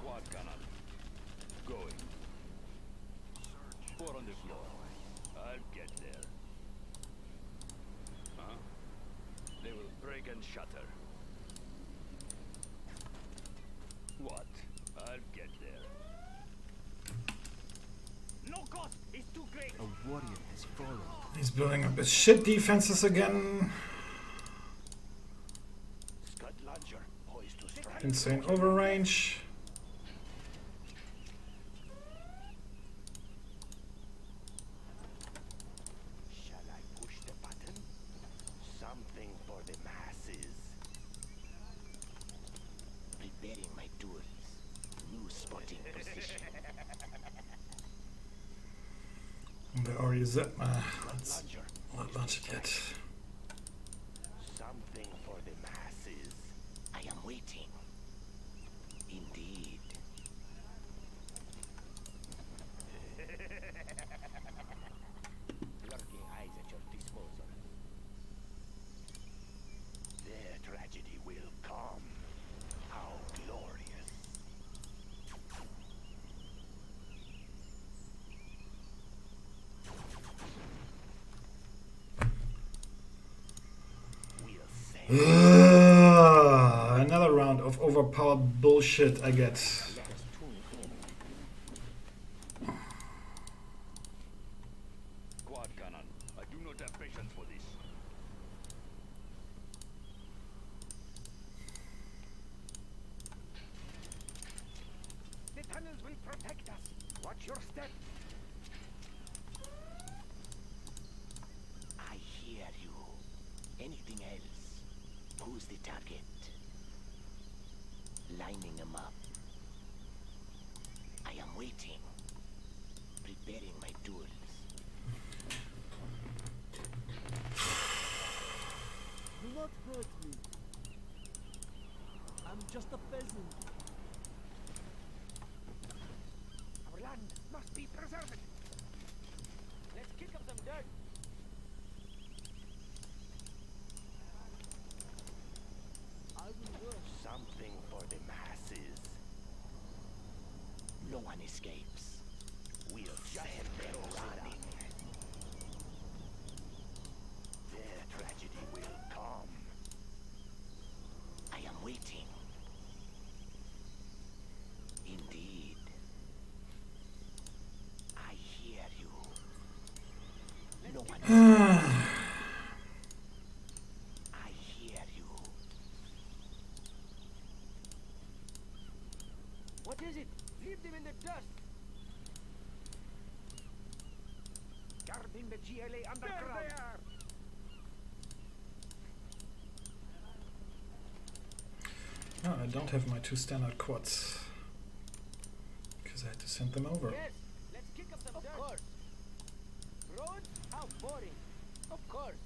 Quad cannon. Going. 4 on the floor. I'll get there. They will break and shatter. What? I'll get there. No cost is too great. A warrior has fallen. He's building up his shit defenses again. Scud launcher. Poised to strike. Insane overrange. Shall I push the button? Something for the masses. Preparing my tools. New spotting position. They already zapped my. Let's Launcher. not launch it yet. Something Something for the masses. I am waiting. Indeed. Lurking eyes at your disposal. Their tragedy will come. How glorious. We'll send Another round of overpowered bullshit I get. let us tune in. Quad cannon. I do not have patience for this. The tunnels will protect us. Watch your step. I hear you. Anything else? Who's the target? Lining them up. I am waiting. Preparing my tools. Do not hurt me. I'm just a peasant. Our land must be preserved. Let's kick up some dirt. I will work. Something for the masses. No one escapes. We'll send them running. Their tragedy will come. I am waiting. Indeed. I hear you. No one I hear you. What is it? Leave them in the dust. Guarding the GLA underground. There they are. No, I don't have my 2 standard quads. Because I had to send them over. Yes, let's kick up some dirt. Of course. Roads? How boring. Of course.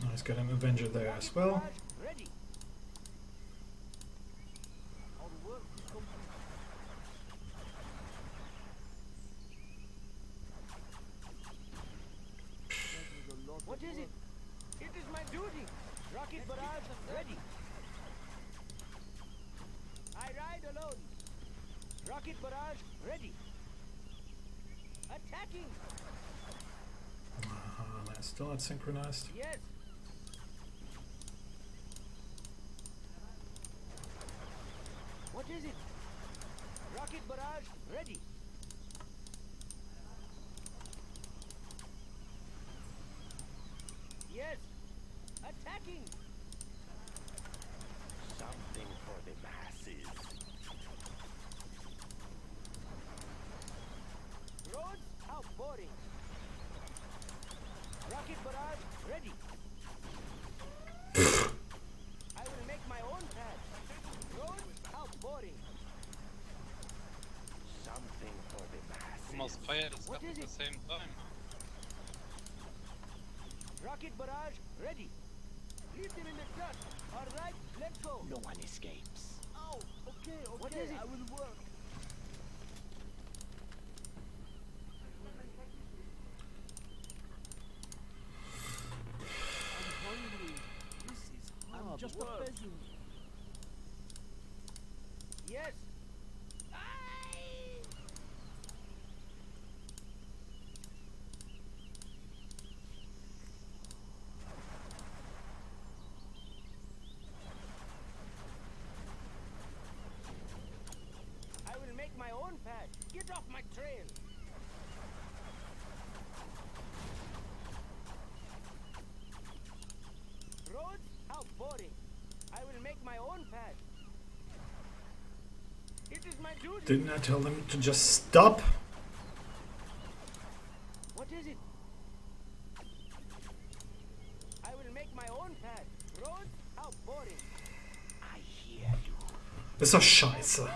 Let's get an Avenger there as well. Ready. Our work is complete. That was a lot What of is it? work. It is my duty. Rocket barrage ready. I ride alone. Rocket barrage ready. Attacking. That's still not synchronized. Yes. What is it? Rocket barrage ready. Yes. Attacking. Something for the masses. Roads? How boring. Rocket barrage ready. I will make my own path. Roads? How boring. Something for the masses. Almost fired us What up is at the it? same time. Rocket barrage ready. Leave them in the dust. All right, let's go. No one escapes. Oh, okay, okay. What is it? I will work. I'm hungry. This is hard. I'm just a peasant. Yes. I will make my own path. Get off my trail. Roads? How boring. I will make my own path. It is my duty. Didn't I tell them to just stop? What is it? I will make my own path. Roads? How boring. I Ist doch scheiße.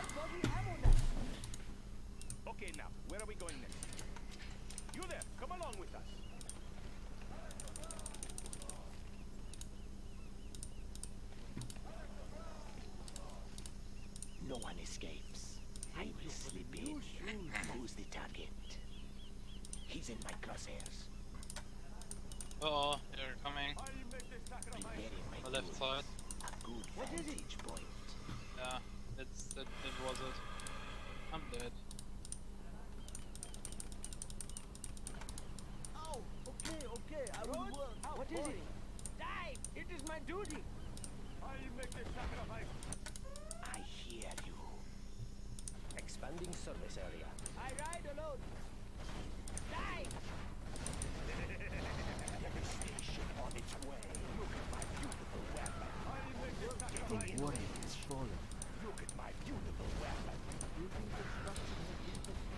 Okay, now, where are we going next? You there, come along with us. No one escapes. I will slip in. Who's the target? He's in my crosshairs. Uh-oh, they're coming. Preparing my On the left tools. side. A good vantage point. Yeah, that was it. I'm dead. Oh, okay, I will work. What is it? Die! It is my duty! I'll make this sacrifice. I hear you. Expanding service area. I ride alone! Die! Devastation on its way. Look at my beautiful weapon. I'll make this sacrifice. The warrior has fallen. Look at my beautiful weapon. Building construction has been completed.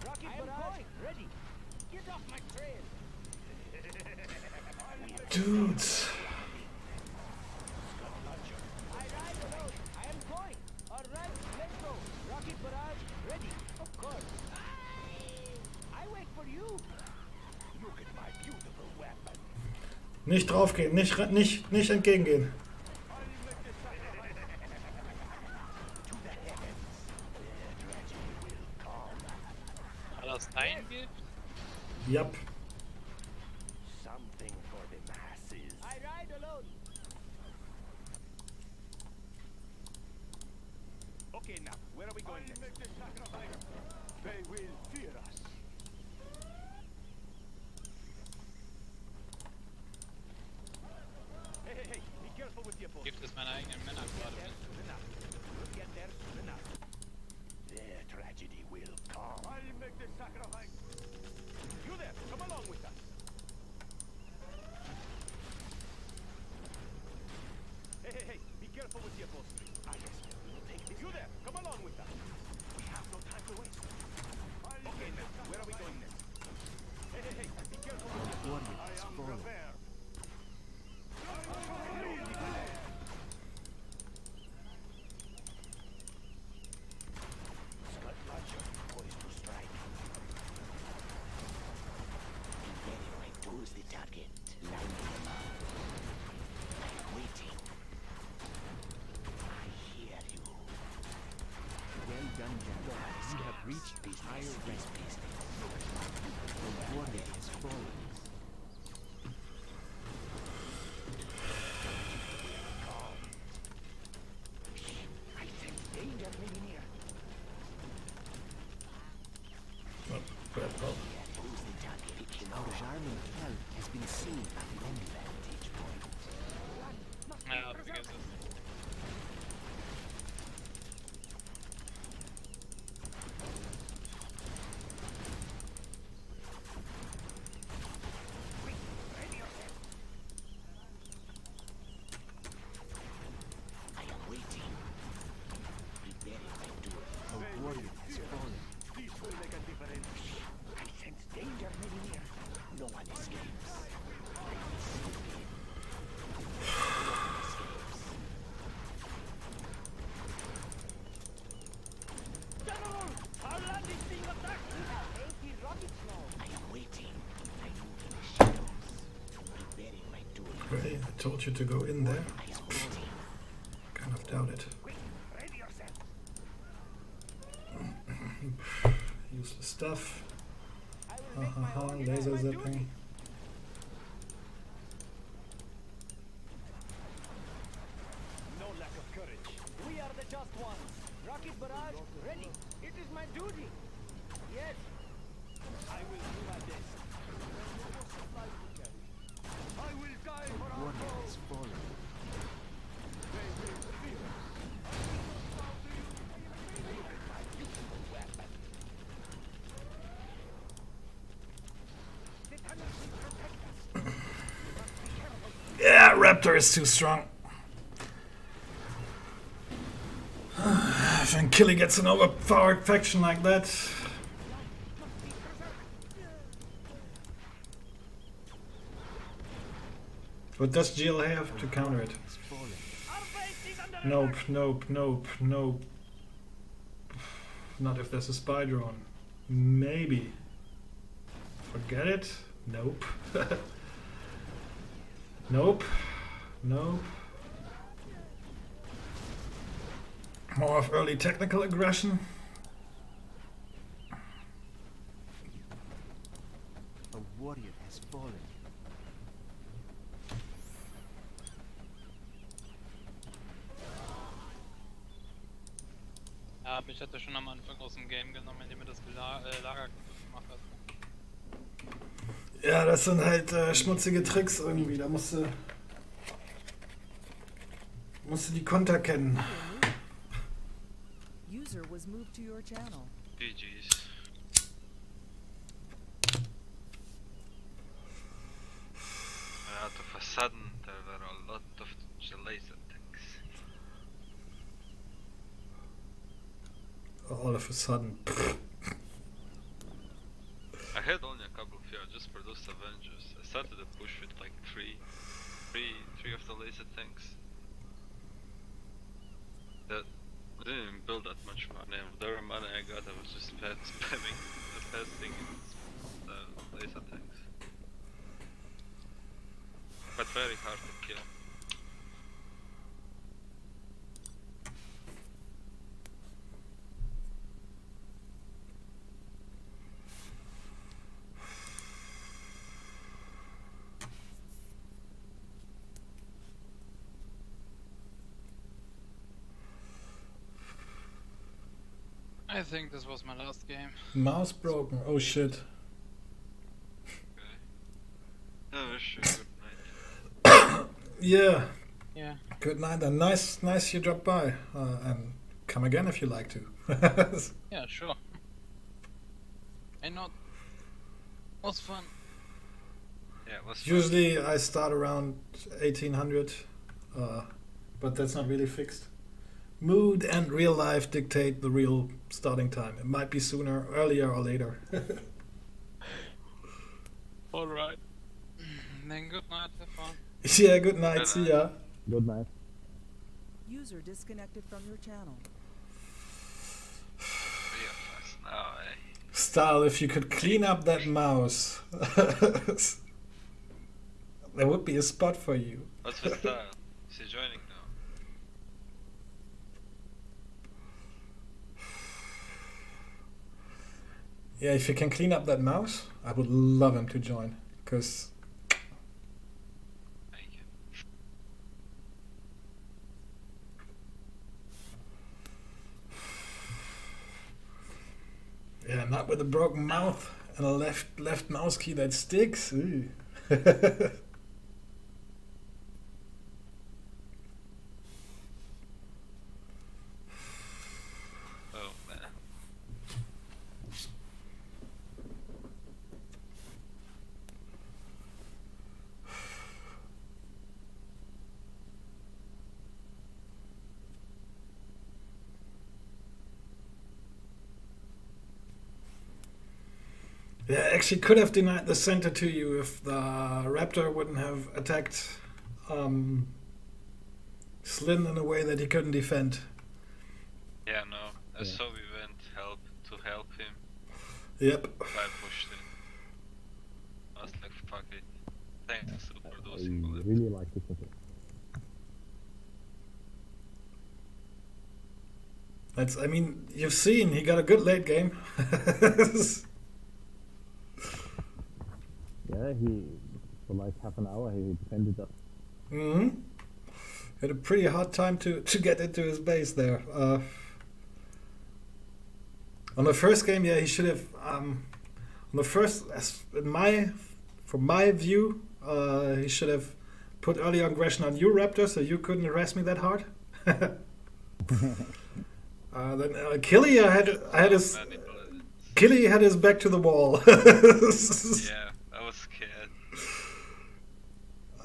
Rocket barrage ready! Get off my trail! Dudes. I ride alone! I am going! Alright, let's go! Rocket barrage ready! Of course! I wait for you! Look at my beautiful weapon. Nicht draufgehen, nicht entgegengehen. To the heavens. Their tragedy will come. War das dein Gift? Yep. Something for the masses. I ride alone! Okay, now, where are we going next? Make this sacrifice. They will fear us. Hey, be careful with your boat. Gibt es meine eigenen Männer gerade mit? We'll get there soon enough. Their tragedy will come. I'll make this sacrifice. You there, come along with us. Hey, be careful with your boat. Ah, yes. We'll take this. You there, come along with us. We have no time to waste. Okay, now, where are we going next? Hey, be careful with your boat. Warrior has fallen. Prepared. Scud launcher poised to strike. Preparing my tools. The target. Lining them up. I'm waiting. I hear you. Well done, Jack. You have reached the higher rank. The warrior has fallen. I sense danger very near. Who's the target? Our Jarman Kell has been seen at the enemy. Vantage point. Ja, vergiss es. I am waiting. Preparing my tools. The warrior has fallen. This will make a difference. I sense danger very near. No one escapes. I will slip in. No one escapes. General! Our land is being attacked! Anti-rockets now! I am waiting. I move in the shadows. Preparing my tools. Okay, I told you to go in there. I am waiting. Kind of doubt it. Quick, ready yourself. Useless stuff. I will make my own Laser my zapping. duty. No lack of courage. We are the just ones. Rocket barrage ready. It is my duty. Yes. I will do my best. I will die for our Warrior cause. has fallen. They will fear us. Yeah, Raptor is too strong. When Killy gets an overpowered faction like that. What does GL have to counter it? Has fallen. Nope, nope, nope, nope. Not if there's a spy drone. Maybe. Forget it. Nope. Nope. Nope. More of early technical aggression. A warrior has fallen. Ja, aber ich hatte schon am Anfang aus dem Game genommen, indem er das Lager gemacht hat. Ja, das sind halt schmutzige Tricks irgendwie. Da musst du die Konter kennen. User was moved to your channel. GG's. Out of a sudden, there were a lot of laser tanks. All of a sudden. I had only a couple of I just produced Avengers. I started the push with like three of the laser tanks. That I didn't even build that much money. Whatever money I got, I was just spamming investing in the laser tanks. But very hard to kill. I think this was my last game. Mouse broken. Oh shit. Okay. I wish you good night. Yeah. Yeah. Good night and nice you dropped by. And come again if you like to. Yeah, sure. And not. Was fun. Yeah, it was fun. Usually I start around 1800, but that's not really fixed. Mood and real life dictate the real starting time. It might be sooner, earlier, or later. Alright. Then good night, have fun. Yeah, good night. See ya. Good night. User disconnected from your channel. Real fast now, eh? Style, if you could clean up that mouse, there would be a spot for you. What's with Style? Is he joining now? Yeah, if you can clean up that mouse, I would love him to join. Because Thank you. yeah, not with a broken mouth and a left mouse key that sticks. Ooh. Oh man. Yeah, actually could have denied the center to you if the Raptor wouldn't have attacked Slyn in a way that he couldn't defend. Yeah, no. I saw we went to help him. Yep. I pushed him. I was like, fuck it. Thanks for I producing bullet. really like this one. That's, I mean, you've seen he got a good late game. Yeah, he for like half an hour he defended us. Hmm. Had a pretty hard time to get into his base there. On the first game, yeah, he should have. On the first, from my view, he should have put early aggression on you, Raptor, so you couldn't harass me that hard. Then Killy, I had his Many bullets. Killy had his back to the wall. Yeah, I was scared.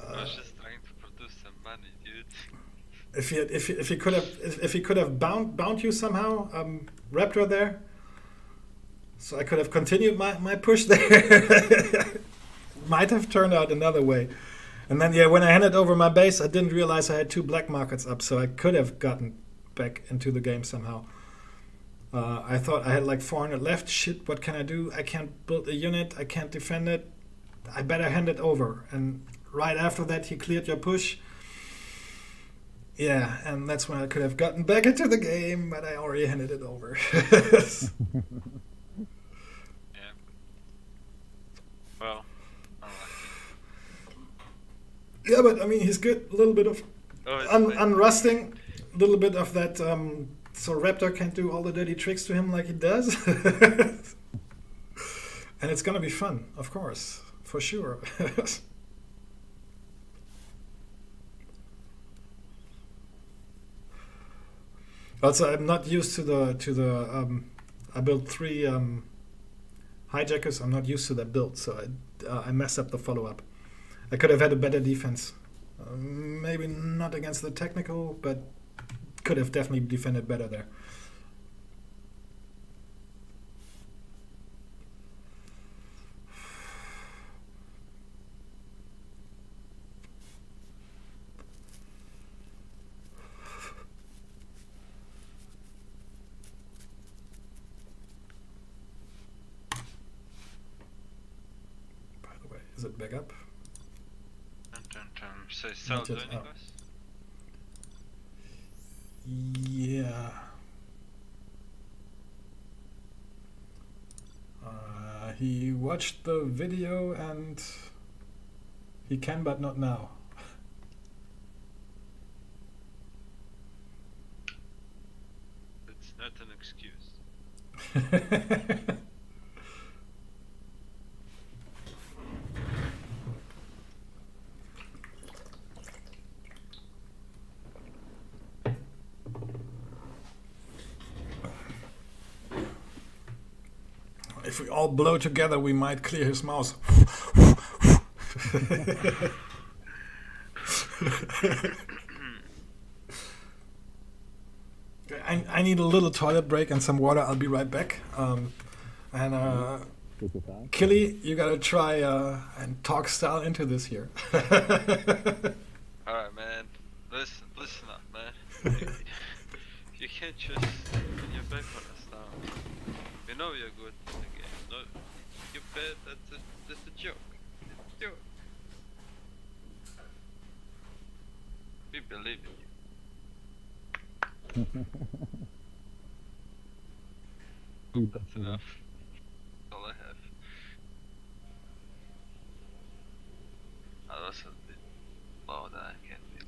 I was just trying to produce some money, dude. If he could have bound you somehow, Raptor there, so I could have continued my push there. Might have turned out another way. And then, yeah, when I handed over my base, I didn't realize I had 2 black markets up, so I could have gotten back into the game somehow. I thought I had like 400 left. Shit, what can I do? I can't build a unit. I can't defend it. I better hand it over. And right after that, he cleared your push. Yeah, and that's when I could have gotten back into the game, but I already handed it over. Yeah. Well, unlucky. Yeah, but I mean, he's good. A little bit of Oh, it's unrusting, a little bit of that. So Raptor can't do all the dirty tricks to him like he does. And it's gonna be fun, of course, for sure. Also, I'm not used to the. I built 3 hijackers. I'm not used to that build, so I messed up the follow-up. I could have had a better defense. Maybe not against the technical, but could have definitely defended better there. By the way, is it back up? So it's still Not yet, joining oh. us? Yeah. He watched the video and he can, but not now. It's not an excuse. If we all blow together, we might clear his mouse. I need a little toilet break and some water. I'll be right back. Killy, you gotta try and talk style into this here. Alright, man. Listen up, man. You can't just turn your back on us now. We know you're good in the game. No, you bet that's a joke. It's a joke. We believe in you. That's enough. That's all I have. I was a bit lower than I can be.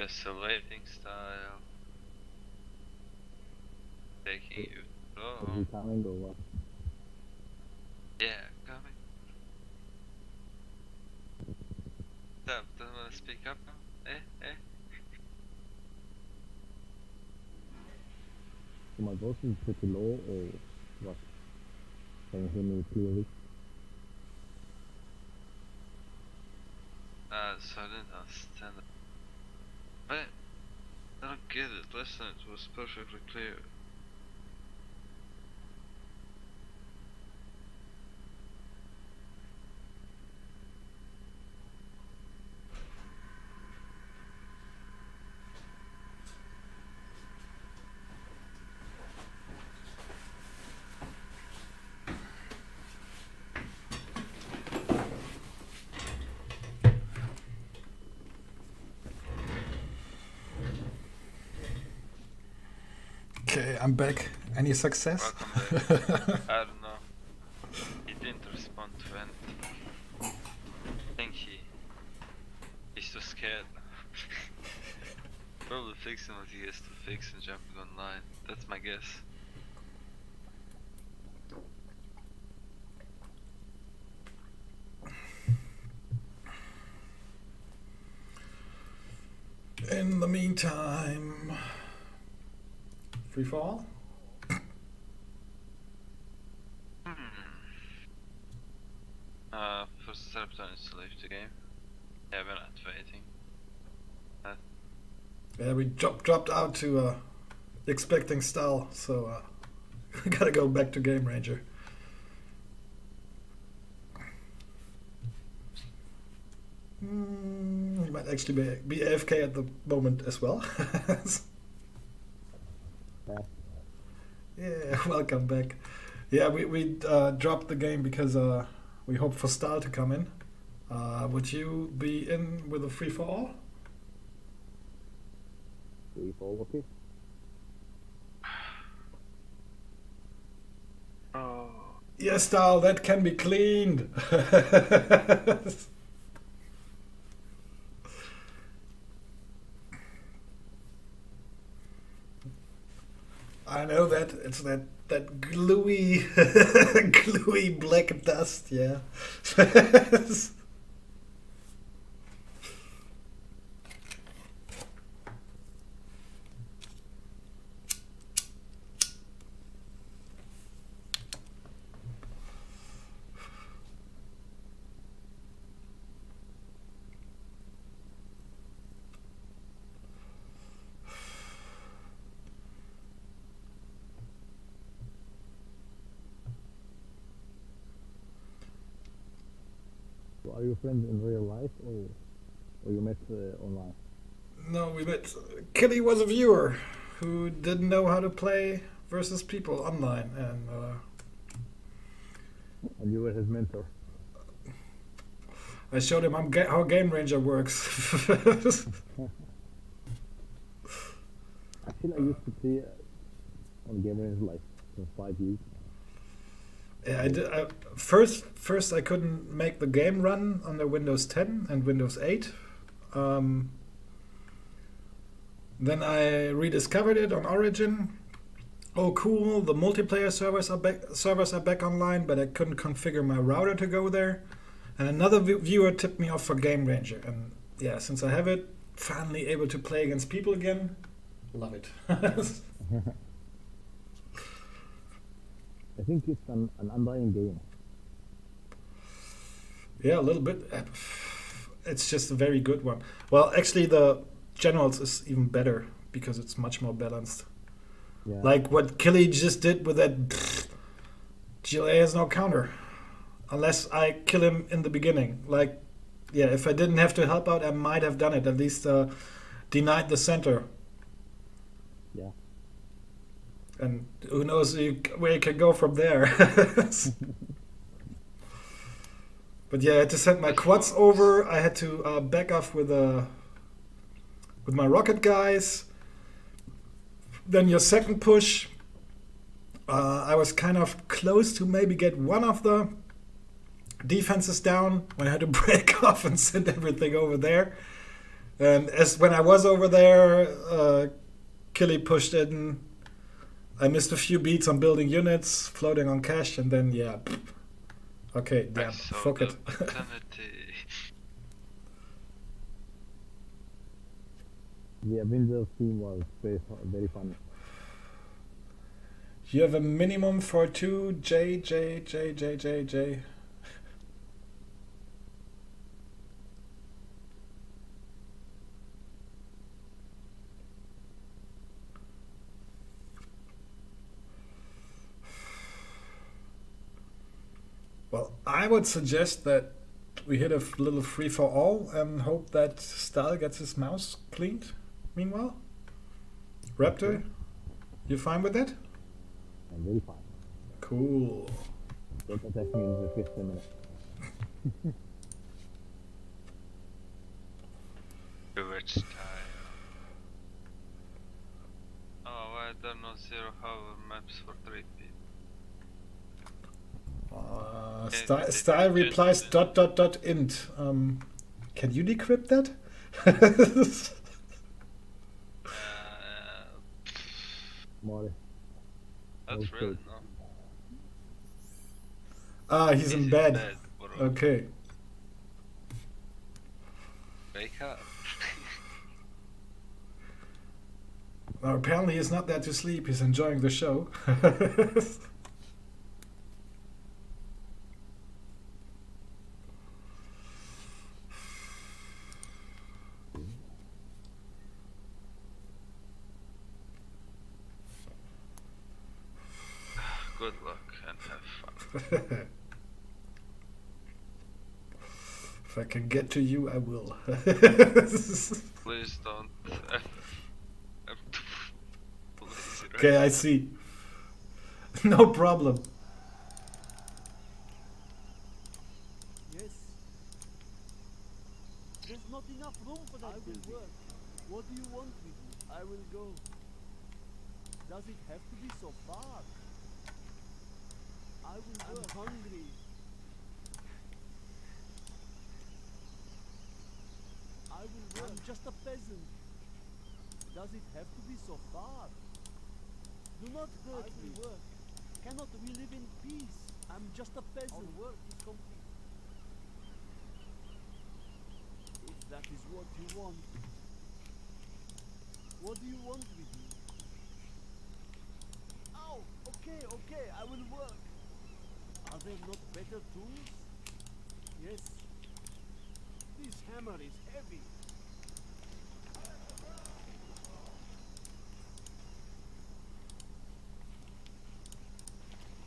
Isolating style. Taking you slow. coming or what? Yeah, coming. Don't wanna speak up now? Eh? So my voice is pretty low or what? Can you hear me clearly? So I didn't understand it. I don't get it. Listen, it was perfectly clear. Okay, I'm back. Any success? Welcome back. I don't know. He didn't respond to anything. I think he's too scared. Probably fixing what he has to fix and jumping online. That's my guess. In the meantime, free fall. to leave the game. Yeah, we're not waiting. Yeah, we dropped out to expecting Stahl, so we gotta go back to Game Ranger. He might actually be AFK at the moment as well. Yeah, welcome back. Yeah, we dropped the game because we hope for Stahl to come in. Would you be in with a free for all? Free for all, okay. Oh. Yes, Stahl, that can be cleaned. I know that it's that gluey gluey black dust, yeah. So are you friends in real life or you met online? No, we met. Killy was a viewer who didn't know how to play versus people online, And you were his mentor. I showed him how Game Ranger works. Actually, I used to play on Game Ranger like for 5 years. Yeah, I did. First, I couldn't make the game run under Windows 10 and Windows 8. Then I rediscovered it on Origin. Oh, cool! The multiplayer servers are back online, but I couldn't configure my router to go there. And another viewer tipped me off for Game Ranger, and yeah, since I have it, finally able to play against people again. Love it. I think it's an undying game. Yeah, a little bit. It's just a very good one. Well, actually, the Generals is even better because it's much more balanced. Yeah. Like what Killy just did with that. GLA has no counter. Unless I kill him in the beginning. Like, yeah, if I didn't have to help out, I might have done it. At least denied the center. Yeah. And who knows where you can go from there. But yeah, I had to send my quads over. I had to back off with my rocket guys. Then your second push, I was kind of close to maybe get one of the defenses down when I had to break off and send everything over there. And when I was over there, Killy pushed in. I missed a few beats on building units, floating on cash, and then yeah. Okay, damn, fuck it. The Avengers team was very fun. You have a minimum for 2 J. Well, I would suggest that we hit a little free for all and hope that Stahl gets his mouse cleaned. Meanwhile, Raptor, you fine with that? I'm very fine. Cool. Don't attack me in the 15 minutes. Which time? Oh, I don't know Zero Hour maps for 3 people. Style replies ... int. Can you decrypt that? Mori. That's really no. He's in bed. Okay. Wake up. Well, apparently he's not there to sleep. He's enjoying the show. luck and have fun. If I can get to you, I will. Please don't. I'm too lazy right Okay, I now. see. No problem. Yes. There's not enough room for that building. I will work. What do you want with me? I will go. Does it have to be so far? I will work. I'm hungry. I will work. I'm just a peasant. Does it have to be so far? Do not hurt me. Work. Cannot we live in peace? I'm just a peasant. Our work is complete. If that is what you want. What do you want with me? Oh, okay, I will work. Are there not better tools? Yes. This hammer is heavy.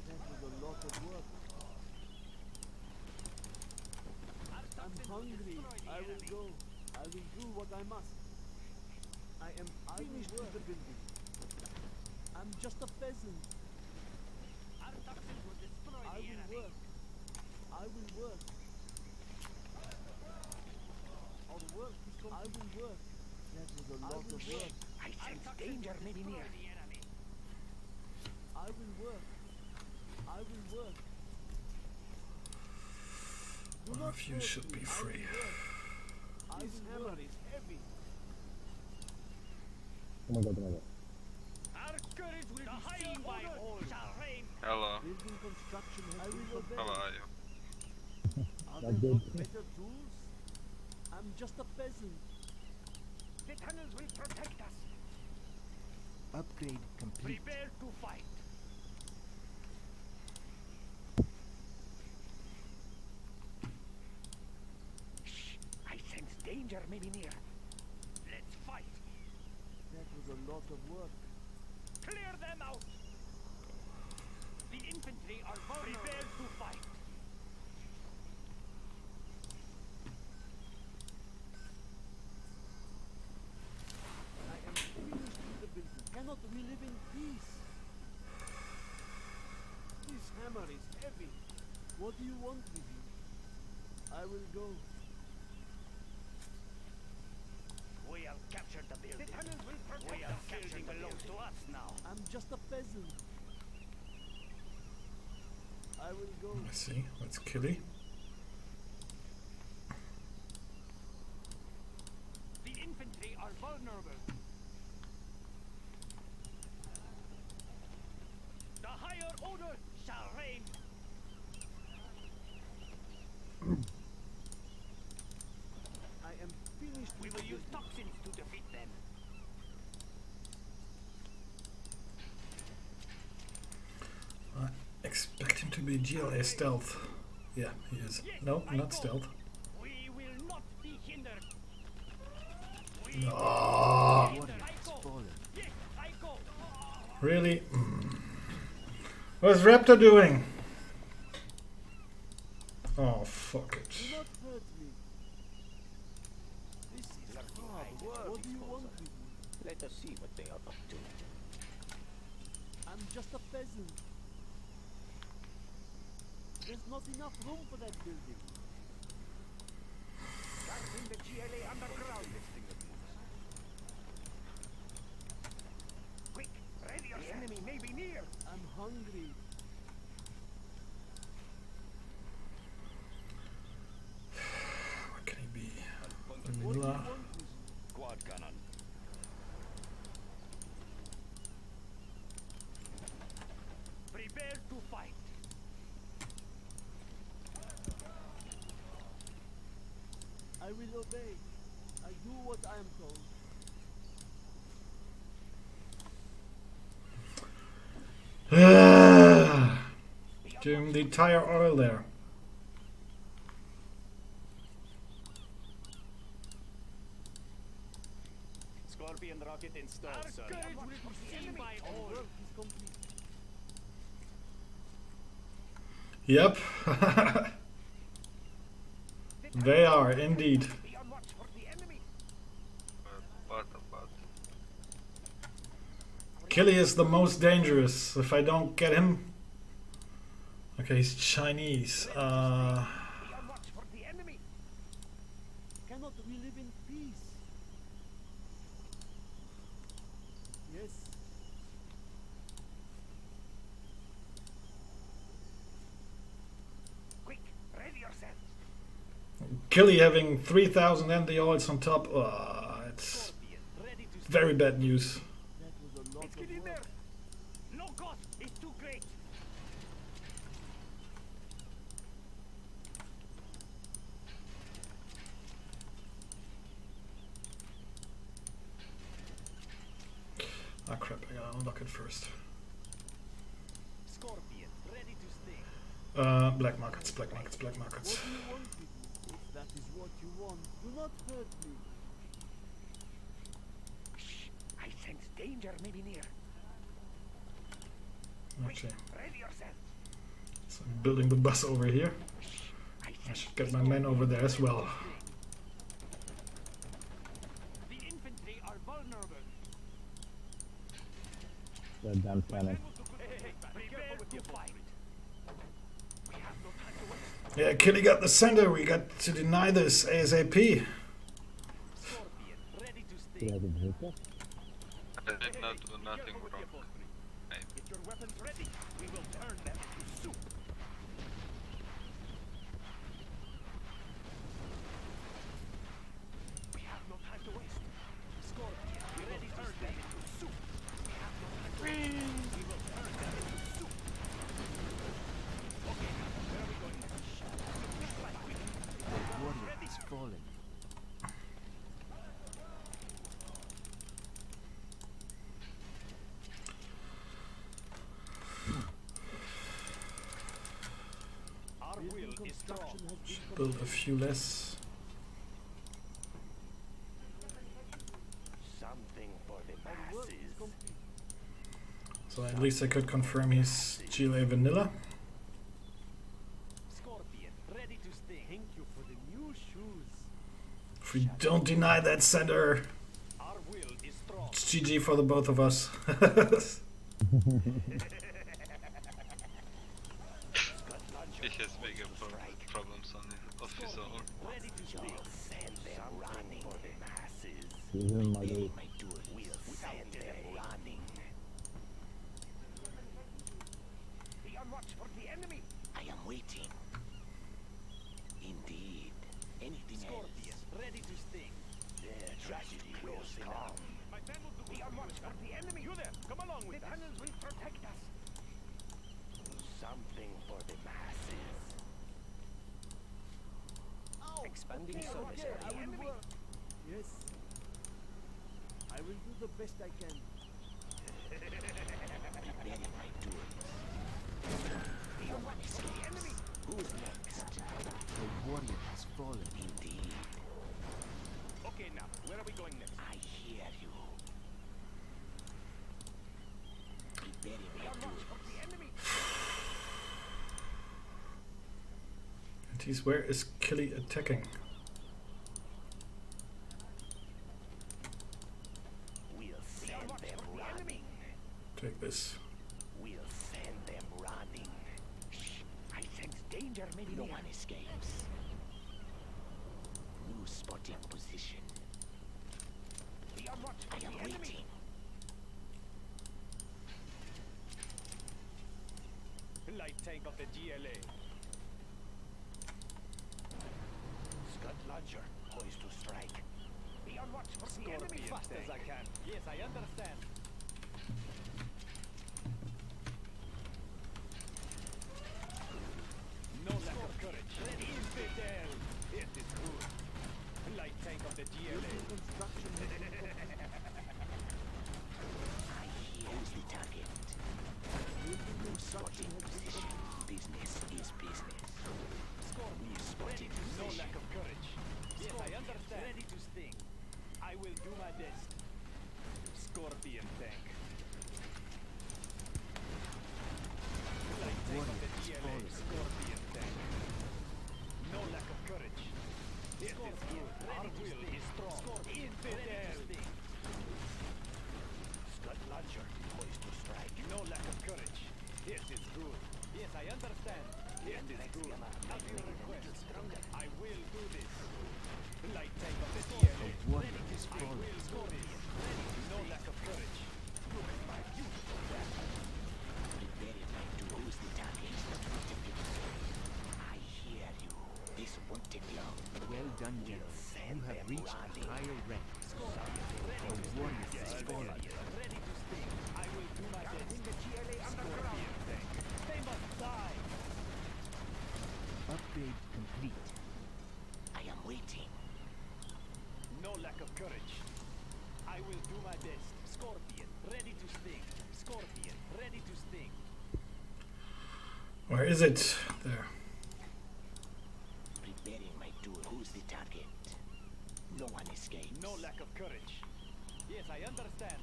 That was a lot of work. I'm hungry. I will go. I will do what I must. I am finished with the building. I'm just a peasant. I will work. I will work. Our work is complete. I will work. That was a lot of work. I sense danger may be near. I will work. I will work. Do One not of you hurt should me. be I will free. work. This hammer is heavy. Oh my god, oh my god. Our courage will be seen by all shall reign. Hello. Building construction has been obeyed. How are you? Are Not there good. not better tools? I'm just a peasant. The tunnels will protect us. Upgrade complete. Prepare to fight. Shh! I sense danger may be near. Let's fight. That was a lot of work. Clear them out. The infantry are vulnerable. Prepare to fight. I am finished with the building. Cannot we live in peace? This hammer is heavy. What do you want with me? I will go. We have captured the building. The tunnels will protect We us. have captured the belongs to us now. I'm just a peasant. I will go. I see. That's Killy. The infantry are vulnerable. The higher order shall reign. I am finished We with will the use building. toxins to defeat them. I expect him to be GLA stealth. Yeah, he is. No, not stealth. We will not be hindered. No. Warrior has fallen. Yes, I go. Really? What's Raptor doing? Oh, fuck it. Do not hurt me. This is hard work. What do you want with me? Let us see what they are up to. I'm just a peasant. There's not enough room for that building. Guarding the GLA underground. Quick, ready yourself. The enemy may be near. I'm hungry. What can he be? What do you Vanilla. want with me? Quad cannon. Prepare to fight. I will obey. I do what I am told. Give him the tire oil there. Scorpion rocket installed, Our sir. courage will be seen by Our all. work is complete. Yep. They are indeed. Be on watch for the enemy. But Killy is the most dangerous. If I don't get him. Okay, he's Chinese. Be on watch for the enemy. Cannot we live in peace? Yes. Quick, ready yourself. Killy having 3,000 and the oils on top. It's Scorpion, ready to very bad news. That was a lot Let's of get in work. there. No cost is too great. Ah crap, I gotta unlock it first. Scorpion, ready to sting. Black markets, black markets, black markets. What do you want with me? If that is what you want, do not hurt me. Shh, I sense danger may be near. Okay, Ready yourself. so I'm building the bus over here. I I sense should get my men over there as well. the infantry are vulnerable. That damn panic. Hey, prepare to fight. We have no time to waste. Yeah, Killy got the center. We got to deny this ASAP. Scorpion, ready to sting. I did not do nothing wrong. Get your weapons ready. We will turn them into soup. We have no time to waste. Scorpion, ready to turn them into soup. We have no time to waste. We will turn them into soup. Okay, where are we going next? Just like we The warrior has fallen. Our Building will is strong. construction has been Build a few less. Something for the Our work is masses. complete. So at least I could confirm he's GLA vanilla. Scorpion, ready to sting. Thank you for the new shoes. If we don't deny that center, Our will is strong. it's GG for the both of us. He has bigger problems on his own. Ready to sting. Send them running for the masses. He's in my group. My duel. We'll send them running. Be on watch for the enemy. I am waiting. Indeed. Anything Scorpion, else? ready to sting. Their tragedy will come. My men will do. Be on watch for the enemy. You there, come along with us. The tunnels will protect us. Something for the masses. Expanding Okay, service okay, for I the will enemy. work. Yes. I will do the best I can. Preparing my tools. Be on watch for the enemy. Who's next? The warrior has fallen. Indeed. Okay, now where are we going next? I hear you. Preparing Be my on watch tools. for the enemy. And he's where is Killy attacking? We'll send watch them for the enemy. running. Take this. We'll send them running. Shh! I sense danger. Maybe no one escapes. New spotting position. Be on watch for I the am enemy. waiting. Light tank of the GLA. Scud launcher, poised to strike. Be on watch for the enemy. Fast as I can. Yes, I understand. No lack of courage. Infidel. It is good. Light tank of the GLA. Building construction has been complete. I hear the target. Building New construction spotting has been position. complete. Business is business. New spotting No position. lack of courage. Yes, I understand. Ready to sting. I will do my best. Scorpion tank. Light tank of the GLA. Scorpion understand. Yes, it is good. As you request. I will do this. Light tank of the DLA. Warrior has I fallen. will do this. No lack of courage. Look at my beautiful weapon. Prepare my tools, the target. I hear you. This won't take long. Well done, General. You have reached a higher rank. A warrior has fallen. Ready to sting. I will do my best. In the GLA underground tank. They must die. Upgrade complete. I am waiting. No lack of courage. I will do my best. Scorpion, ready to sting. Scorpion, ready to sting. Where is it? There. Preparing my tool. Who's the target? No one escapes. No lack of courage. Yes, I understand.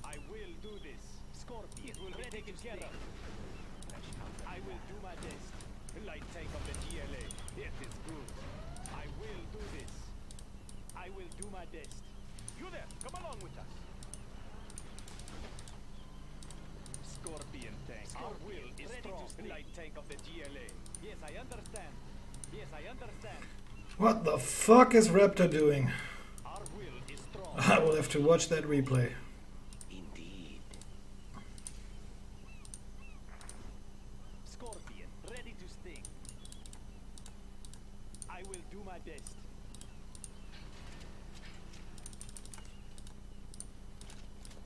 I will do this. Scorpion will be taken care of. I will do my best. Light tank of the GLA. It is good. I will do this. I will do my best. You there, come along with us. Scorpion tank. Our will is strong. Light tank of the GLA. Yes, I understand. Yes, I understand. What the fuck is Raptor doing? Our will is strong. I will have to watch that replay. Indeed. Scorpion, ready to sting. I will do my best.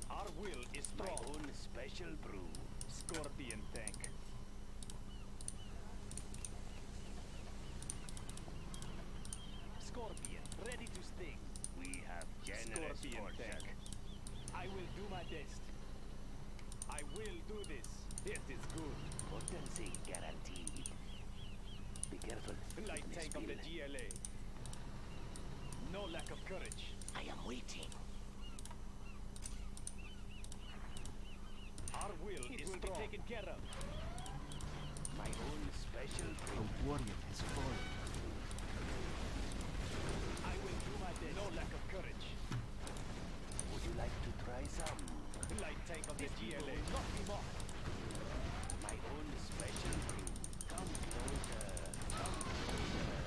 Our will is My strong. own special brew. Scorpion tank. Scorpion, ready to sting. We have generous Scorpion portion. tank. I will do my best. I will do this. It is good. Potency guaranteed. Be careful. Light Miss tank of the Wheeler. GLA. No lack of courage. I am waiting. Our will is will be strong. taken care of. My own special A brew. warrior has fallen. I will do my best. No lack of courage. Would you like to try some? Light tank of the GLA. Not be mocked. My own special brew. Come closer. Come closer.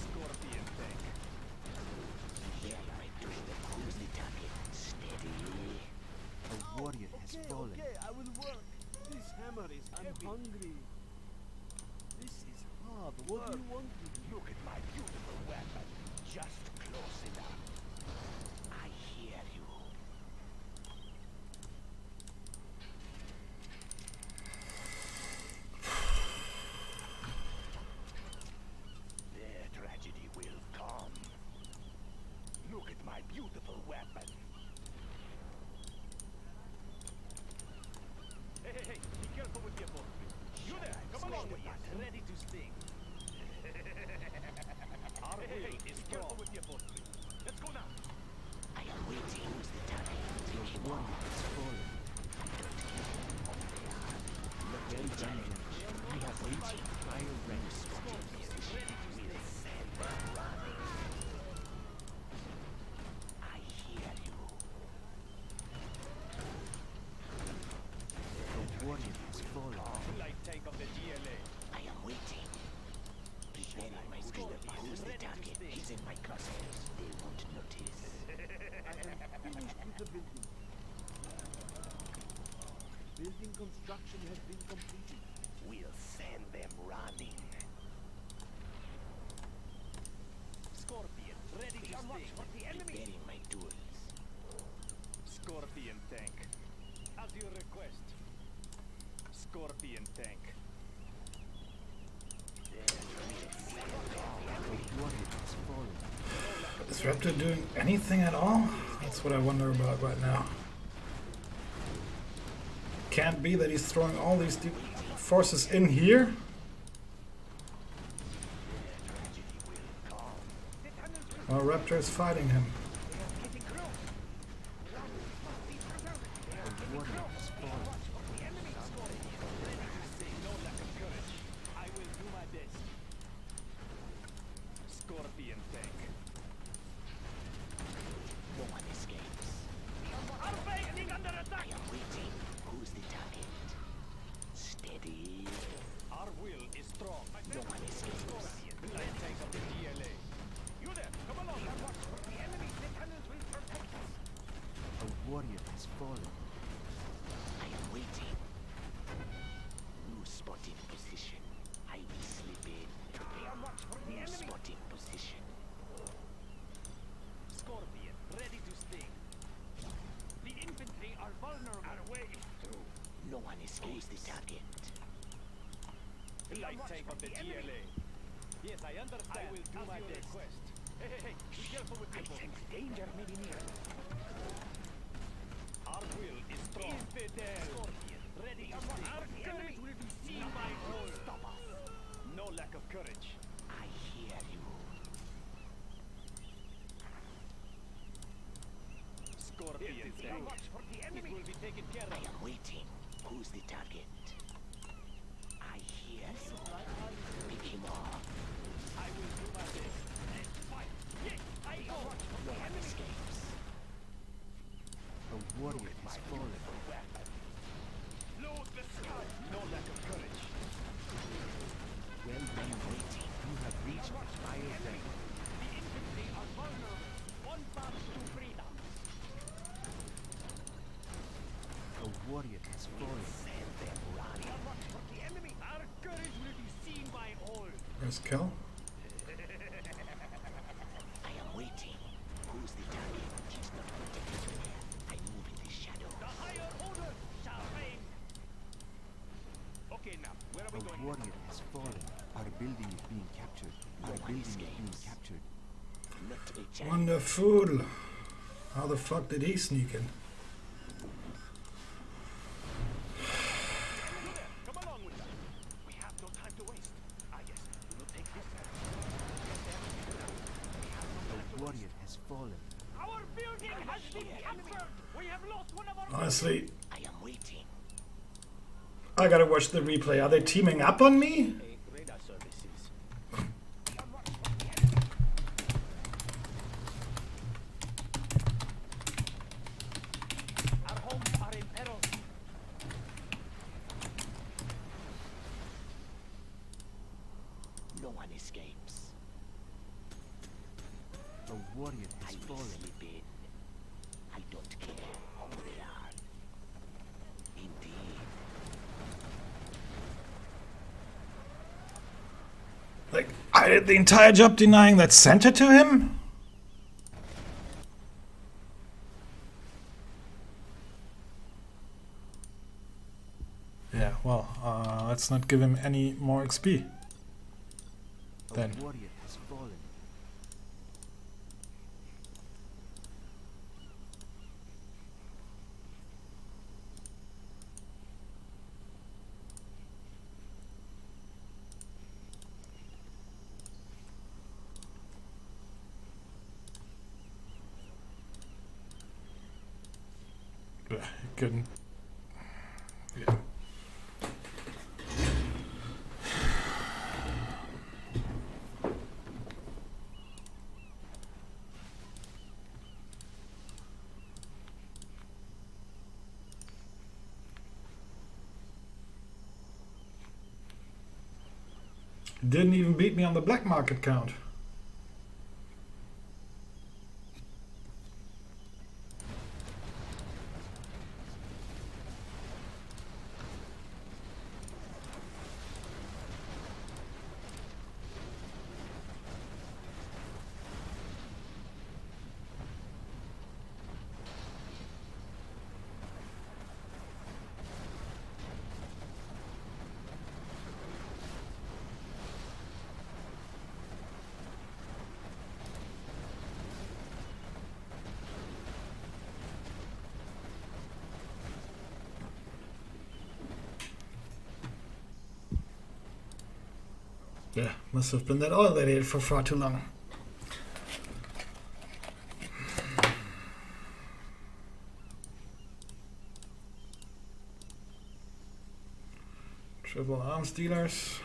Scorpion tank. There my tool. Who's the target? Steady. A warrior has fallen. Okay, I will work. This hammer is heavy. I'm hungry. This is hard. What do you want with me? Look at my beautiful weapon. Just close enough. I hear you. Their tragedy will come. Look at my beautiful weapon. Hey, hey, hey. Be careful with your boat. You there. Come along with us. Ready to sting. Our will is strong. With your boat. Let's go now. I am waiting. Who's the target? Take him Warrior on. has fallen. Well done, General. You have reached a higher rank. I hear you. A warrior has fallen. Light tank of the GLA. I am waiting. Preparing my tool. Who's the target? He's in my crosshairs. They won't notice. I am finished with the building. Building construction has been completed. We'll send them running. Scorpion, ready to sting. Preparing my tools. Scorpion tank. As you request. Scorpion tank. A warrior has fallen. Is Raptor doing anything at all? That's what I wonder about right now. Can't be that he's throwing all these forces in here. While Raptor is fighting him. A warrior has fallen. No lack of courage. I will do my best. Scorpion tank. No one escapes. Our base is under attack. I am waiting. Who's the target? Steady. Our light tank of the GLA. Yes, I understand. I will do my best. Hey, hey, hey, be careful with people. I sense danger maybe near. Our will is strong. Infidel! Scorpion, ready to stay. Our courage will be seen by all. Stop us. No lack of courage. I hear you. Scorpion, it will be taken care of. I am waiting. Who's the target? I hear you. Pick him up. I will do my best. And fight. Yes, I know. No one escapes. A warrior has fallen. Load the sky. No lack of courage. Well done, waiting. You have reached higher rank. The infantry are vulnerable. One path to freedom. A warrior has fallen. Send them running. For the enemy, our courage will be seen by all. Where's Kel? I am waiting. Who's the target? He's not protected. I move in the shadow. The higher order shall reign. Okay, now, where are we A going? warrior has fallen. Our building is being captured. Our building is being captured. Not a chance. Wonderful. How the fuck did he sneak in? Come along with us. We have no time to waste. Ah, yes. We will take this time. A warrior has fallen. Our building has been captured. We have lost one of our. Honestly, I am waiting. I gotta watch the replay. Are they teaming up on me? Radar services. Our homes are in peril. No one escapes. A warrior I has will fallen. slip in. I don't care who they are. Indeed. Like, I did the entire job denying that center to him? Yeah, well, let's not give him any more XP. Then. A warrior has fallen. Yeah, he couldn't. Yeah. He didn't even beat me on the black market count. Yeah, must have been that oil that ate for far too long. Triple arms dealers.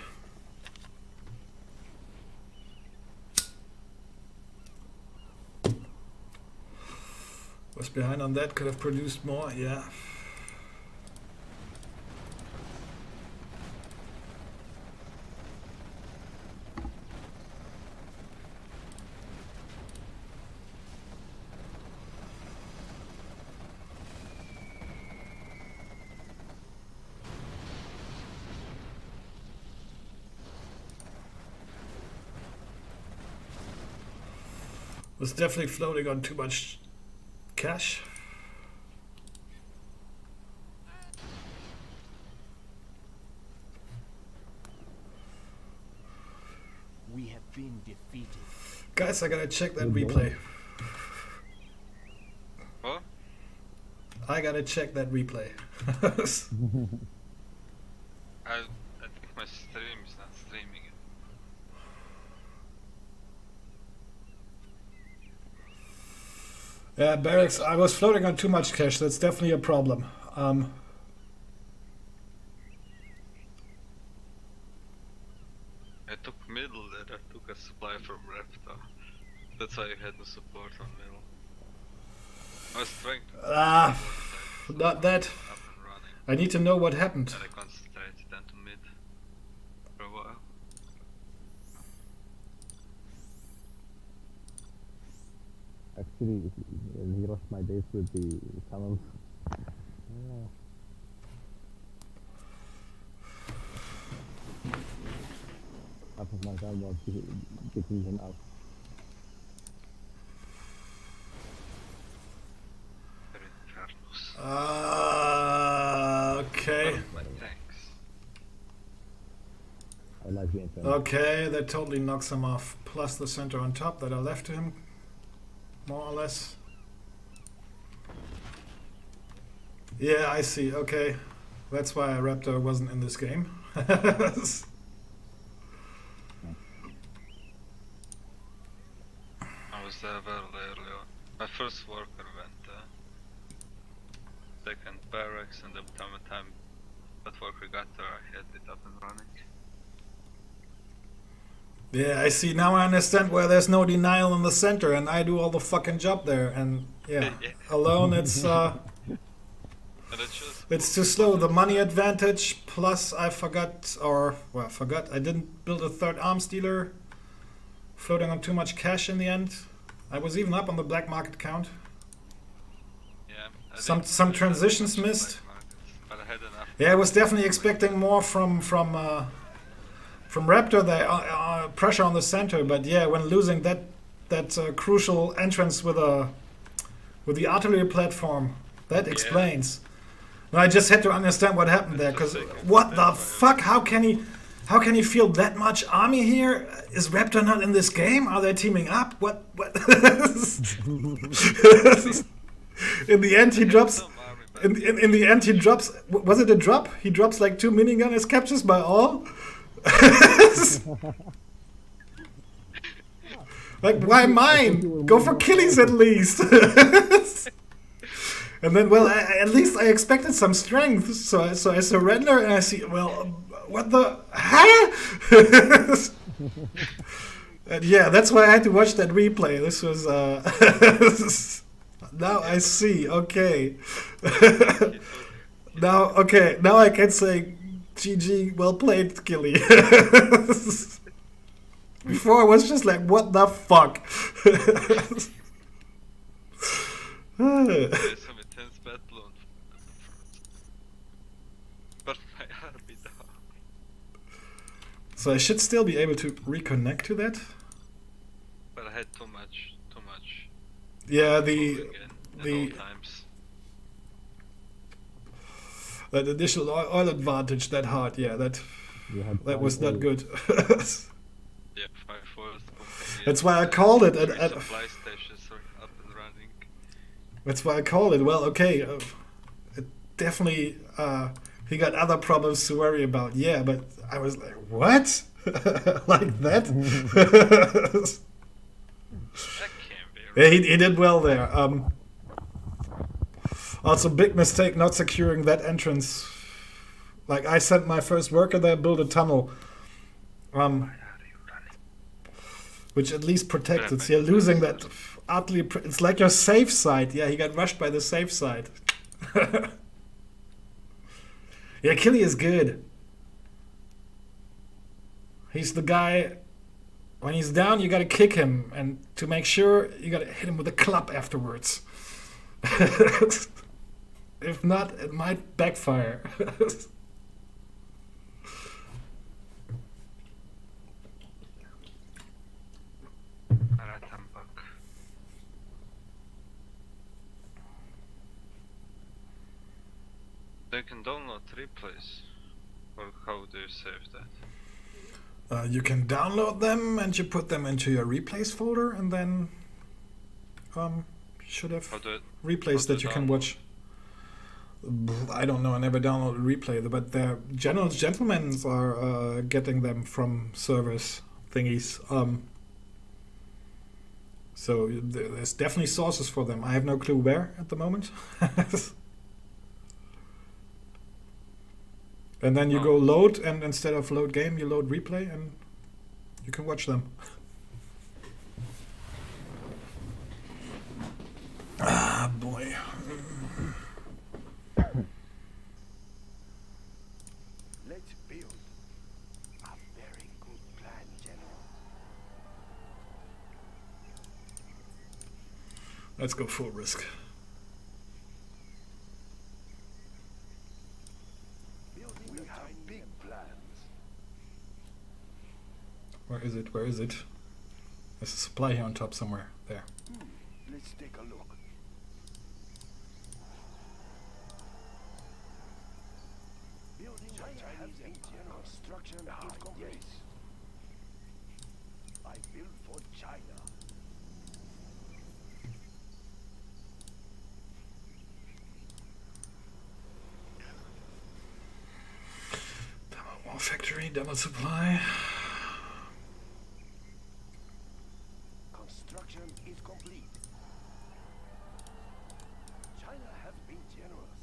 Was behind on that, could have produced more, yeah. Was definitely floating on too much cash. We have been defeated. Guys, I gotta check that replay. What? I gotta check that replay. I think my stream is not streaming it. Yeah, Barracks, I was floating on too much cash. That's definitely a problem. I took middle there, I took a supply from Repta. That's why I had the support on middle. I was trying to Not that. up and running, I need to know what happened. and I concentrated then to mid for a while. Actually, he rushed my base with the tunnels. Half of my time was getting him out. Okay. Thanks. I like the intent. Okay, that totally knocks him off. Plus the center on top that I left to him, more or less. Yeah, I see. Okay. That's why Raptor wasn't in this game. I was there very early on. My first worker went there. Second barracks, and every time that worker got there, I had it up and running. Yeah, I see. Now I understand why there's no denial in the center and I do all the fucking job there. And yeah, alone it's And it's just it's too slow. The money advantage plus I forgot, I didn't build a third arms dealer. Floating on too much cash in the end. I was even up on the black market count. yeah. I Some didn't really transitions have much missed. black markets, but I had enough. Yeah, I was definitely expecting more from Raptor there, pressure on the center. But yeah, when losing that crucial entrance with the artillery platform, that explains. No, I just had to understand what happened there, because what the fuck? How can he field that much army here? Is Raptor not in this game? Are they teaming up? What? In the end, he drops. In the end, he drops. Was it a drop? He drops like 2 minigun as captures by all. Like, why mine? Go for killies at least. And then, well, at least I expected some strength, so I surrender and I see, well, what the, huh? And yeah, that's why I had to watch that replay. This was, now I see, okay. Now I can say, GG, well played, Killy. Before I was just like, what the fuck? There's some intense battle on but my army down. So I should still be able to reconnect to that. But I had too much. Yeah, moving in at all times. that additional oil advantage that hard. Yeah, that was not good. Yeah, 5 foils. That's why I called it. Supply stations are up and running. That's why I called it. Well, okay, it definitely he got other problems to worry about. Yeah, but I was like, what? Like that? That can't be right. Yeah, he did well there. Also, big mistake not securing that entrance. Like, I sent my first worker there, build a tunnel. Which at least protects it. So you're losing that utterly. It's like your safe side. Yeah, he got rushed by the safe side. Yeah, Killy is good. He's the guy. When he's down, you gotta kick him, and to make sure, you gotta hit him with a club afterwards. If not, it might backfire. Alright, I'm back. They can download replays. Or how do you save that? You can download them and you put them into your replays folder, and then you should have How do it? replays that you can watch. I don't know. I never downloaded replay, but the gentlemen are getting them from servers thingies. So there's definitely sources for them. I have no clue where at the moment. And then you go load, and instead of load game, you load replay, and you can watch them. Ah, boy. Let's build a very good plan, General. Let's go full risk. We have big plans. Where is it? Where is it? There's a supply here on top somewhere. There. Let's take a look. Building Chinese engine construction is complete. Yes. I build for China. Demo wall factory, demo supply. Construction is complete. China has been generous.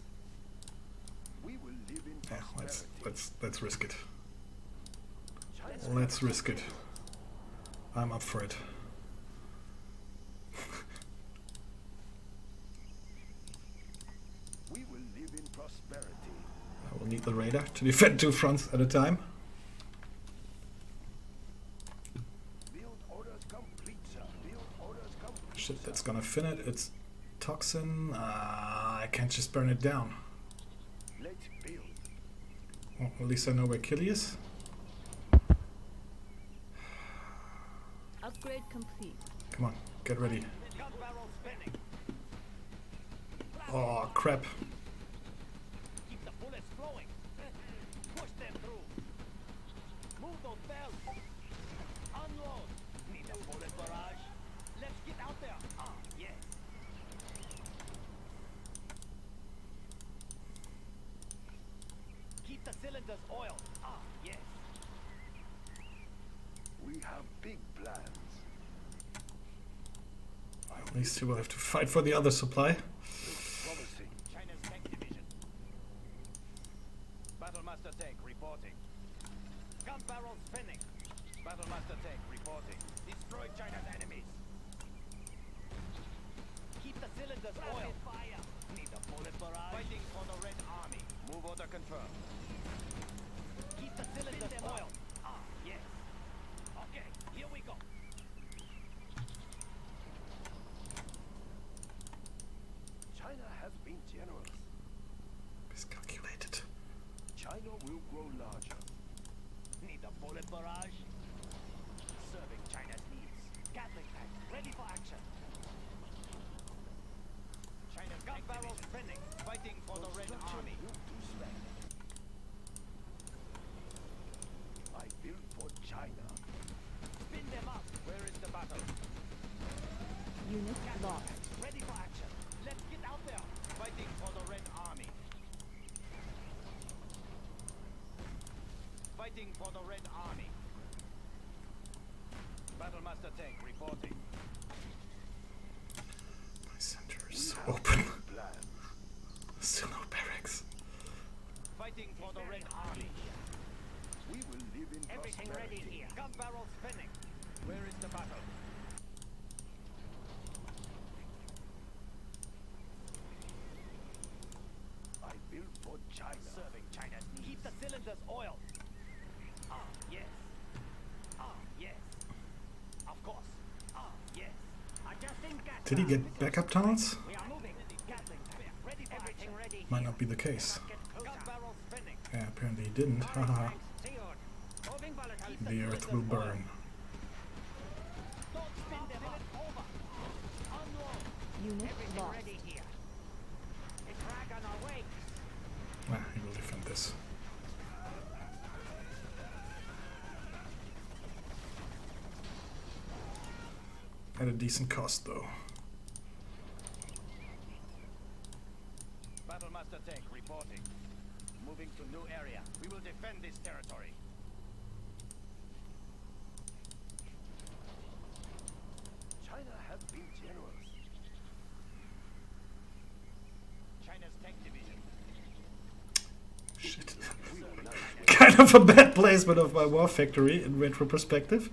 We will live in Yeah, prosperity. let's risk it. China Let's risk it. I'm up for it. We will live in prosperity. I will need the radar to defend 2 fronts at a time. Build orders complete, sir. Build orders complete. Shit, that's gonna fin it. It's toxin. I can't just burn it down. Let's build. Well, at least I know where Killy is. Upgrade complete. Come on, get ready. Gun barrel spinning. Oh, crap. Keep the bullets flowing. Push them through. Move those bells. Unload. Need a bullet barrage. Let's get out there. Ah, yes. Keep the cylinders oiled. Ah, yes. We have big plans. These two will have to fight for the other supply. Promising. China's tank division. Battlemaster tank reporting. Gun barrel spinning. Battlemaster tank reporting. Destroy China's enemies. Keep the cylinders oiled. Fire. Need a bullet barrage. Fighting for the Red Army. Move order confirmed. Keep the cylinders oiled. Ah, yes. Okay, here we go. China has been generous. Miscalculated. China will grow larger. Need a bullet barrage. Serving China's needs. Gatling tank, ready for action. China's gun barrel spinning, fighting for the Red Army. I build for China. Spin them up. Where is the battle? Unit Gatling lost. tank, ready for action. Let's get out there. Fighting for the Red Army. Fighting for the Red Army. Battlemaster tank reporting. My center is so open. Plan. Still no barracks. Fighting for the Red Army. We will live in Everything prosperity. ready here. Gun barrel spinning. Where is the battle? I build for China. Serving China's needs. Keep the cylinders oiled. Ah, yes. Ah, yes. Of course. Ah, yes. Adjusting gas. Did he get backup tunnels? We are moving. Gatling tank. Ready for everything ready. Might not be the case. Gun barrel spinning. Yeah, apparently he didn't. Haha. Moving volatile. The earth will burn. Don't spin them up. Over. Unload. Unit Everything lost. ready here. A frag on our way. He will defend this. At a decent cost, though. Battlemaster tank reporting. Moving to new area. We will defend this territory. China has been generous. China's tank division. Shit. Kind of a bad placement of my war factory in retro perspective.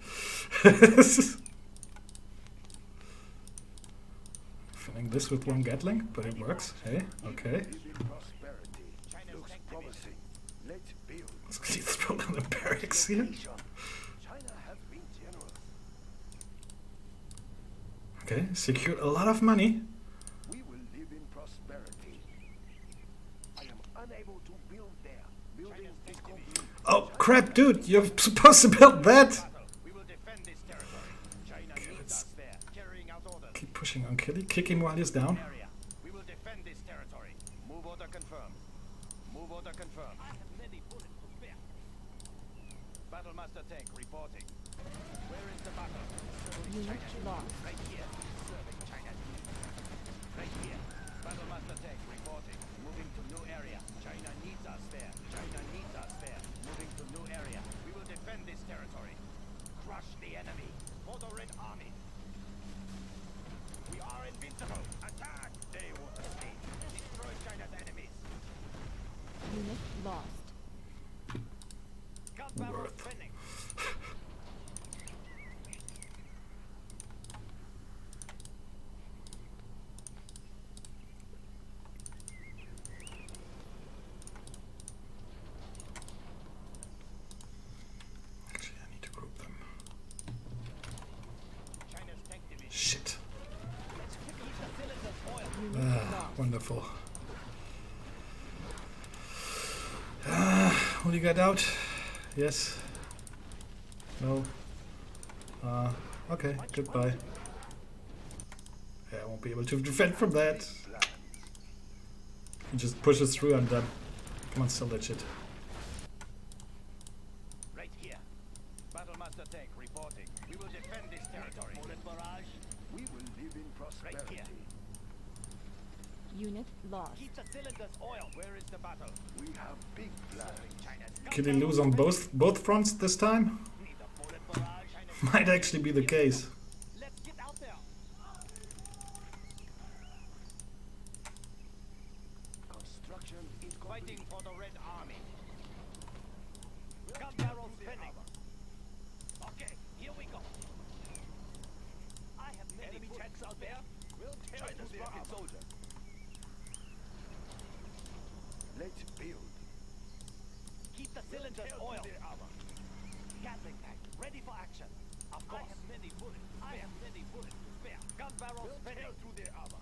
Filling this with one Gatling, but it works. Hey, okay. China's tank division. Let's build. Let's throw down the barracks here. China has been generous. Okay, secured a lot of money. We will live in prosperity. I am unable to build there. Building is complete. Oh crap, dude! You're supposed to build that. We will defend this territory. China needs us there. Carrying out orders. Keep pushing on Killy. Kick him while he's down. Area. We will defend this territory. Move order confirmed. Move order confirmed. I have many bullets to spare. Battlemaster tank reporting. Where is the battle? Unit lost. Right here. Serving China's needs. Right here. Battlemaster tank reporting. Moving to new area. China needs us there. China needs us there. Moving to new area. We will defend this territory. Crush the enemy. For the Red Army. We are invincible. Attack! They will escape. Destroy China's enemies. Unit lost. Gun barrel spinning. Actually, I need to group them. China's tank division. Shit. Let's quickly the cylinders oil. Unit Ah, lost. wonderful. Will you get out? Yes. No. Okay, goodbye. Yeah, I won't be able to defend from that. He just pushes through and done. Come on, sell that shit. Right here. Battlemaster tank reporting. We will defend this territory. Bullet barrage. We will live in prosperity. Right here. Unit lost. Keep the cylinders oil. Where is the battle? We have big plans. Could he lose on both fronts this time? Need a bullet barrage. Might actually be the case. Let's get out there. Construction is fighting for the Red Army. Gun barrel spinning. Okay, here we go. I have many enemy tanks out there. We'll tear China's rocket soldier. Let's build. Keep the cylinders oil. Gatling tank, ready for action. Of course. I have many bullets. I have many bullets to spare. Gun barrel spinning. Through their armor.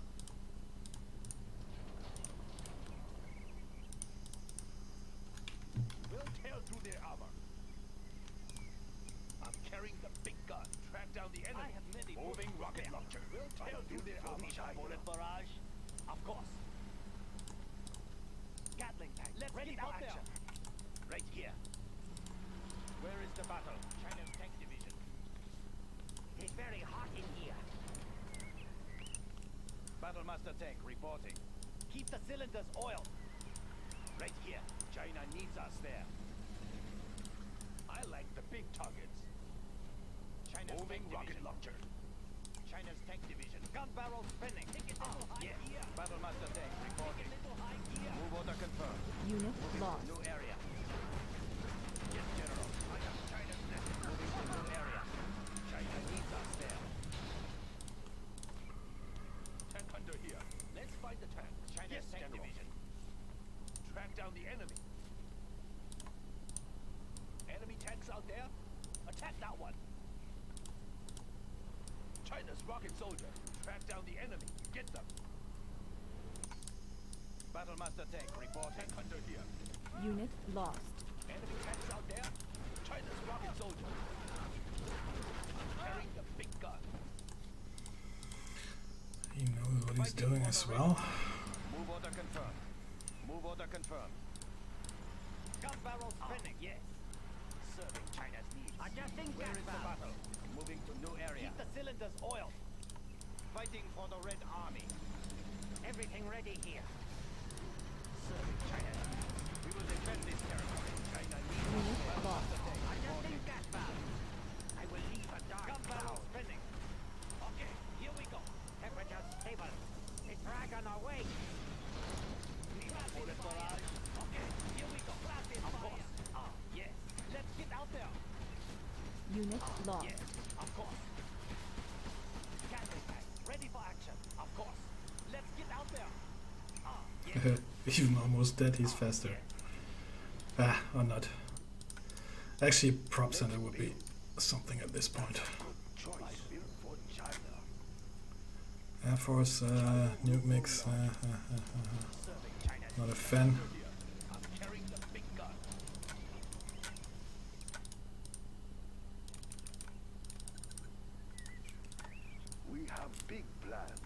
We'll tear through their armor. I'm carrying the big gun. Track down the enemy. I have many moving rocket launcher. We'll tear through their armor. Bullet barrage. Of course. Gatling tank. Let's ready for action. Right here. Where is the battle? China's tank division. It's very hot in here. Battlemaster tank reporting. Keep the cylinders oiled. Right here. China needs us there. I like the big targets. China's moving rocket launcher. China's tank division. Gun barrel spinning. Yes. Battlemaster tank reporting. Move order confirmed. Unit Moving lost. to new area. Yes, General. I have China's net. Moving to new area. China needs us there. Tank hunter here. Let's find the tank. China's tank division. Track down the enemy. Enemy tanks out there. Attack that one. China's rocket soldier. Track down the enemy. Get them. Battlemaster tank report. Tank hunter here. Unit lost. Enemy tanks out there. China's rocket soldier. Carrying the big gun. He knows what he's doing as well. Move order confirmed. Move order confirmed. Gun barrel spinning. Yes. Serving China's needs. Adjusting gas valve. Moving to new area. Keep the cylinders oiled. Fighting for the Red Army. Everything ready here. Serving China. We will defend this territory. China needs Unit lost. adjusting gas valve. I will leave a dark cloud spinning. Okay, here we go. Temperature stable. A drag on our way. Bullet barrage. Okay, here we go. Of course. Ah, yes. Let's get out there. Unit lost. Yes, of course. Gatling tank, ready for action. Of course. Let's get out there. Ah, yes. Even almost dead, he's faster. Ah, or not. Actually, prop center would be something at this point. Choice built for China. Air Force, nuke mix, Serving China. not a fan. I'm carrying the big gun. We have big plans.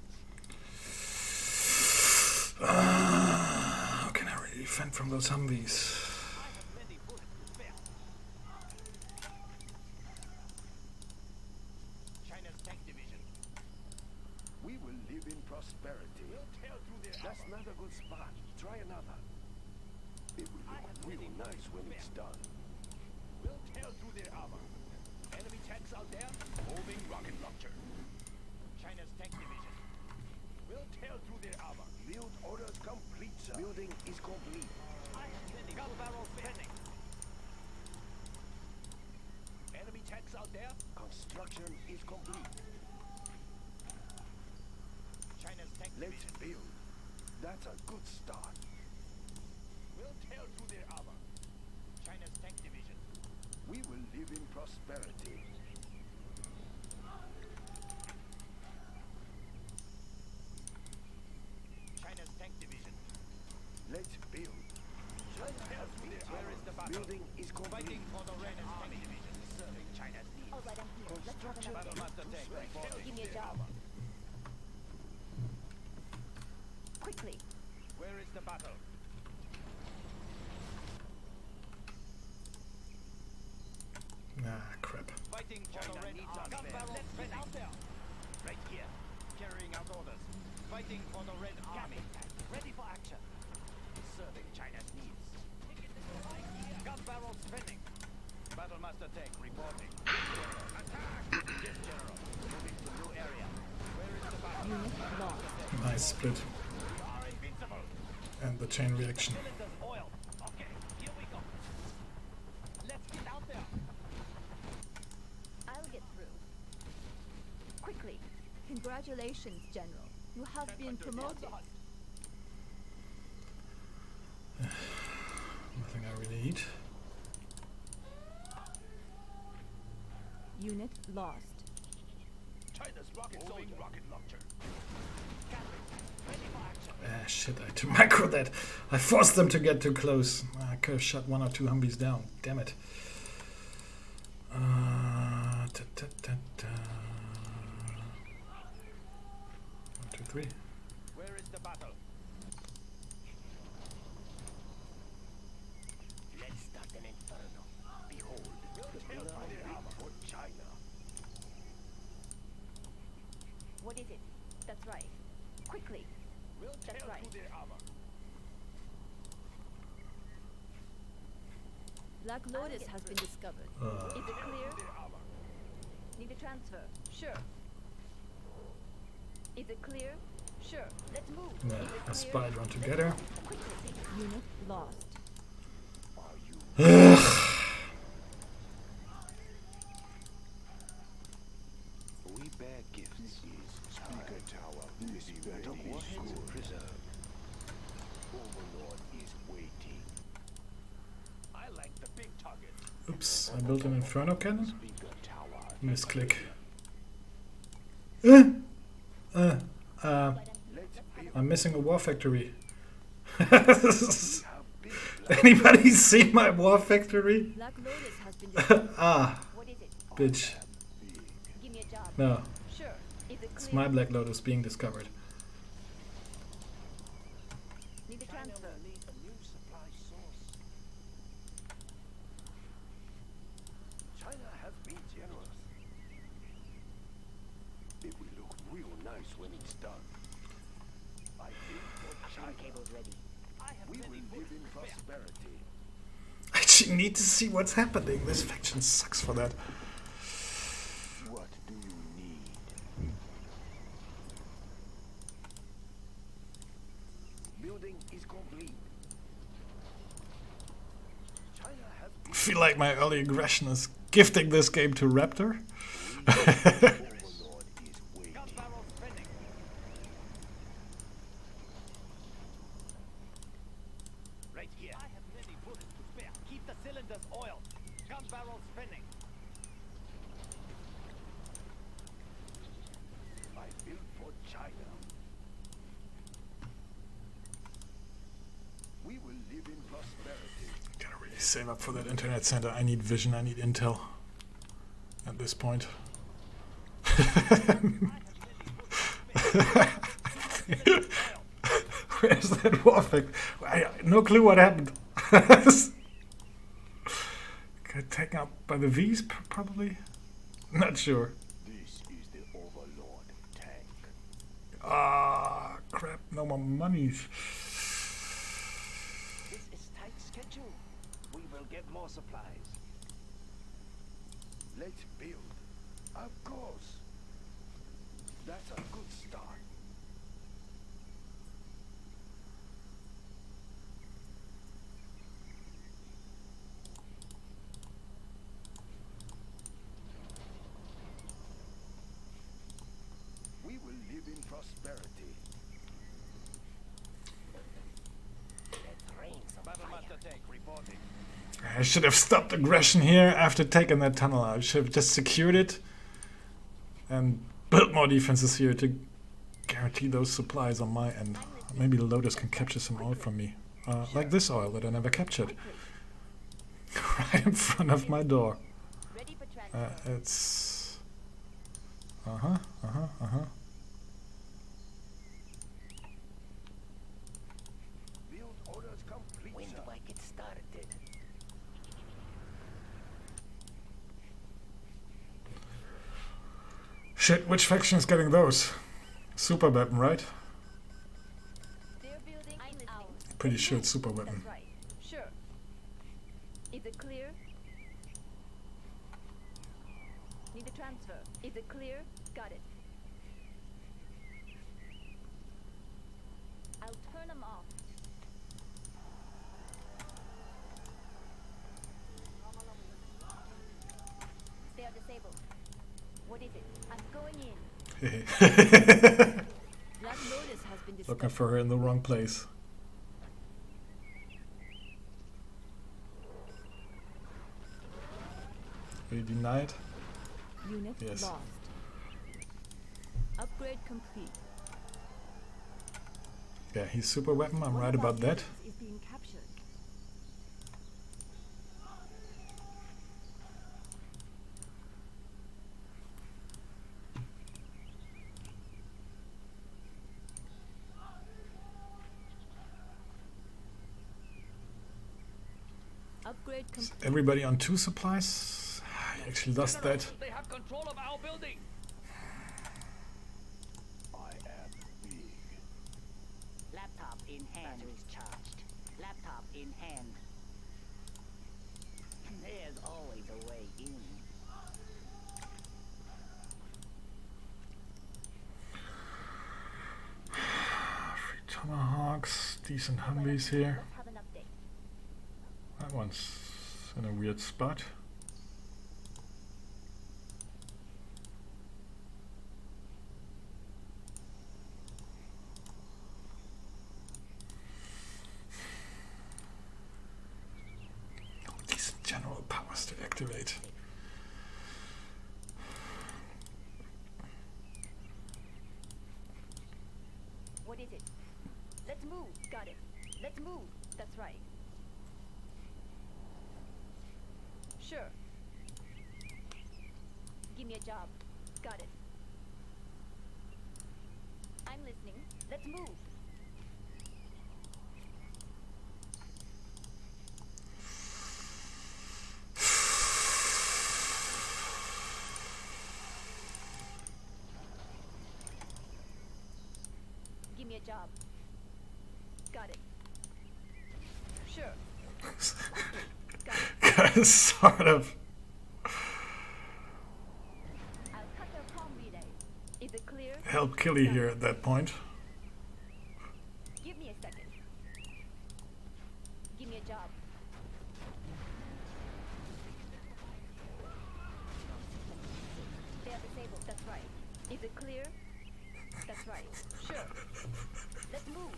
How can I really defend from those Humvees? I have many bullets to spare. China's tank division. We will live in prosperity. We'll tear through their That's not a good spot. Try another. It will I look have real many nice when bullets it's to done. We'll tear through their armor. Enemy tanks out there. Moving rocket launcher. China's tank division. We'll tear through their armor. Build orders complete, sir. Building is complete. I have many gun barrels spinning. Enemy tanks out there. Construction is complete. China's tank Let's division. build. That's a good start. We'll tear through their armor. China's tank division. We will live in prosperity. China's tank division. Let's build. Where is the battle? Building is complete. Fighting for the Red Army division. Serving China's needs. All right, I'm here. Let's have Construction another. Battle master tank reporting. Give me a job. Quickly. Where is the battle? Ah, crap. Fighting for the Red Army. Gun barrel. Let's get out there. Right here. Carrying out orders. Fighting for the Red Army. Ready for action. Serving China's needs. Gun barrel spinning. Battle master tank reporting. Attack! Yes, General. Moving to new area. Where is the battle? Unit lost. Nice split. We are invincible. And the chain reaction. Cylinders oil. Okay, here we go. Let's get out there. I'll get through. Quickly. Congratulations, General. You have been promoted. Nothing I really need. Unit lost. China's rocket soldier. Rocket launcher. Ready for action. Ah, shit, I had to micro that. I forced them to get too close. I could have shot one or two Humvees down. Damn it. Ta, ta, ta, ta. 1, 2, 3. Where is the battle? Let's start an inferno. Behold, the pillar for China. What is it? That's right. Quickly. We'll tear That's right. through their armor. Black Lotus has been discovered. Is it clear? Their armor. Need a transfer? Sure. Is it clear? Sure. Let's move. Yeah, Is it a clear? spy run together. Quickly. Unit lost. We bear gifts. Speaker Tower. This better warheads preserved. Overlord is waiting. I like the big target. Oops, I built an Inferno cannon. Speaker Tower. Misclick. Let's build. I'm missing a war factory. We have big plans. Anybody see my war factory? Black Lotus has been discovered. Ah, What is it? bitch. Give me a job. No, Sure. Is it it's clear? my Black Lotus being discovered. Need a transfer. Need a new supply source. China has been generous. It will look real nice when done. I built for China. Cables ready. We will live in prosperity. I actually need to see what's happening. This faction sucks for that. What do you need? Building is complete. China has I feel like my early aggression is gifting this game to Raptor. overlord is waiting. Gun barrel spinning. Right here. I have many bullets to spare. Keep the cylinders oiled. Gun barrel spinning. I built for China. We will live in prosperity. Gotta really save up for that internet center. I need vision, I need intel. At this point. Where's that war effect? No clue what happened. Got taken out by the V's, probably? Not sure. This is the Overlord tank. Ah, crap, no more monies. This is tight schedule. We will get more supplies. Let's build. Of course. That's a good start. We will live in prosperity. Battlemaster tank reporting. I should have stopped aggression here after taking that tunnel out. I should have just secured it and built more defenses here to guarantee those supplies on my end. Maybe the Lotus can capture some oil from me. Like this oil that I never captured. Right in front of my door. Ready for transfer. It's... Build orders complete. When do I get started? Shit, which faction is getting those? Super weapon, right? They're building. I'm listening. Pretty sure it's super weapon. That's right. Sure. Is it clear? Need a transfer. Is it clear? Got it. I'll turn them off. They are disabled. What is it? I'm going in. Black Lotus has been Looking for her in the wrong place. Are you denied? Unit Yes. lost. Upgrade complete. Yeah, he's super weapon, I'm One right of our about that. units is being captured. Upgrade Is complete. everybody on 2 supplies? I actually lost that. They have control of our building. I am big. Laptop in hand. Batteries charged. Laptop in hand. There's always a way in. Free Tomahawks, decent Humvees here. Let's have an update. That one's in a weird spot. Decent general powers to activate. What is it? Let's move. Got it. Let's move. That's right. Sure. Give me a job. Got it. I'm listening. Let's move. a job. Got it. Sure. Sort of. I'll cut their comm relay. Is it clear? Help Killy here at that point. Give me a second. Give me a job. They are disabled. That's right. Is it clear? That's right. Sure. Let's move.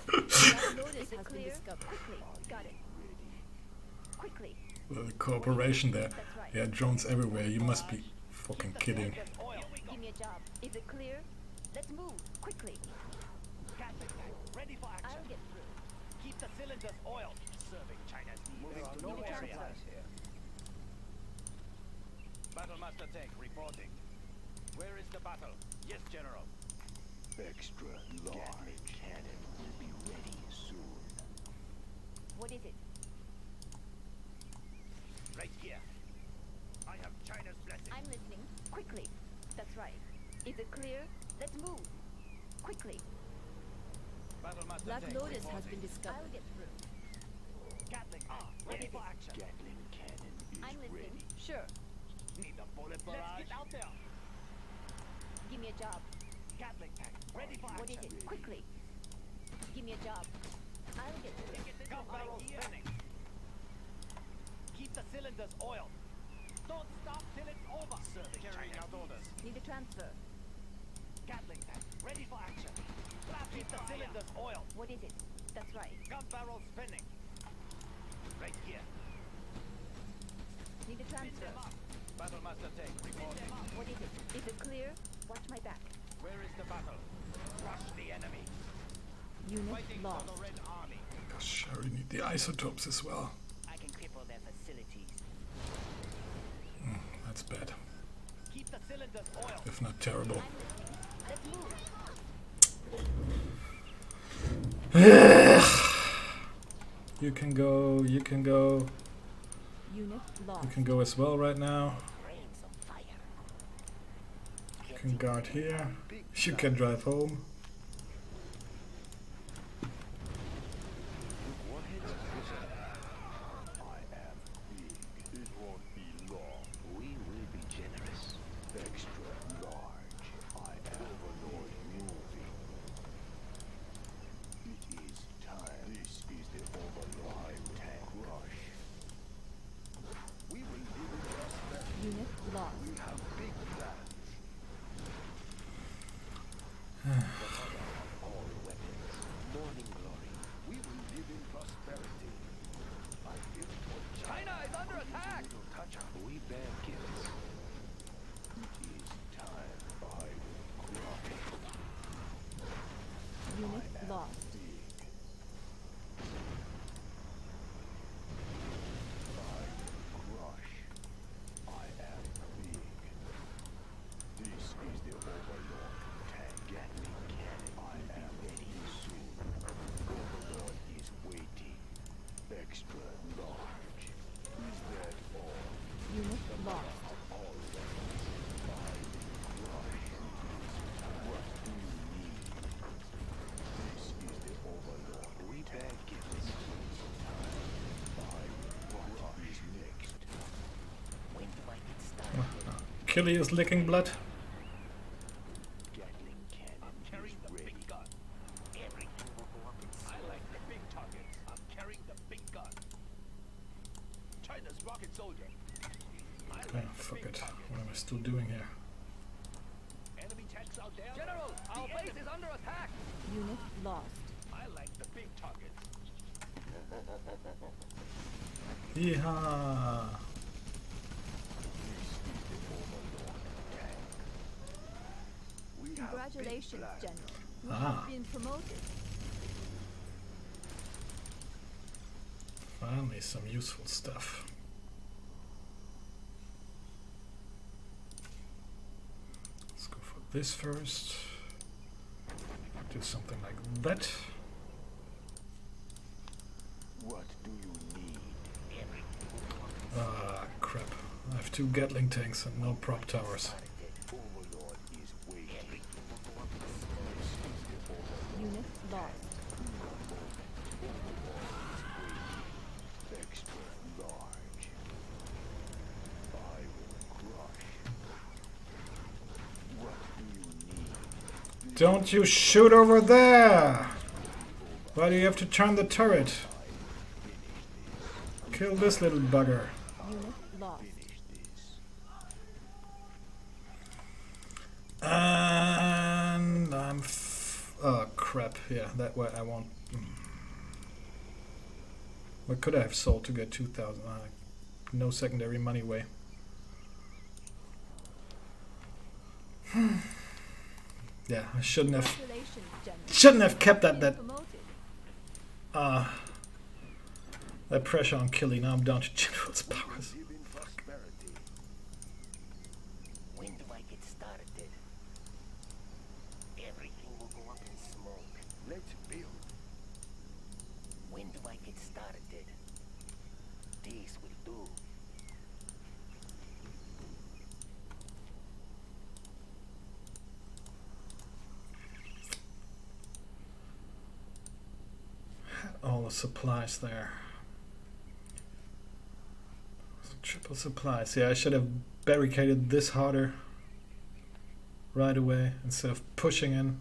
Notice has been discovered. Quickly. Got it. Quickly. The cooperation there. Yeah, drones everywhere. You must be fucking kidding. Give me a job. Is it clear? Let's move. Quickly. Ready for action. I'll get through. Keep the cylinders oiled. Serving China's needs. There are no areas here. Battlemaster tank reporting. Where is the battle? Yes, General. Extra large cannon will be ready soon. What is it? Right here. I have China's blessing. I'm listening. Quickly. That's right. Is it clear? Let's move. Quickly. Battlemaster Black tank Lotus has reporting. been discovered. I'll get through. Gatling ready for action. Gatling cannon is I'm listening. ready. Sure. Need a bullet barrage. Let's get out there. Give me a job. Gatling tank ready for What is action. it? Quickly. Give me a job. I'll get through. Gun barrels spinning. Keep the cylinders oiled. Don't stop till it's over. Serving carrying out orders. Need a transfer. Gatling tank ready for action. Keep the cylinders oiled. What is it? That's right. Gun barrels spinning. Right here. Need a Spin transfer. them up. Battlemaster tank reporting. What is it? Is it clear? Watch my back. Where is the battle? Crush the enemy. Unit Fighting lost. for the Red Army. Gosh, I really need the isotopes as well. I can cripple their facilities. That's bad. Keep the cylinders oiled. If not terrible. I'm listening. Let's move. You can go, you can go, Unit lost. you can go as well right now. Brains on fire. You can guard here. You can drive home. I am big. It won't be long. We will be generous. Extra large. I am Overlord moving. It is time. This is the Overlord tank rush. We will live in prosperity. Unit lost. We have big plans. All weapons. Morning glory. We will live in prosperity. I give for China is under attack. little touch up. We bear gifts. It is time. I will crush. Unit lost. Big. I am big. This is the Overlord tank. Gatling cannon. I am ready soon. Overlord is waiting. Extra large. Is that all? Unit lost. All weapons. I will crush. What do you need? This is the Overlord. We bear gifts. What is next? When do I get started? Killy is licking blood. Gatling cannon Carrying is the ready. big gun. Everything will go up in I smoke. like the big targets. I'm carrying the big gun. China's rocket soldier. I Ah, like the fuck big it. targets. What am I still doing here? Enemy tanks out there. General, our base is under attack. Unit lost. I like the big targets. Yeehaw! We have Congratulations, big plans. General. You Ah. have been promoted. Finally, some useful stuff. Let's go for this first. Do something like that. What do you need? Ah, crap. I have 2 Gatling tanks and no prop towers. Overlord is waiting. Unit lost. Extra large. I will crush. What do you need? Don't you shoot over there! Why do you have to turn the turret? Kill this little bugger. Unit lost. And I'm oh crap, yeah, that way I won't. What could I have sold to get 2,000? No secondary money way. Yeah, I shouldn't have kept that pressure on Killy. Now I'm down to General's powers. When do I get started? Everything will go up in smoke. Let's build. When do I get started? This will do. All the supplies there. Triple supplies. Yeah, I should have barricaded this harder right away instead of pushing in.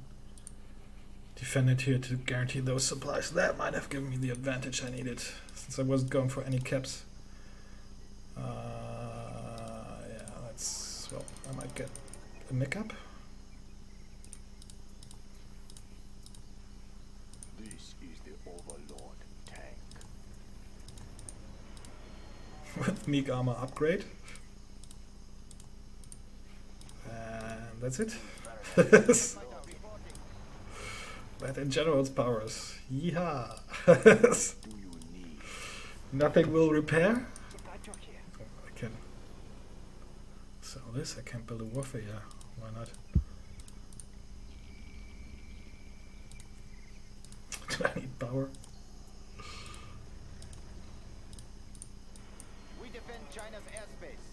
Defended here to guarantee those supplies. That might have given me the advantage I needed since I wasn't going for any caps. Yeah, that's well. I might get a nick-up. This is the Overlord tank. With Meek armor upgrade. And that's it. That in General's powers. Yeehaw! Nothing will repair? I can sell this, I can build a warfare, yeah. Why not? Do I need power? We defend China's airspace.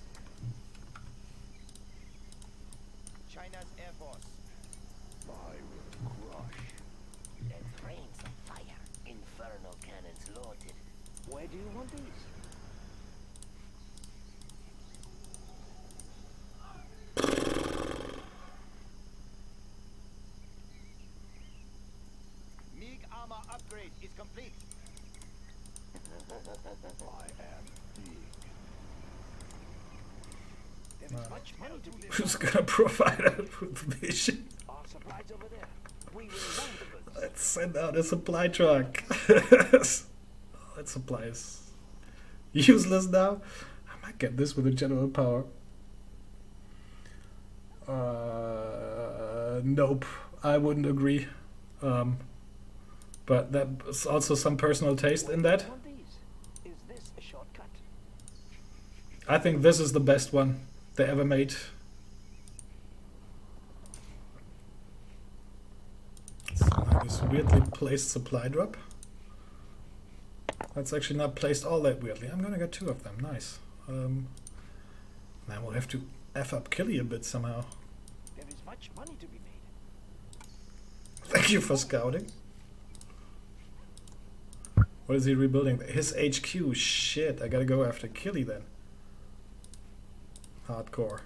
China's Air Force. I will crush. That's rains of fire. Infernal cannons loaded. Where do you want these? MiG armor upgrade is complete. I am big. There is much money to be Who's gonna provide us with vision? Our supplies over there. We will land the goods. Let's send out a supply truck. That supply is useless now. I might get this with a general power. Nope, I wouldn't agree. But that's also some personal taste in that. Is this a shortcut? I think this is the best one they ever made. This weirdly placed supply drop. That's actually not placed all that weirdly. I'm gonna get 2 of them. Nice. Now we'll have to F up Killy a bit somehow. There is much money to be made. Thank you for scouting. What is he rebuilding? His HQ. Shit, I gotta go after Killy then. Hardcore.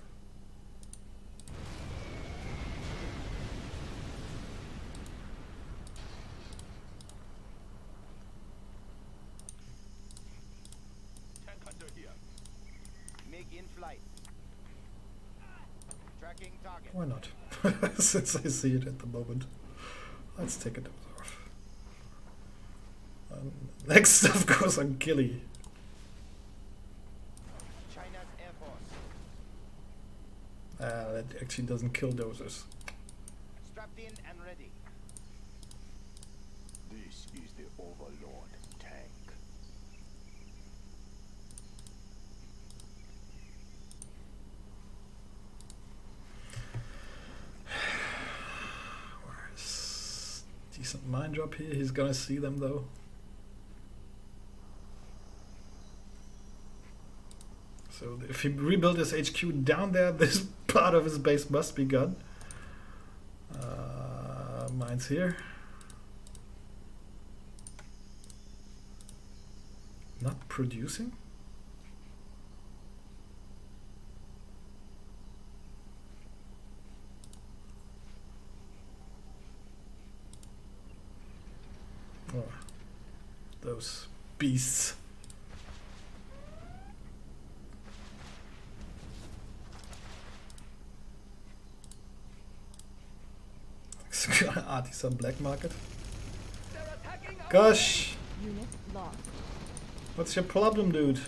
Tank hunter here. MiG in flight. Tracking target. Why not? Since I see it at the moment. Let's take it off. Next stuff goes on Killy. China's Air Force. That actually doesn't kill dozers. Strapped in and ready. This is the Overlord tank. Where's decent mine drop here? He's gonna see them though. So if he rebuilt his HQ down there, this part of his base must be gone. Mine's here. Not producing? Oh, those beasts. Artis on black market. Gosh, Unit lost. what's your problem, dude?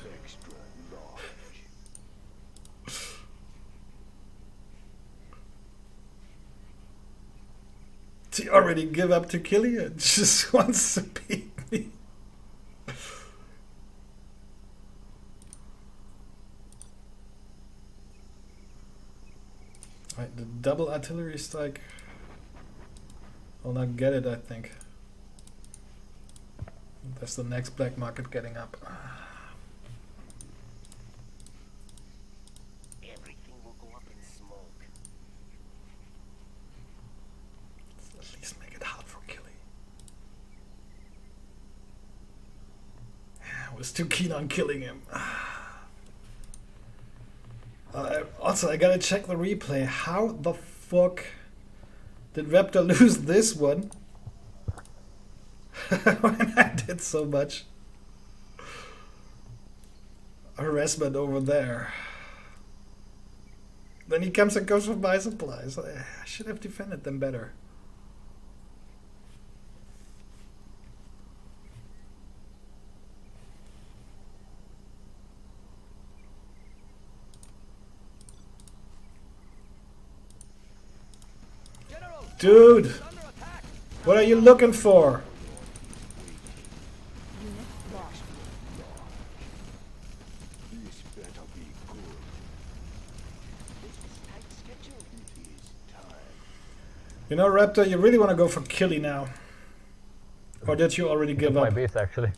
He already give up to Killian. Just wants to beat me. Right, the double artillery strike. I'll not get it, I think. That's the next black market getting up. Everything will go up in smoke. At least make it hard for Killy. I was too keen on killing him. Also, I gotta check the replay. How the fuck did Raptor lose this one? When I did so much harassment over there. Then he comes and goes for my supplies. I should have defended them better. Dude, what are you looking for? Unit lost. This better be good. This is tight schedule. It is time. You know, Raptor, you really want to go for Killy now? Or did you already give my up? base actually.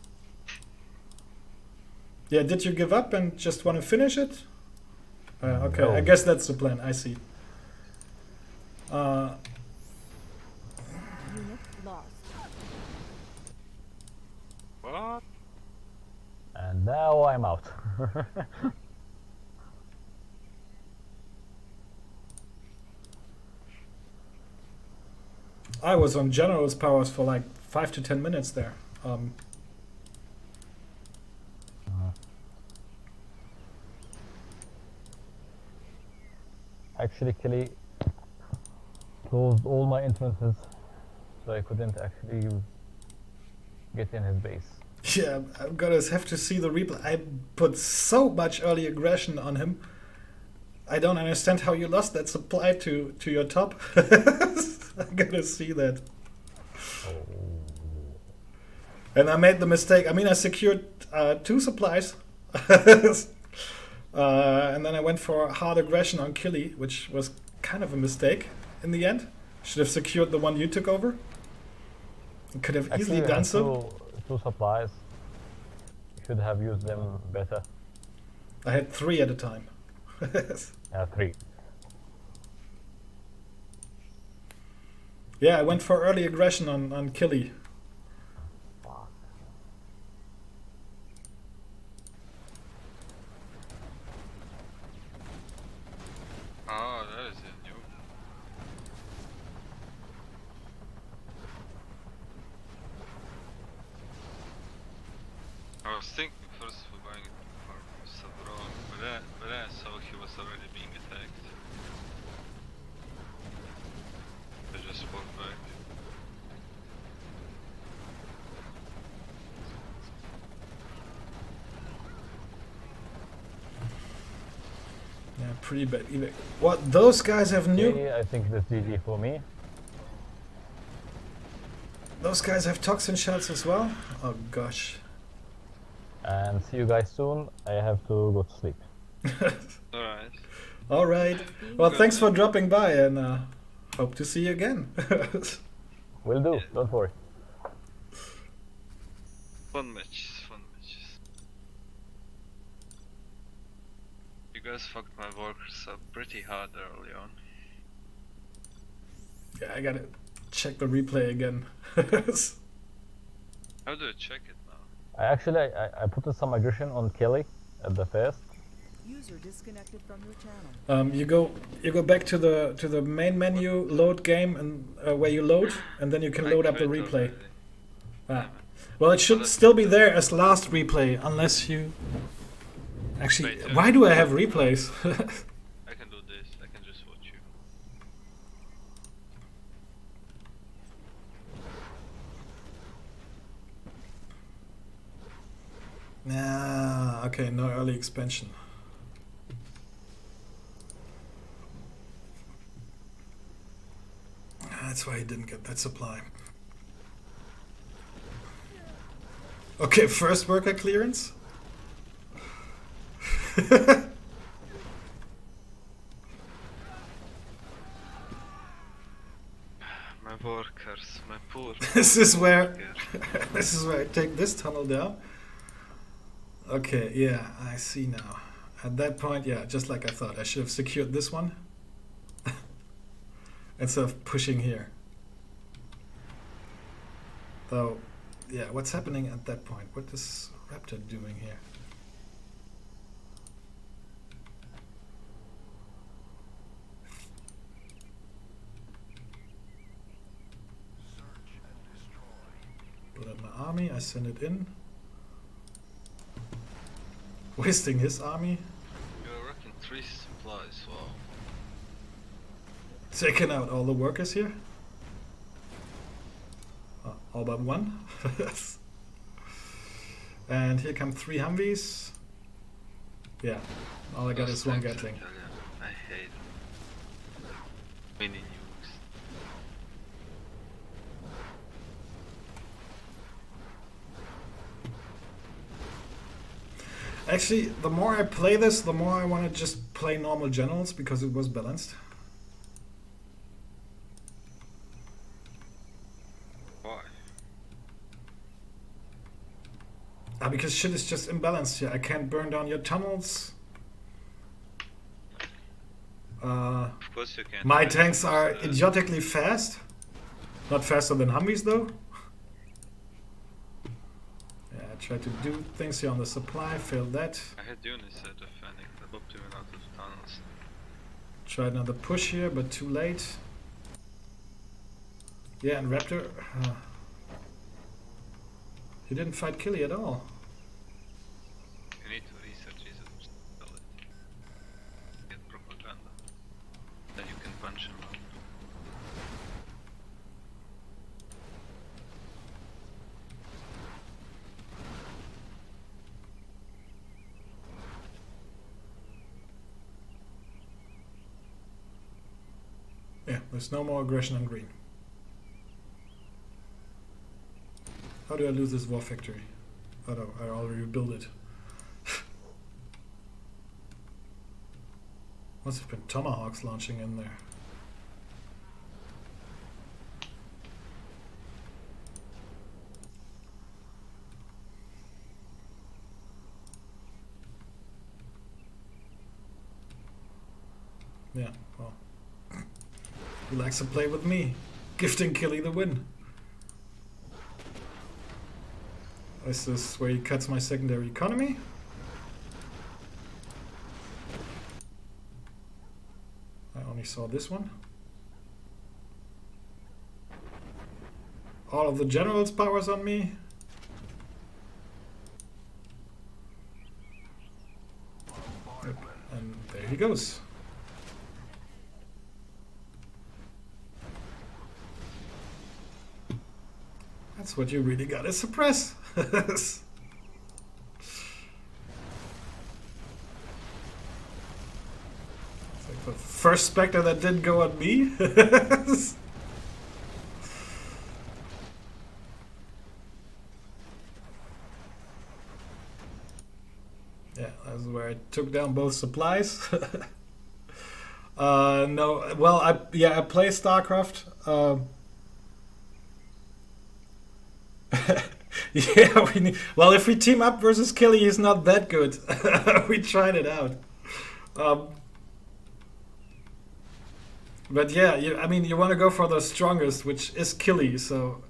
Yeah, did you give up and just want to finish it? Okay, No. I guess that's the plan. I see. Unit lost. What? And now I'm out. I was on General's powers for like 5 to 10 minutes there. Actually, Kelly closed all my entrances, so I couldn't actually get in his base. Yeah, I'm gonna have to see the replay. I put so much early aggression on him. I don't understand how you lost that supply to your top. I'm gonna see that. And I made the mistake. I mean, I secured 2 supplies. And then I went for hard aggression on Killy, which was kind of a mistake in the end. Should have secured the one you took over. Could have easily Actually, done had so. two supplies. Should have used them better. I had 3 at a time. Yeah, 3. Yeah, I went for early aggression on Killy. Oh, that is a new. I was thinking first of buying it for Sabron, but then I saw he was already being attacked. I just walked back. Yeah, pretty bad. What, those guys have new... Okay, I think that's GG for me. Those guys have toxin shells as well? Oh gosh. And see you guys soon. I have to go to sleep. Alright. Alright. Well, thanks for dropping by and hope to see you again. Will do, don't worry. Fun matches, fun matches. You guys fucked my workers up pretty hard early on. Yeah, I gotta check the replay again. How do I check it now? I put some aggression on Kelly at the first. User disconnected from your channel. You go back to the main menu, load game, and where you load, and then you can load up the replay. Well, it should still be there as last replay, unless you. Actually, why do I have replays? I can do this. I can just watch you. Nah, okay, no early expansion. That's why he didn't get that supply. Okay, first worker clearance. My workers, my poor. This is where I take this tunnel down. Okay, yeah, I see now. At that point, yeah, just like I thought, I should have secured this one instead of pushing here. Though, yeah, what's happening at that point? What is Raptor doing here? Put up my army, I send it in. Wasting his army. You're working 3 supplies, wow. Taking out all the workers here. All but one. And here come 3 Humvees. Yeah, all I got is one Gatling. I hate mini nukes. Actually, the more I play this, the more I want to just play normal generals because it was balanced. Why? Because shit is just imbalanced here. I can't burn down your tunnels. Of course you can. My tanks are idiotically fast. Not faster than Humvees though. Yeah, I tried to do things here on the supply, failed that. I had units at the Fennec, I bopped him out of tunnels. Tried another push here, but too late. Yeah, and Raptor... he didn't fight Killy at all. You need to research his ability. Get propaganda. Then you can punch him out. Yeah, there's no more aggression on green. How do I lose this war factory? Oh no, I already rebuilt it. Must have been Tomahawks launching in there. Yeah, well. He likes to play with me, gifting Killy the win. This is where he cuts my secondary economy. I only saw this one. All of the generals' powers on me. And there he goes. That's what you really gotta suppress. It's like the first Spectre that didn't go on me. Yeah, that's where I took down both supplies. No, well, I play StarCraft. Yeah, we need. Well, if we team up versus Killy, he's not that good. We tried it out. But yeah, I mean, you want to go for the strongest, which is Killy. So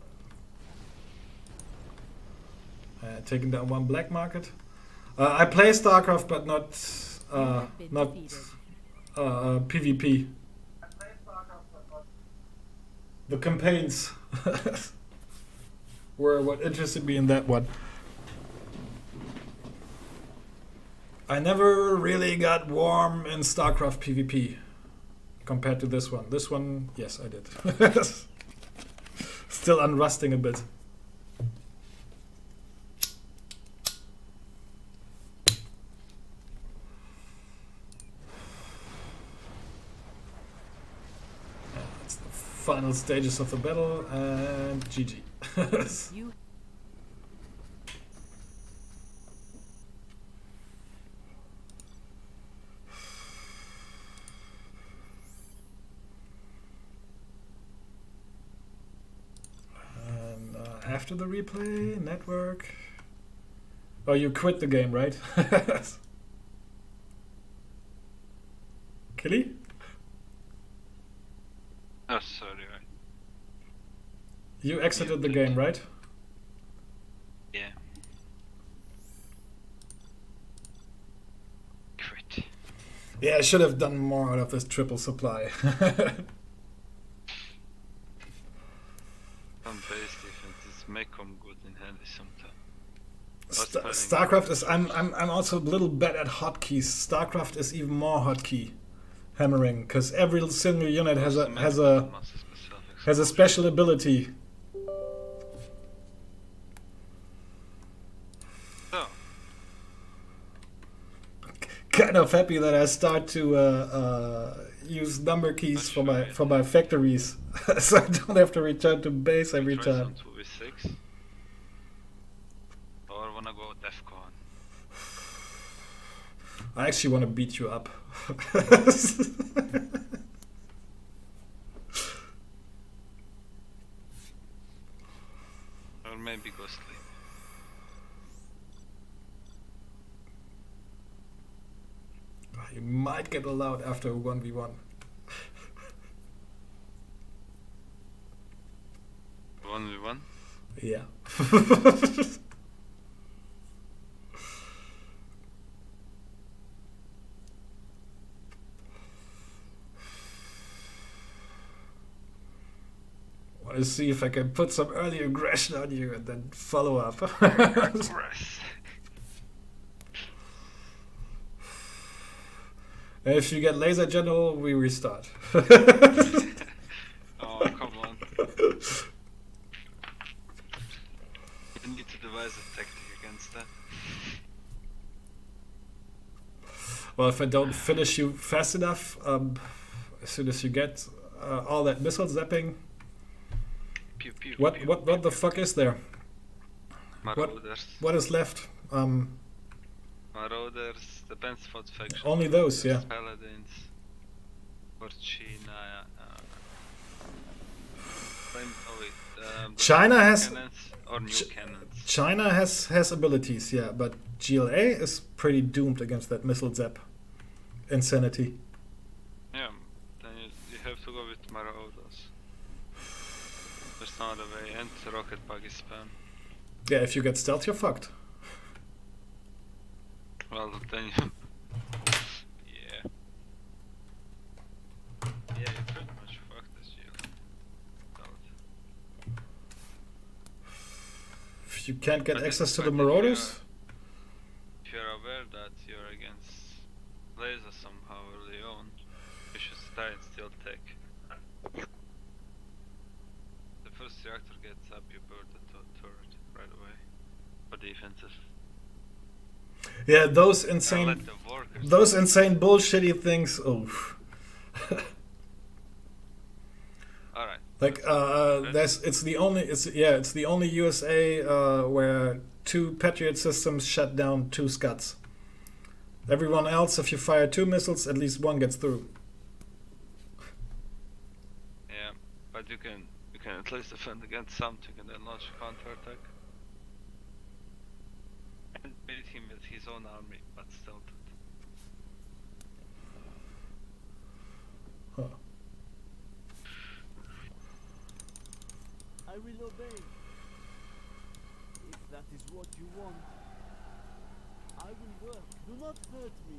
taking down one black market. I play StarCraft, but not PvP. The campaigns were what interested me in that one. I never really got warm in StarCraft PvP compared to this one. This one, yes, I did. Still unrusting a bit. That's the final stages of the battle, and GG. You After the replay, network. Oh, you quit the game, right? Killy? Oh, sorry. You exited the game, right? Yeah. Quit. Yeah, I should have done more out of this triple supply. Some base defenses may come good in handy sometimes. StarCraft is. I'm also a little bad at hotkeys. StarCraft is even more hotkey hammering because every single unit has a special ability. So. Kind of happy that I start to use number keys for my factories, so I don't have to return to base every time. 2v6. Or wanna go DEFCON? I actually want to beat you up. Or maybe go sleep. You might get allowed after a 1v1. 1v1? Yeah. Want to see if I can put some early aggression on you and then follow up. If you get laser general, we restart. Oh, come on. You need to devise a tactic against that. Well, if I don't finish you fast enough, as soon as you get all that missile zapping, Pew, pew, what pew, what pew, what the pew. fuck is there? Marauders. What is left? Marauders, depends what faction. Only those, yeah. Paladins. Or China. China has cannons or new cannons. China has abilities, yeah, but GLA is pretty doomed against that missile zap insanity. Yeah, then you have to go with Marauders. There's no other way, and rocket buggy spam. Yeah, if you get stealth, you're fucked. Well, then you... yeah. Yeah, you're pretty much fucked as you. If you can't get But access to but the Marauders, if you're aware that you're against laser somehow early on, you should stay and still take. The first reactor gets up, you burn the turret right away. For defensive. yeah, those And insane let the workers bullshitty things. Oof. Alright. Like it's the only USA where 2 Patriot systems shut down 2 Scuds. Everyone else, if you fire 2 missiles, at least 1 gets through. Yeah, but you can at least defend against something and then launch a counterattack. And beat him with his own army, but still. Huh. I will obey. If that is what you want, I will work. Do not hurt me.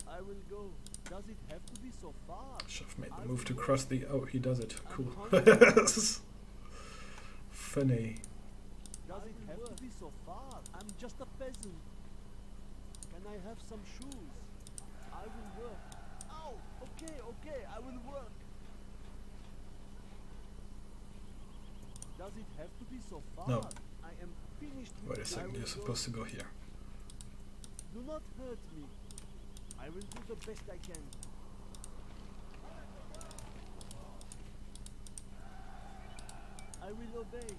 I will go. Does it have to be so far? Should have made the move to cross the. Oh, he does it. Cool. Funny. Does it have to be so far? I'm just a peasant. Can I have some shoes? I will work. Ow! Okay, okay, I will work. Does it have to be so far? No. I am finished with Wait a it. I second, will you're go. supposed to go here. Do not hurt me. I will do the best I can. I will obey.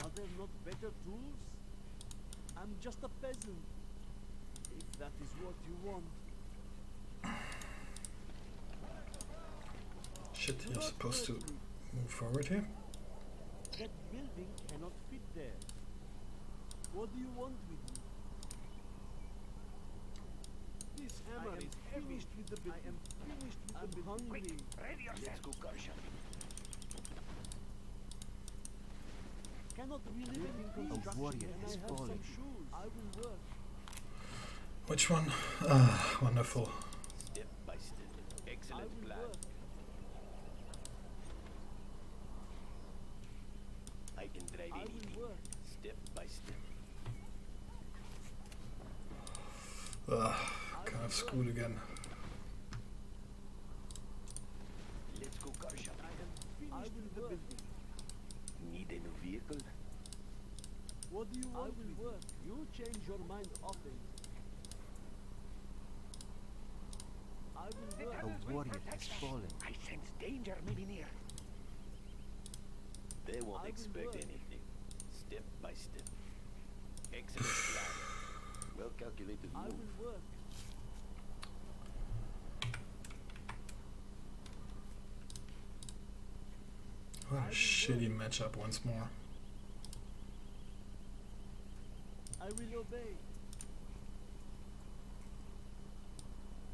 Are there not better tools? I'm just a peasant. If that is what you want. Shit, you're supposed to move forward here. That building cannot fit there. What do you want with me? This hammer is finished with the building. I am finished with the building. I'm hungry. Ready yourself. Let's go, Garsha. Cannot we live in construction? warrior Can has I have fallen. some shoes? I will work. Which one? Ah, wonderful. Step by step. I Excellent will plan. work. I can drive I anything. will work. Step by step. Kind of screwed again. Let's go, Garsha. I will the building. Need a new vehicle? What do you want? I will work. You change your mind often. I will work. A warrior has fallen. I sense danger maybe near. They won't I will expect work. anything. Step by step. Excellent plan. Well calculated I move. will work. What a shitty matchup once more. I will obey.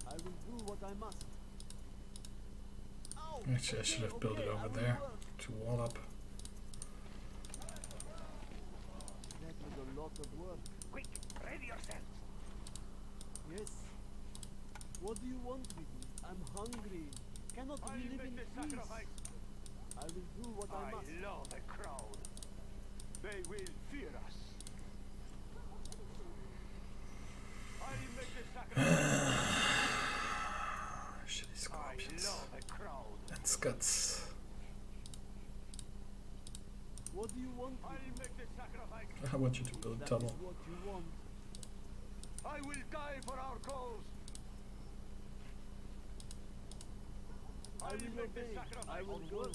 I will do what I must. Ow! Actually, I should have built it I over will there work. to wall up. That was a lot of work. Quick, ready yourself. Yes. What do you want with me? I'm hungry. Cannot we live in peace? I will do what I must. love the crowd. They will fear us. I make the sacrifice. Shitty scorpions. love the crowd. And scuds. What do you want with me? make the sacrifice. I want you to build a That tunnel. is what you want. I will die for our cause. I will obey. I will go.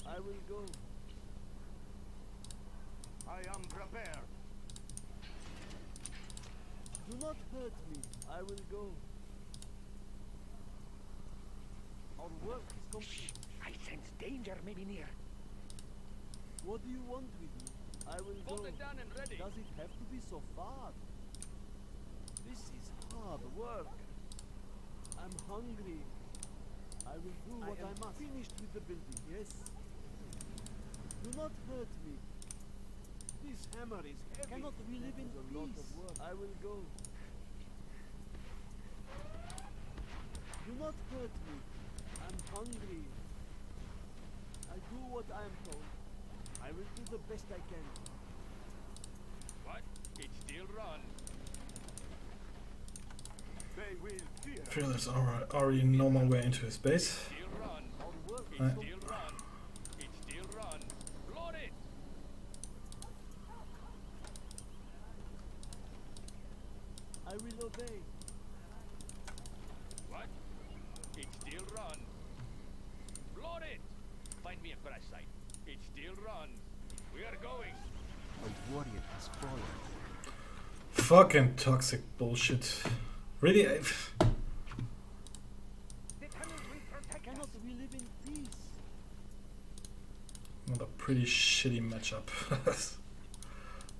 I will go. I am prepared. Do not hurt me. I will go. Our work is complete. I sense danger maybe near. What do you want with me? I will go. down and ready. Does it have to be so far? This is hard work. I'm hungry. I will do what I must. Finished with the building, yes. Do not hurt me. This hammer is heavy. Cannot we live in peace? I will go. Do not hurt me. I'm hungry. I do what I am told. I will do the best I can. What? It still run. They will fear. I feel there's already no more way into his base. Still run. Our work It is still run. It still run. Load it. I will obey. What? It still run. Load it. Find me a crash site. It still runs. We are going. A warrior has fallen. Fucking toxic bullshit. Really? The tunnels will protect Cannot us. we live in peace? Not a pretty shitty matchup.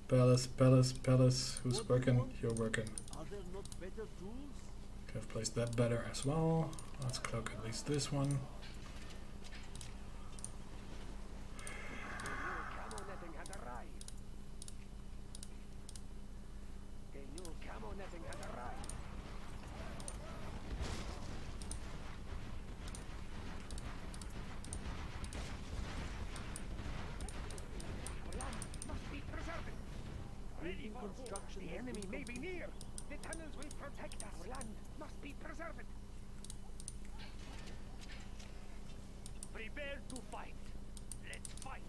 Palace. Who's working? You're working. Are there not better tools? Could have placed that better as well. Let's cloak at least this one. Camo netting has arrived. construction The has enemy been may be completed. near. The tunnels will protect us. Our land must be preserved. Prepare to fight. Let's fight.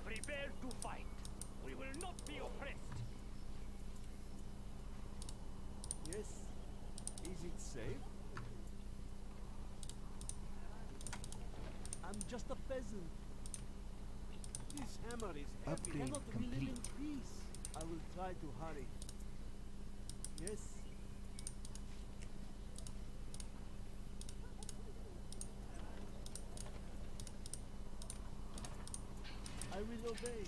Prepare to fight. We will not be oppressed. Yes. Is it safe? I'm just a peasant. This hammer is heavy. Upgrade Cannot we live in complete. peace? I will try to hurry. Yes. I will obey.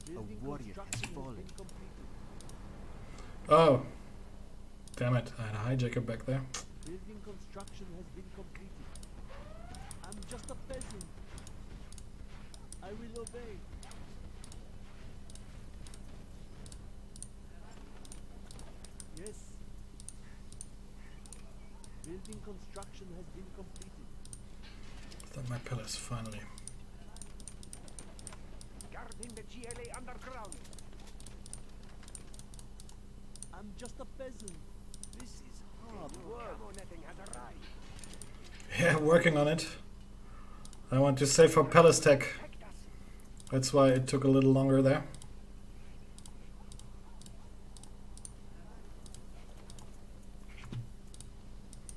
Building warrior has construction has fallen. been completed. Oh. Damn it, I had a hijacker back there. Building construction has been completed. I'm just a peasant. I will obey. Yes. Building construction has been completed. Then my pillars, finally. Guarding the GLA underground. I'm just a peasant. This is hard work. Camo netting has arrived. Yeah, working on it. I want to save for Palace Tech. That's why it took a little longer there.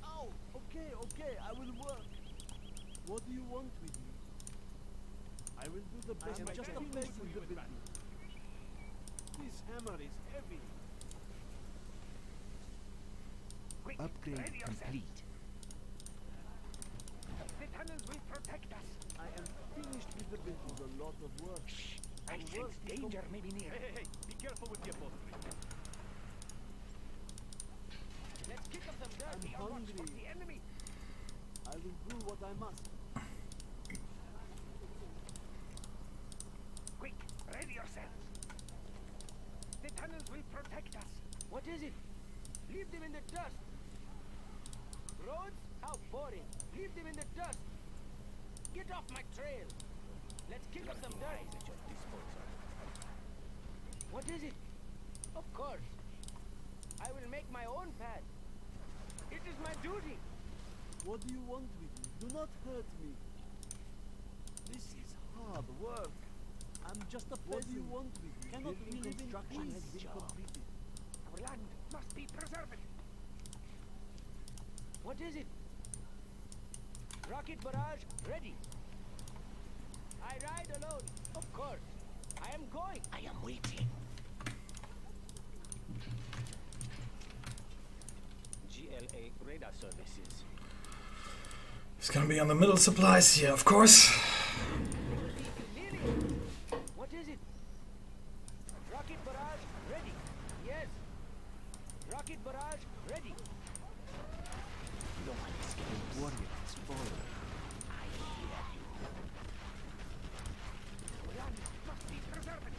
Oh, okay, I will work. What do you want with me? I will do the best. I'm just a peasant. This hammer is heavy. Quick, Upgrade ready yourself. complete. The tunnels will protect us. I am finished with the building. A lot of work. I Our sense work is danger complete. may be near. Hey, be careful with the upholstery. Let's kick up some dirt. I'm We are watched hungry. from the enemy. I will do what I must. Quick, ready yourselves. The tunnels will protect us. What is it? Leave them in the dust. Roads? How boring. Leave them in the dust. Get off my trail. Let's kick up some dirt. What is it? Of course. I will make my own path. It is my duty. What do you want with me? Do not hurt me. This is hard work. I'm just a peasant. What do you want with me? Cannot we live in construction has been completed. Our land must be preserved. What is it? Rocket barrage ready. I ride alone, of course. I am going. I am waiting. GLA radar services. It's gonna be on the middle supplies here, of course. What is it? Rocket barrage ready. Yes. Rocket barrage ready. No one escapes. The warrior has fallen. I hear you. Our land must be preserved.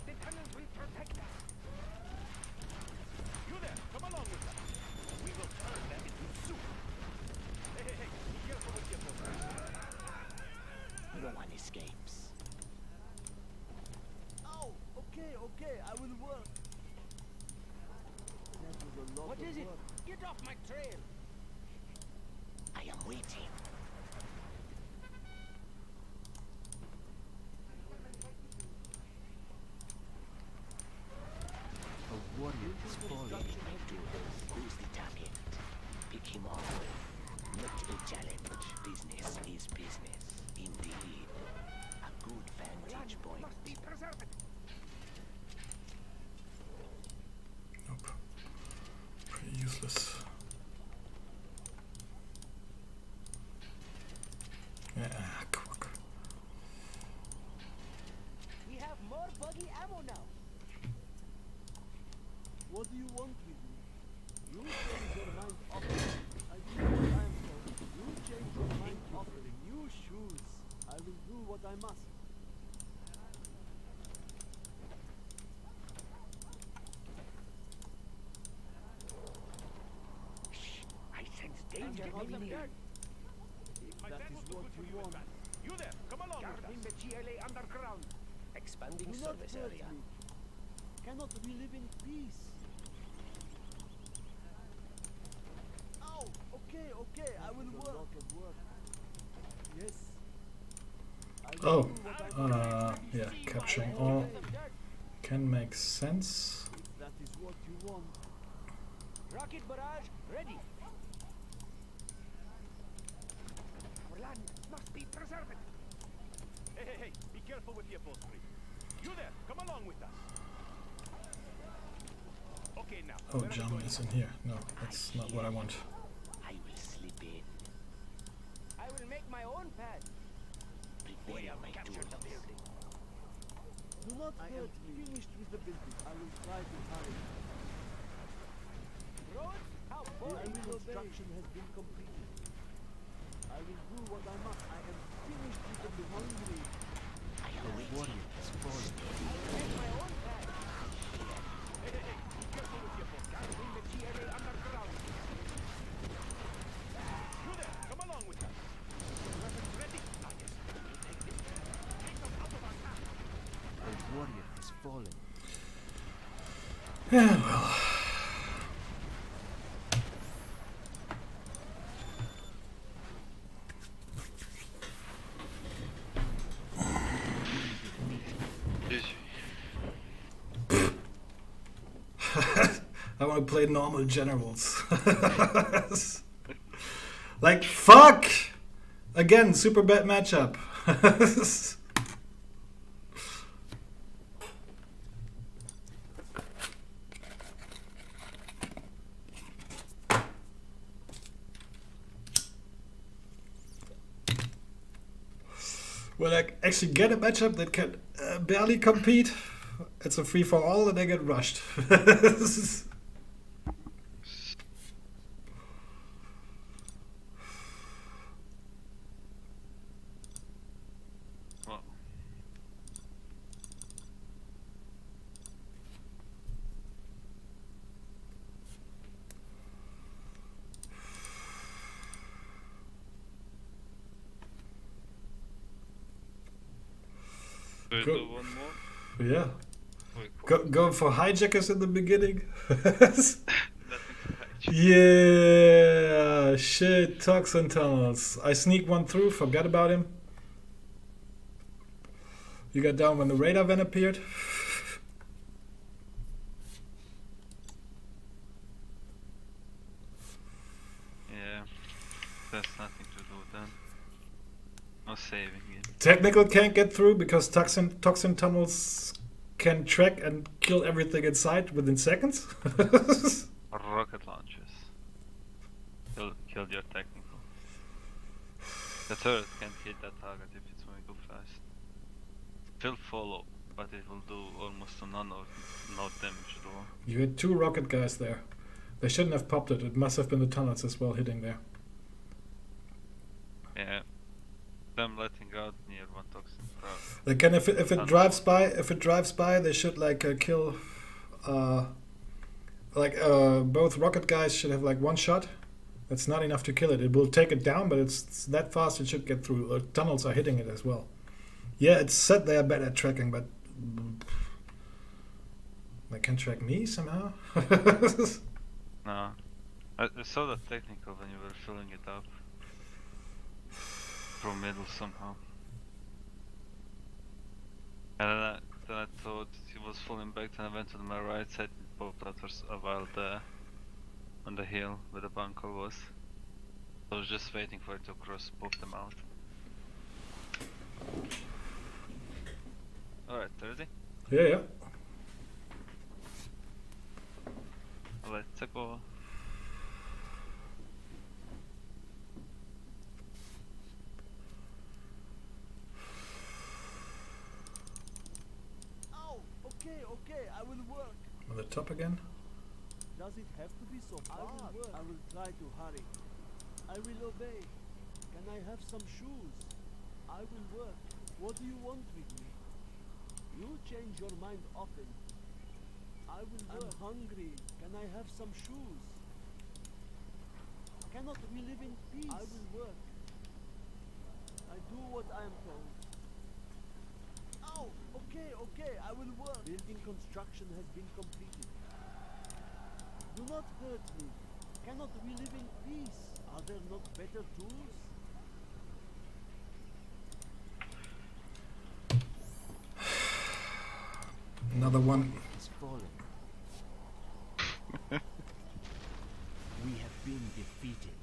The tunnels will protect us. You there, come along with us. We will turn them into soup. Hey, be careful with the upholstery. No one escapes. Oh, okay, I will work. That was a lot What of is it? work. Get off my trail. I am waiting. A warrior has fallen. Who's the target? Pick him off. Not a challenge. Business is business. Indeed. A good vantage point. Must be preserved. Nope. Pretty useless. Yeah, quack. We have more buggy ammo now. What do you want with me? You change your mind often. I do what I am told. You change your mind often. New shoes. I will do what I must. I sense danger may be near. My That dad is was too what good for you you in want. battle. You there, come along with Guarding us. the GLA underground. Expanding Do not service hurt area. me. Cannot we live in peace? Ow! Okay, okay, I will work. Yes. I will Oh, do what I must. yeah, capturing all can make sense. If that is what you want. Rocket barrage ready. Our land must be preserved. Hey, hey, hey, be careful with the upholstery. You there, come along with us. Okay, now. Oh, where are we John going is now? in here. No, that's not what I want. I will slip in. I will make my own pad. Prepare my tools. Do not hurt me. Finished with the building. I will try to hurry. Roads? How The boring. construction has been completed. I will do what I must. I am finished with the hungry. The warrior has fallen. Make my own pad. Hey, hey, hey, be careful with your boat. Can't bring the TNA underground. You there, come along with us. Weapons ready? Ah, yes. We'll take this. Take them out of our path. The warrior has fallen. Yeah, well. I want to play normal generals. Like, fuck! Again, super bad matchup. When I actually get a matchup that can barely compete, it's a free-for-all and I get rushed. Well, do you Go- do one more? Yeah. Wait, Go for hijackers in the beginning. nothing to hide. Yeah, shit, toxin tunnels. I sneak one through, forgot about him. You got down when the radar van appeared. Yeah, there's nothing to do then. No saving it. Technical can't get through because toxin tunnels can track and kill everything inside within seconds. Rocket launches. Killed your technical. The turret can't hit that target if it's moving too fast. Will follow, but it will do almost none of no damage at all. You had two rocket guys there. They shouldn't have popped it. It must have been the tunnels as well hitting there. Yeah. Them letting out near one toxin crowd. They can if it drives by, they should like kill. Both rocket guys should have like one shot. That's not enough to kill it. It will take it down, but it's that fast it should get through. Tunnels are hitting it as well. Yeah, it's said they are better at tracking, but they can track me somehow. No. I saw that technical when you were filling it up. From middle somehow. And then I thought he was falling back, then I went to my right side and popped out a while there on the hill where the bunker was. I was just waiting for it to cross, pop them out. Alright, 30? Yeah. Let's go. Oh, okay, I will work. On the top again. Does it have to be so hard? I will try to hurry. I will obey. Can I have some shoes? I will work. What do you want with me? You change your mind often. I will work. I'm hungry. Can I have some shoes? Cannot we live in peace? I will work. I do what I am told. Oh, Okay, okay, I will work. Building construction has been completed. Do not hurt me. Cannot we live in peace? Are there not better tools? Another one. Is fallen. We have been defeated.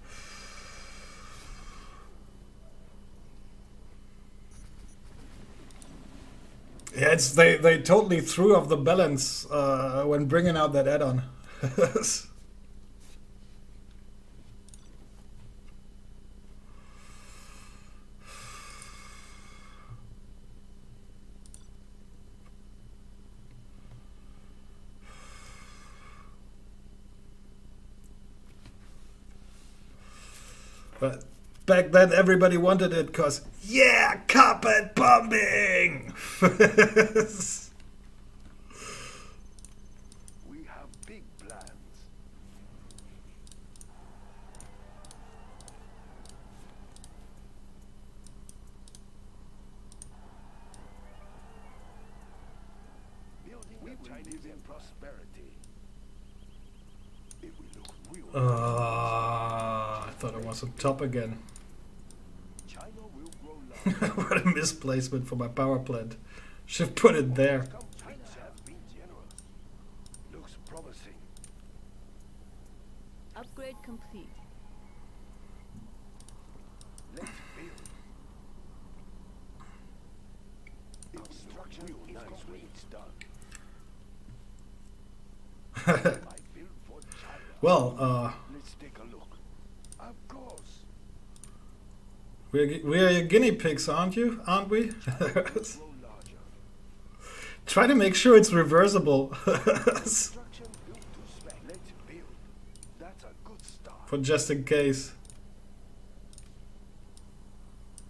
Yeah, it's they totally threw off the balance when bringing out that add-on. But back then everybody wanted it because, yeah, carpet bombing! We have big plans. Building we will live in prosperity. It will look real. I thought it was on top again. China will grow large. What a misplacement for my power plant. Should put it there. China has been generous. Looks promising. Upgrade complete. Let's build. Construction is complete. It's done. I build for China. Well, Let's take a look. Of course. we are your guinea pigs, aren't you? Aren't we? Grow larger. Try to make sure it's reversible. Construction built to spec. Let's build. That's a good start. For just in case.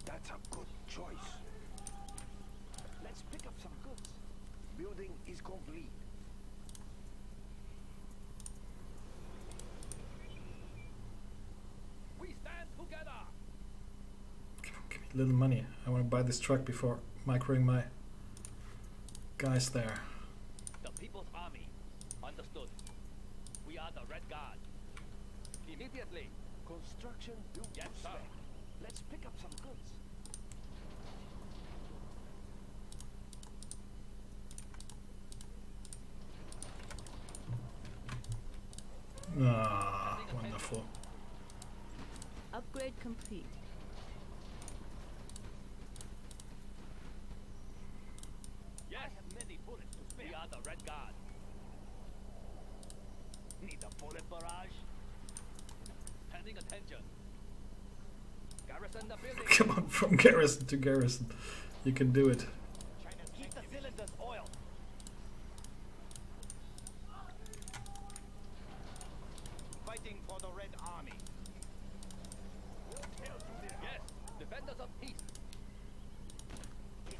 That's a good choice. Let's pick up some goods. Building is complete. We stand together. Give me a little money. I want to buy this truck before microing my guys there. The People's Army. Understood. We are the Red Guard. Immediately. Construction built Yes, to sir. spec. Let's pick up some goods. Ah, wonderful. Upgrade complete. Yes. I have many bullets to spare. We are the Red Guard. Need a bullet barrage? Paying attention. Garrison the building. Come on, from garrison to garrison. You can do it. Keep the cylinders oiled. Fighting for the Red Army. Yes, defenders of peace.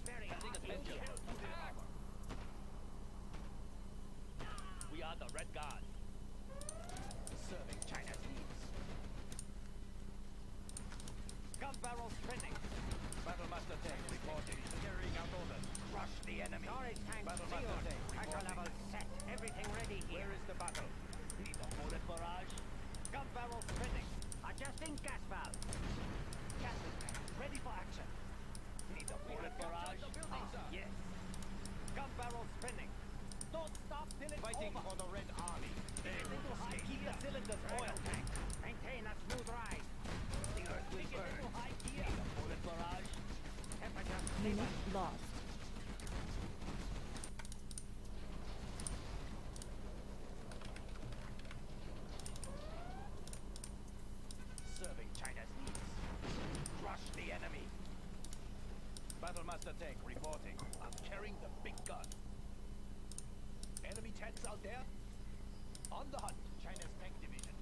Paying attention. We are the Red Guard. Serving China's needs. Gun barrels trending. Battlemaster tank reporting. Carrying out orders. Crush the enemy. Storage tank Battlemaster sealed. tank Tanker reporting. level set. Everything ready here. Where is the battle? Need a bullet barrage. Gun barrels trending. Adjusting gas valve. Gas tank ready for action. Need a bullet barrage. Yes. Gun barrels spinning. Don't stop till it's fighting over. For the Red Army. Keep the cylinders oil tank. Maintain a smooth ride. The earth will burn. High gear. Need a bullet barrage. Temperature Unit lost. Serving China's needs. Crush the enemy. Battlemaster tank reporting. I'm carrying the big gun. Enemy tanks out there? On the hunt. China's tank division.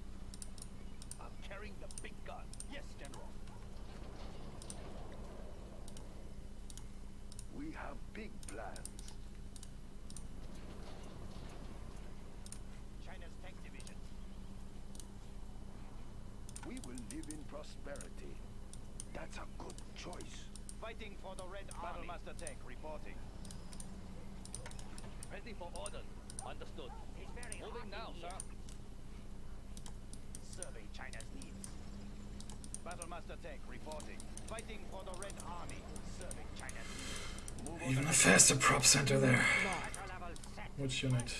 I'm carrying the big gun. Yes, General. We have big plans. China's tank division. We will live in prosperity. That's a good choice. Fighting for the Red Army. Battlemaster tank reporting. Ready for orders. Understood. It's very Moving now, hot in sir. here. Serving China's needs. Battlemaster Tank reporting. Fighting for the Red Army. Serving China's needs. Move Even a faster prop center there. Pressure level set. Which unit?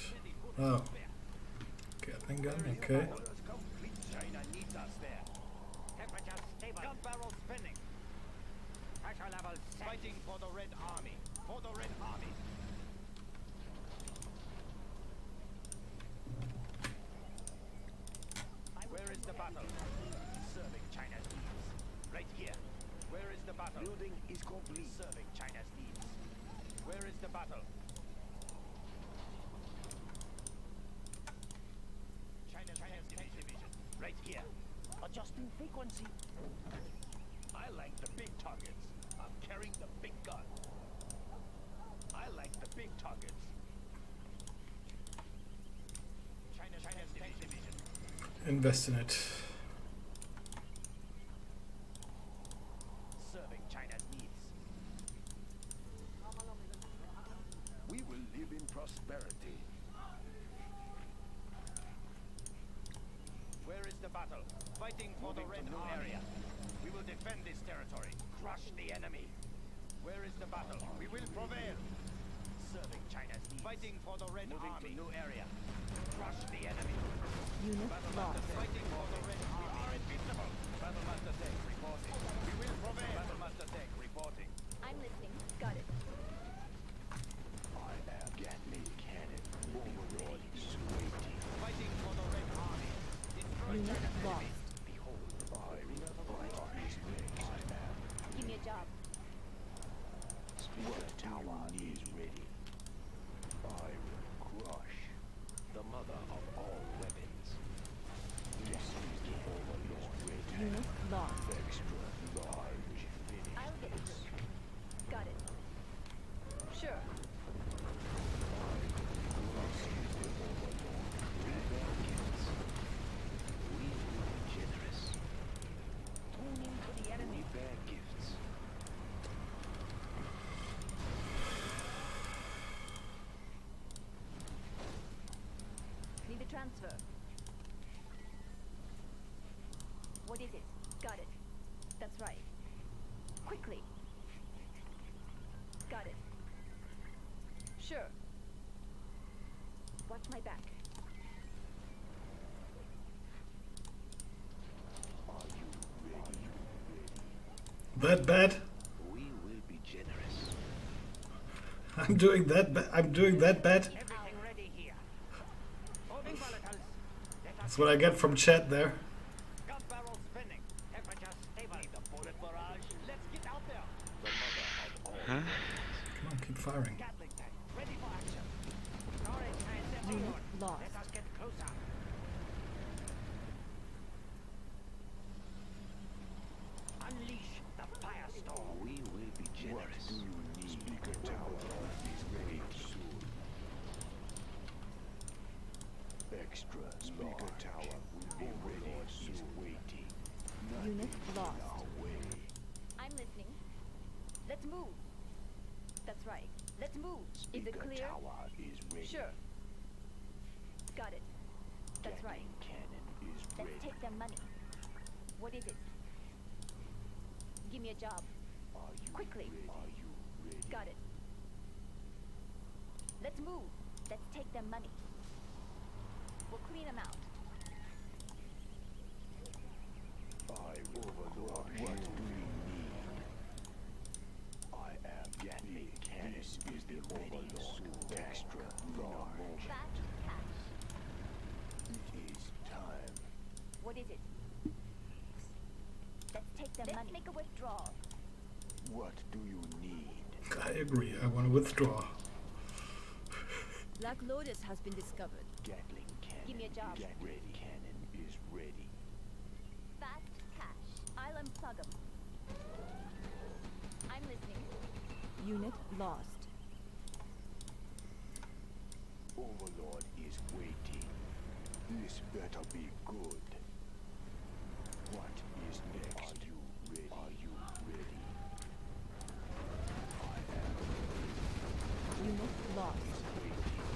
Oh. Gatling gun, okay. orders complete. China needs us there. Temperature stable. Gun barrel spinning. Pressure level set. Fighting for the Red Army. For the Red Army. Where is the battle? Serving China's needs. Right here. Where is the battle? Building is complete. Serving China's needs. Where is the battle? China's tank division. Right here. Adjusting frequency. I like the big targets. I'm carrying the big gun. I like the big targets. China's tank division. Invest in it. Serving China's needs. We will live in prosperity. Where is the battle? Fighting for the Red Army. We will defend this territory. Crush the enemy. Where is the battle? We will prevail. Serving China's needs. Fighting for the Red Army. New area. Crush the enemy. Unit lost. Fighting for the Red Army. We are invincible. Battlemaster Tank reporting. We will prevail. Battlemaster Tank reporting. I'm listening. Got it. I am Gatling Cannon. Overlord Swayty. Fighting for the Red Army. Destroy Unit China's lost. enemy. Behold, I is next. I am. Give me a job. What tower is ready? I will crush the mother of all weapons. This is the Overlord ready. Unit lost. Extra large finish. I'll get it. Got it. Sure. We will be generous. Tune into the enemy. We bear gifts. Need a transfer. What is it? Got it. That's right. Quickly. Got it. Sure. Watch my back. Are you ready? That bad? We will be generous. I'm doing that bad? Everything ready here. Moving volatiles. Let us That's what I get from chat there. Gun barrel spinning. temperature stable. Need a bullet barrage. Let's get out there. The mother of all. Come on, keep firing. Gatling tank. Ready for action. Storage transfer. Unit lost. Let us get closer. Unleash the firestorm. We will be generous. What do you need? Speaker tower is ready soon. Extra speaker tower will be ready soon. Waiting. Unit lost. Our way. I'm listening. Let's move. That's right. Let's move. Is it Speaker clear? tower is ready. Sure. Got it. That's right. Gatling cannon is Let's ready. take their money. What is it? Give me a job. Are you Quickly. ready? Are you ready? Got it. Let's move. Let's take their money. We'll clean them out. Overlord, what do you need? I am Gatling cannon. This is the Overlord. Extra large. Fat cash. It is time. What is it? Let's take their money. Let's make a withdrawal. What do you need? I agree. I want to withdraw. Black Lotus has been discovered. Gatling cannon. Give me a job. Gatling cannon is ready. Fast cash. I'll unplug them. I'm listening. Unit lost. Overlord is waiting. This better be good. What is next? Are you ready? Are you ready? I am Unit lost. waiting.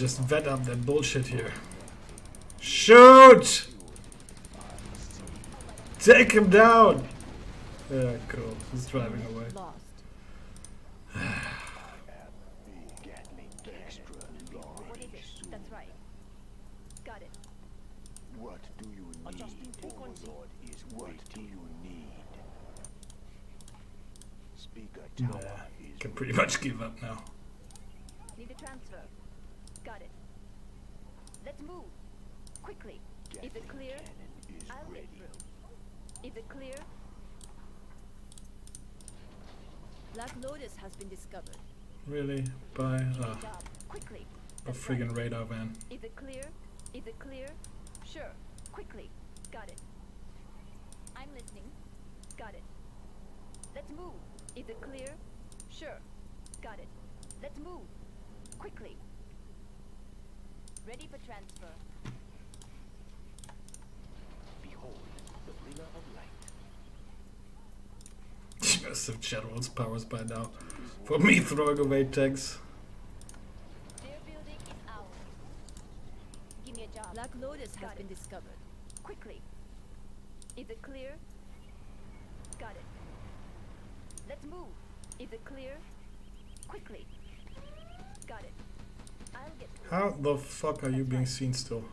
just vet up that bullshit here. Shoot! Take him down! Yeah, cool. He's driving away. Lost. What is it? That's right. Got it. What do you need? Adjusting frequency. Overlord is what do you need? Speaker Nah, tower is can pretty much give up now. Need a transfer. Got it. Let's move. Quickly. Is it clear? I'll get through. Is it clear? Black Lotus has been discovered. Really? By Job. Quickly. a friggin' radar van. Is it clear? Is it clear? Sure. Quickly. Got it. I'm listening. Got it. Let's move. Is it clear? Sure. Got it. Let's move. Quickly. Ready for transfer. behold the bringer of light. She must have General's powers by now. For me throwing away tanks. Their building is ours. Give me a job. Black Lotus has Got been it. discovered. Quickly. Is it clear? Got it. Let's move. Is it clear? Quickly. Got it. I'll get through. How the fuck are you being seen still?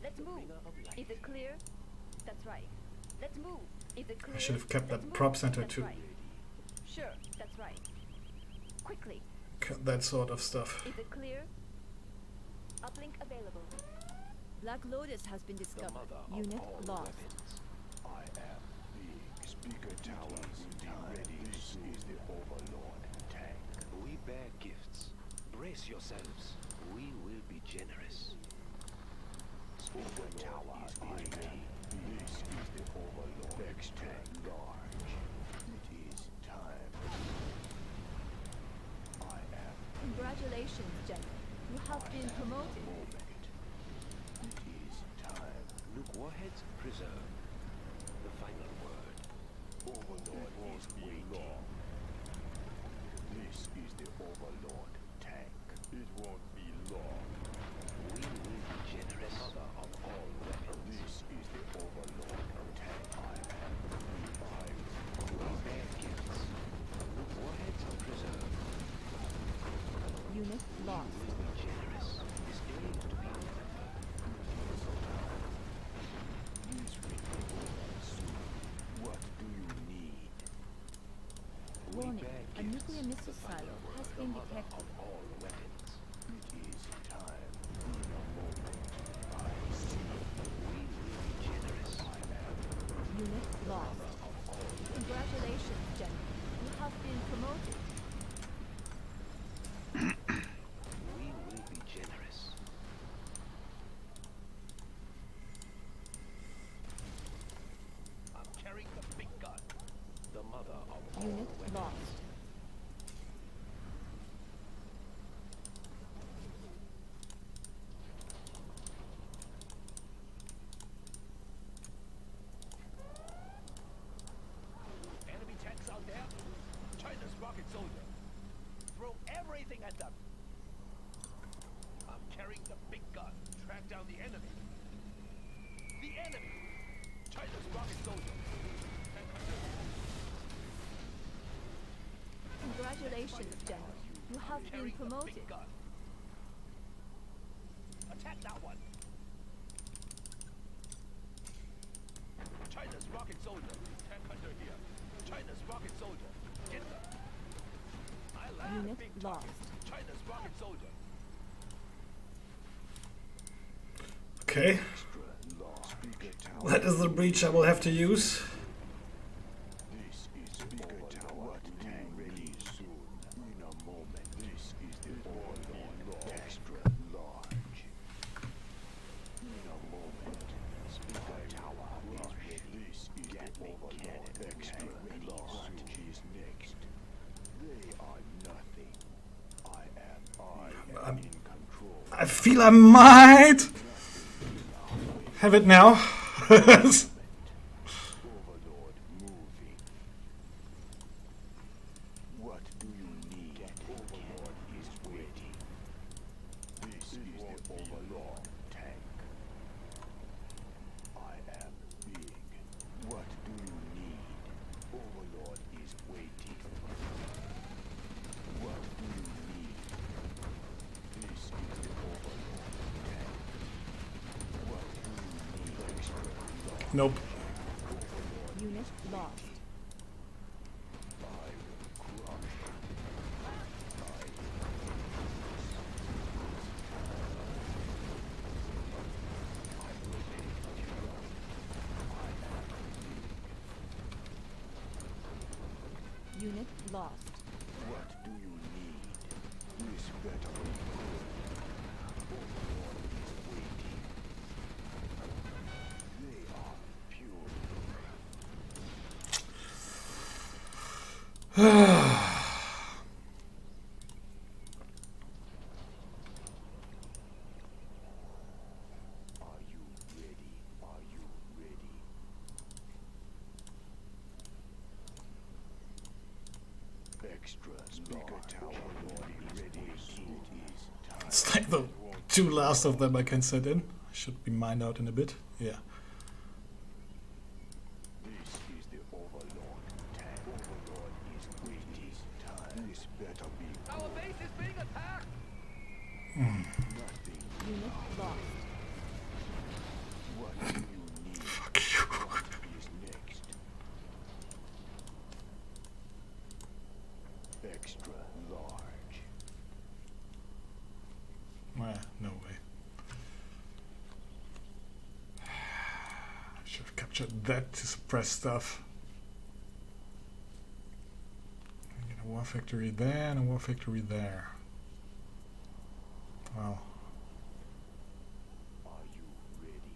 Let's move. Is it clear? That's right. Let's move. Is it clear? I should have kept Let's that move. prop center That's too. right. Sure, that's right. Quickly. Cut that sort of stuff. Is it clear? Uplink available. Black Lotus has been discovered. Unit lost. I am the speaker tower will be ready. This is the Overlord tank. We bear gifts. Brace yourselves. We will be generous. Speaker tower is ready. This is the Overlord extra large. It is time. I am Congratulations, General. You have been promoted. It is time. Nuke warheads preserved. The final word. Overlord is waiting. This is the Overlord tank. It won't be long. We will be generous. The mother of all weapons. This is the Overlord tank. I am revived. We bear gifts. Nuke warheads preserved. Unit lost. We will be generous. This day is to be remembered. Please report soon. What do you need? Warning, a nuclear missile silo has been detected. All weapons. It is time. In a moment, I see. We will be generous. I am. Unit lost. Congratulations, General. You have been promoted. We will be generous. I'm carrying the big gun. The mother of all Unit weapons. lost. Enemy tanks out there. China's rocket soldier. Throw everything at them. I'm carrying the big gun. Track down the enemy. The enemy. China's rocket soldier. Congratulations, General. You have been Carrying the promoted. big gun. Attack that one. China's rocket soldier. Tank hunter here. China's rocket soldier. Get them. I land a Unit big lost. target. China's rocket soldier. Okay. Speaker tower. That is the breach I will have to use. This is Speaker Tower tank ready soon. In a moment. This is the Overlord extra large. In a moment. Speaker Tower is ready. This is the Overlord extra large is next. They are nothing. I am in control. I feel I might have it now. Overlord moving. What do you need? Overlord is waiting. Nope. Unit lost. Unit lost. What do you need? This better be good. Overlord is waiting. They are pure. Are you ready? Are you ready? Extra speaker tower will be ready soon. It is time. It's like the two last of them I can set in. Should be mined out in a bit. Yeah. This is the Overlord. Tank Overlord is waiting. Time. This better be good. Our base is being attacked! Nothing. Unit lost. What do you need? Fuck you. What is next? Extra large. No way. I should have captured that to suppress stuff. I get a war factory there and a war factory there. Well, Are you ready?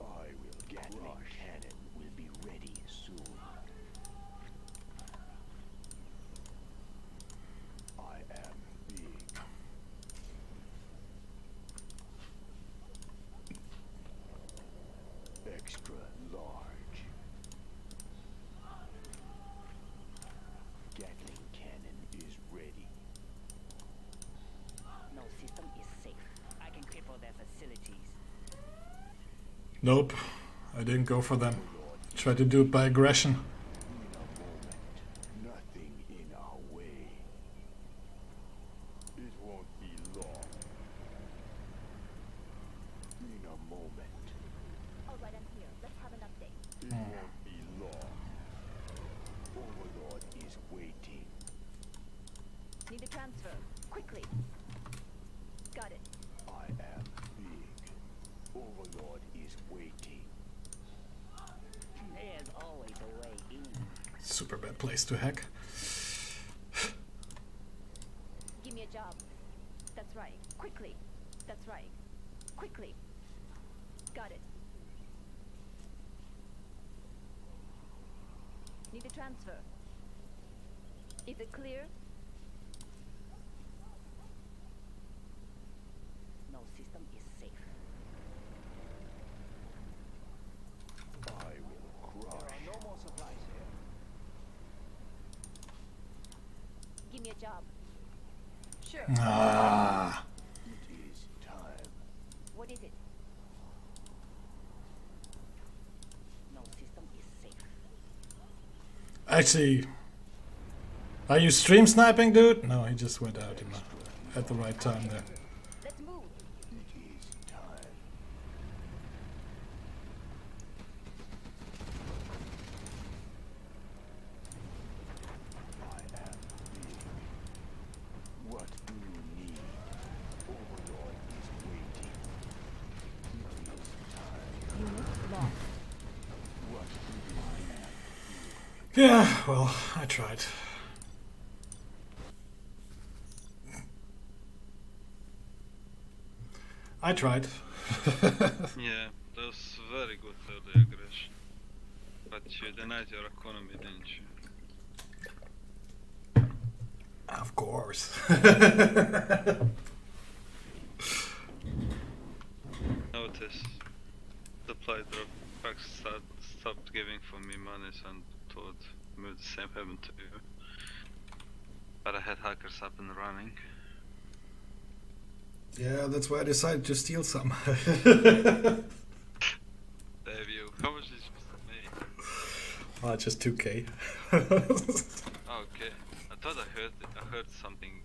I will Gatling cannon will be ready soon. I am big. Extra large. Gatling cannon is ready. No system is safe. I can cripple their facilities. nope. I didn't go for them. Try to do it by aggression. In a moment, nothing in our way. It won't be long. In a moment, Alright, I'm here. Let's have an update. it won't be long. Overlord is waiting. Need a transfer. Quickly. Got it. I am big. Overlord is waiting. There's always a way in. Super bad place to hack. Give me a job. That's right. Quickly. That's right. Quickly. Got it. Need a transfer. Is it clear? No system is safe. I will crush. There are no more supplies here. Give me a job. Sure. Ah. It is time. What is it? No system is safe. Actually, are you stream sniping, dude? No, he just went out at the right time there. Let's move. It is time. I am big. What do you need? Overlord is waiting. It is time. Unit lost. What do you need? Yeah, well, I tried. I tried. Yeah, that was very good early aggression. But you denied your economy, didn't you? Of course. Notice supply drop packs stopped giving for me money and thought maybe the same happened to you. But I had hackers up and running. Yeah, that's why I decided to steal some. Dave, you, how much did you make? Well, just 2k. Okay, I thought I heard something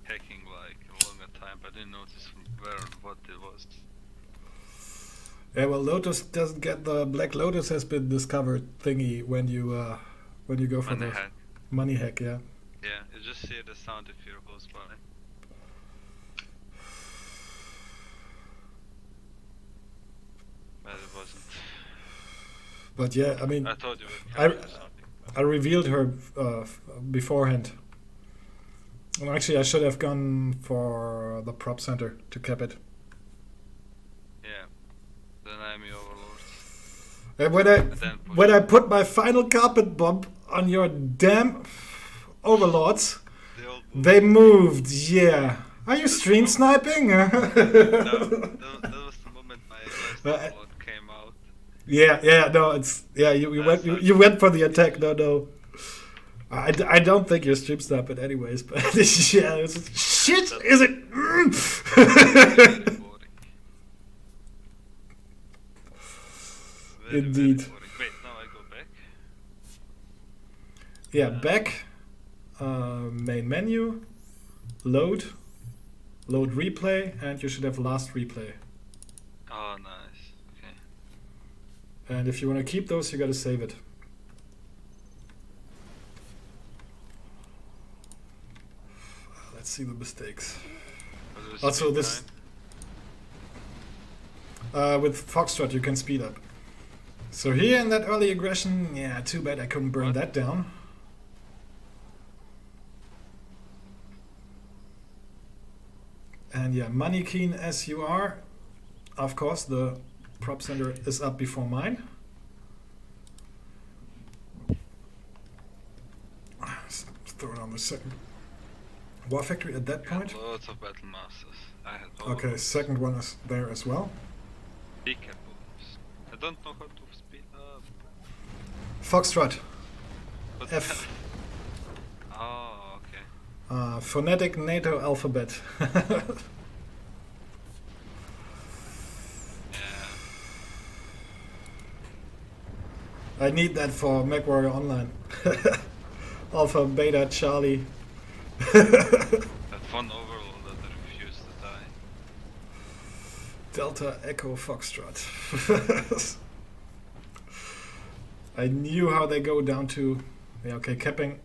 hacking like a longer time, but I didn't notice from where and what it was. Yeah, well, Lotus doesn't get the Black Lotus has been discovered thingy when you go for Money the hack. money hack. Yeah. Yeah, you just see the sound if you're close by. But it wasn't. But yeah, I mean, I thought you would I catch something. I revealed her beforehand. Well, actually, I should have gone for the prop center to cap it. Yeah. Then I'm your overlord. And then when I put my final carpet bomb on your damn overlords, they moved. Yeah. Are you stream sniping? No, that was the moment my last overlord came out. Yeah, no, it's you went for the attack. No. I don't think you're stream sniping anyways, but yeah, shit, is it? Indeed. Wait, now I go back. Yeah, back. Main menu. Load replay, and you should have last replay. Oh, nice. Okay. And if you want to keep those, you gotta save it. Let's see the mistakes. Also, this with Foxtrot you can speed up. So here in that early aggression, yeah, too bad I couldn't burn that down. And yeah, money keen as you are, of course the prop center is up before mine. Let's throw it on the second war factory at that point. Lots of battle masters. I had Okay, second one is there as well. Big bombs. I don't know how to speed up. Foxtrot. What's F. that? Oh, okay. Phonetic NATO alphabet. I need that for MechWarrior Online. Alpha, Beta, Charlie. That fun overload that refused to die. Delta, Echo, Foxtrot. I knew how they go down to... Yeah, okay, capping.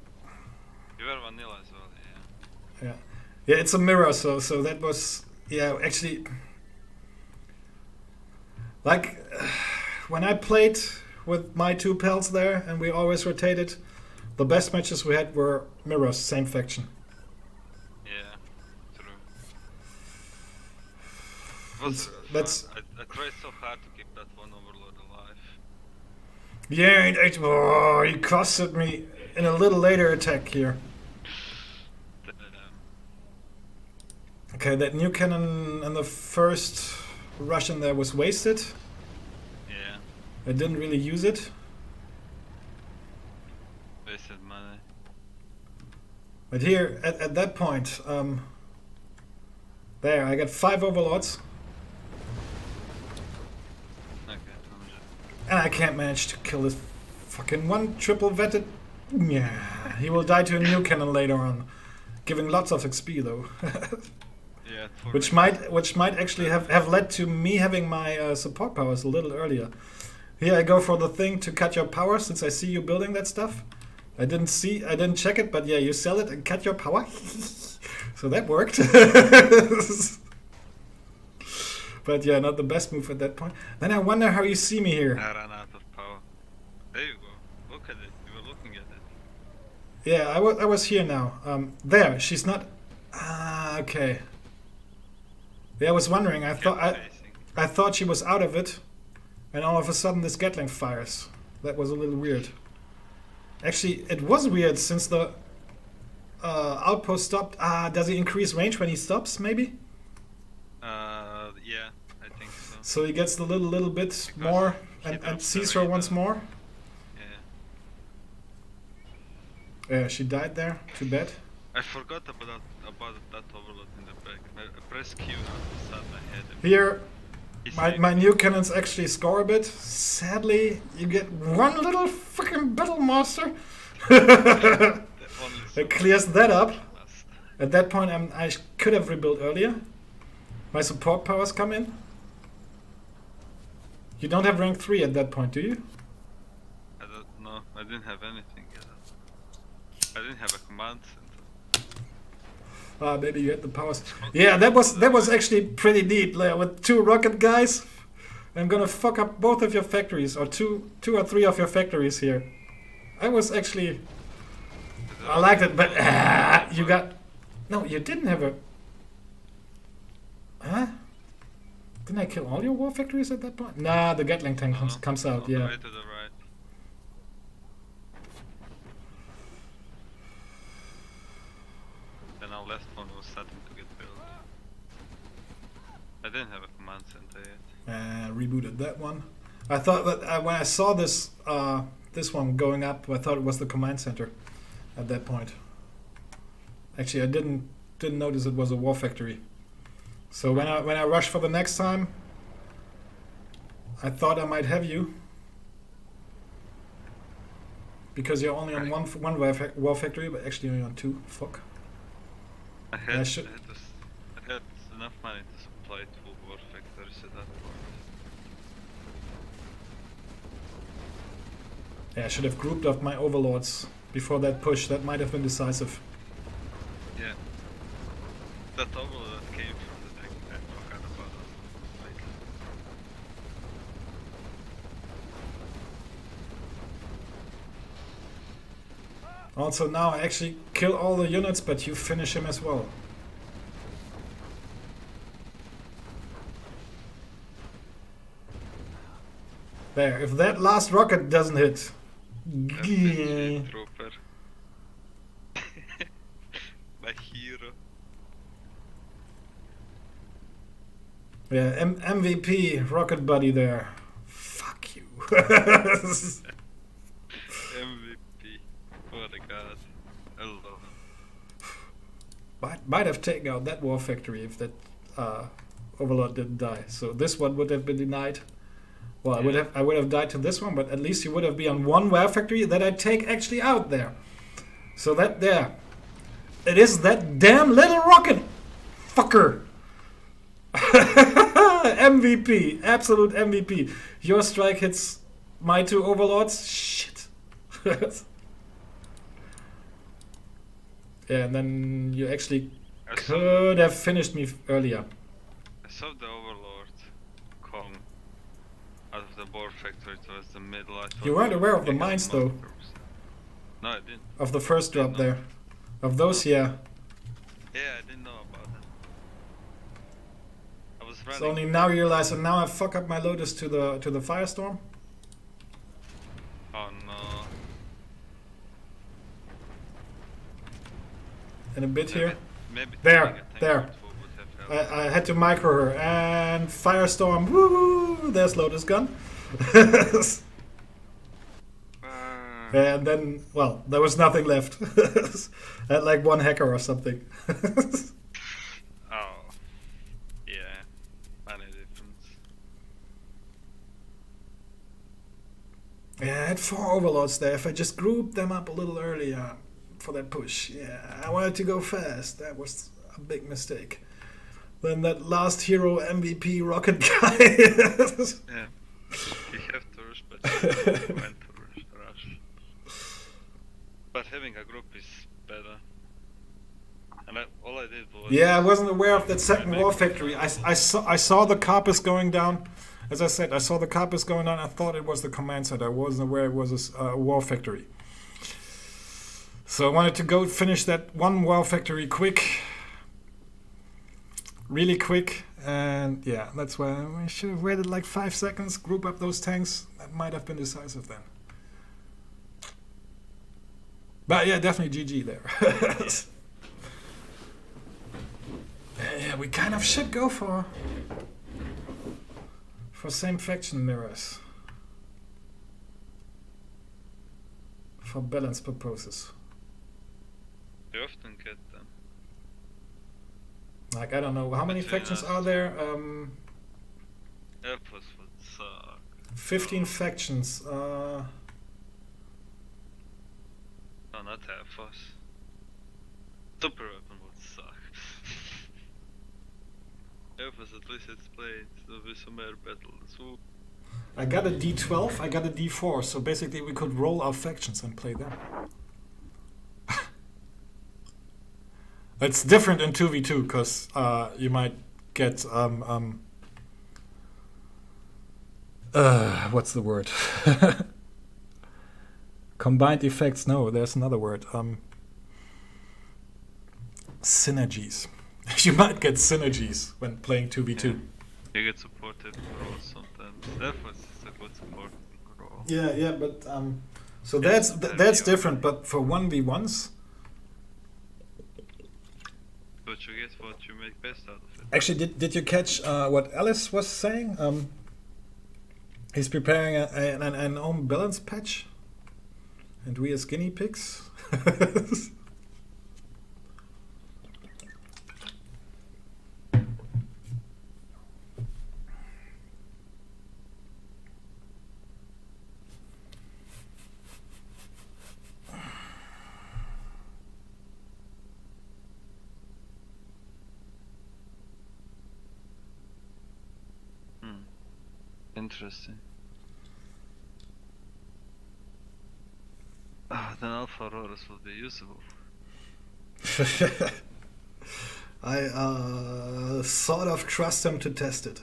You were vanilla as well, yeah. Yeah, it's a mirror, so that was... Yeah, actually... Like, when I played with my two pals there, and we always rotated, the best matches we had were mirrors, same faction. Yeah, true. That's I tried so hard to keep that one overload alive. yeah, he costed me in a little later attack here. Okay, that new cannon and the first rush in there was wasted. Yeah. I didn't really use it. Wasted money. But here, at that point, there, I got 5 overlords. Okay, I'm just... And I can't manage to kill this fucking one triple vetted. Yeah, he will die to a new cannon later on, giving lots of XP though. Yeah, which might actually have led to me having my support powers a little earlier. Here I go for the thing to cut your power, since I see you building that stuff. I didn't check it, but yeah, you sell it and cut your power. So that worked. But yeah, not the best move at that point. Then I wonder how you see me here. I ran out of power. There you go. Look at it. You were looking at it. Yeah, I was here now. There, she's not... Ah, okay. Yeah, I was wondering. I thought she was out of it, and all of a sudden this Gatling fires. That was a little weird. Actually, it was weird since the outpost stopped. Does he increase range when he stops? Maybe. Yeah, I think so. So he gets the little bit more and sees her once more. Yeah. Yeah, she died there. Too bad. I forgot about that overload in the back. I pressed Q and beside my head. Here, my new cannons actually score a bit. Sadly, you get one little freaking battle master. It clears that up. At that point, I could have rebuilt earlier. My support powers come in. You don't have rank 3 at that point, do you? I don't know. I didn't have anything yet. I didn't have a command center. Maybe you had the powers. Yeah, that was actually pretty neat. Like, with 2 rocket guys, I'm gonna fuck up both of your factories, or two or three of your factories here. I was actually, I liked it, but you got, no, you didn't have a, huh? Didn't I kill all your war factories at that point? Nah, the Gatling tank comes out. All Yeah. the way to the right. Then our last one was starting to get built. I didn't have a command center yet. Rebooted that one. I thought that when I saw this this one going up, I thought it was the command center at that point. Actually, I didn't notice it was a war factory. So when I rush for the next time, I thought I might have you, because you're only on one war factory, but actually only on 2. Fuck. I had enough money to supply 2 war factories at that point. Yeah, I should have grouped up my overlords before that push. That might have been decisive. Yeah. That overlord came from the deck. I forgot about it. Like, Also now I actually kill all the units, but you finish him as well. There, if that last rocket doesn't hit. trooper. My hero. Yeah, MVP, rocket buddy there. Fuck you. MVP. What a god. I love him. Might have taken out that war factory if that overlord didn't die. So this one would have been denied. Well, I would have died to this one, but at least you would have been on one war factory that I'd take actually out there. So that there. It is that damn little rocket fucker. MVP, absolute MVP. Your strike hits my 2 overlords. Shit. Yeah, and then you actually could have finished me earlier. I saw the overlord come out of the war factory towards the middle. You weren't aware of the mines though. No, I didn't. Of the first drop there. Of those, yeah. Yeah, I didn't know about it. I was running. So only now you realize, and now I fuck up my Lotus to the Firestorm. Oh no. In a bit here. Maybe there. I had to micro her and Firestorm. Woo! There's Lotus gun. And then, well, there was nothing left. I had like 1 hacker or something. Oh, yeah, money difference. Yeah, I had 4 overlords there. If I just grouped them up a little earlier for that push, yeah, I wanted to go fast. That was a big mistake. Then that last hero MVP rocket guy. Yeah, you have to rush, but you went to rush. But having a group is better. And all I did was... Yeah, I wasn't aware of that second war factory. I saw the carpus going down. As I said, I saw the carpus going down. I thought it was the command center. I wasn't aware it was a war factory. So I wanted to go finish that 1 war factory quick. Really quick. And yeah, that's why we should have waited like 5 seconds, group up those tanks. That might have been decisive then. But yeah, definitely GG there. Yeah, we kind of should go for same faction mirrors. For balance purposes. You often get them. Like, I don't know, how many factions are there? Air Force would suck. 15 factions. No, not Air Force. Super Weapon would suck. Air Force at least it's played. There'll be some air battles. Ooh. I got a D12, I got a D4, so basically we could roll our factions and play them. It's different in 2v2 because you might get what's the word? Combined effects. No, there's another word. Synergies. You might get synergies when playing 2v2. You get supported roll sometimes. That was a good support roll. Yeah, but so that's different. But for 1v1s, but you get what you make best out of it. actually, did you catch what Alice was saying? He's preparing an own balance patch, and we as guinea pigs. Interesting. Then Alpha Auroras will be usable. I sort of trust him to test it.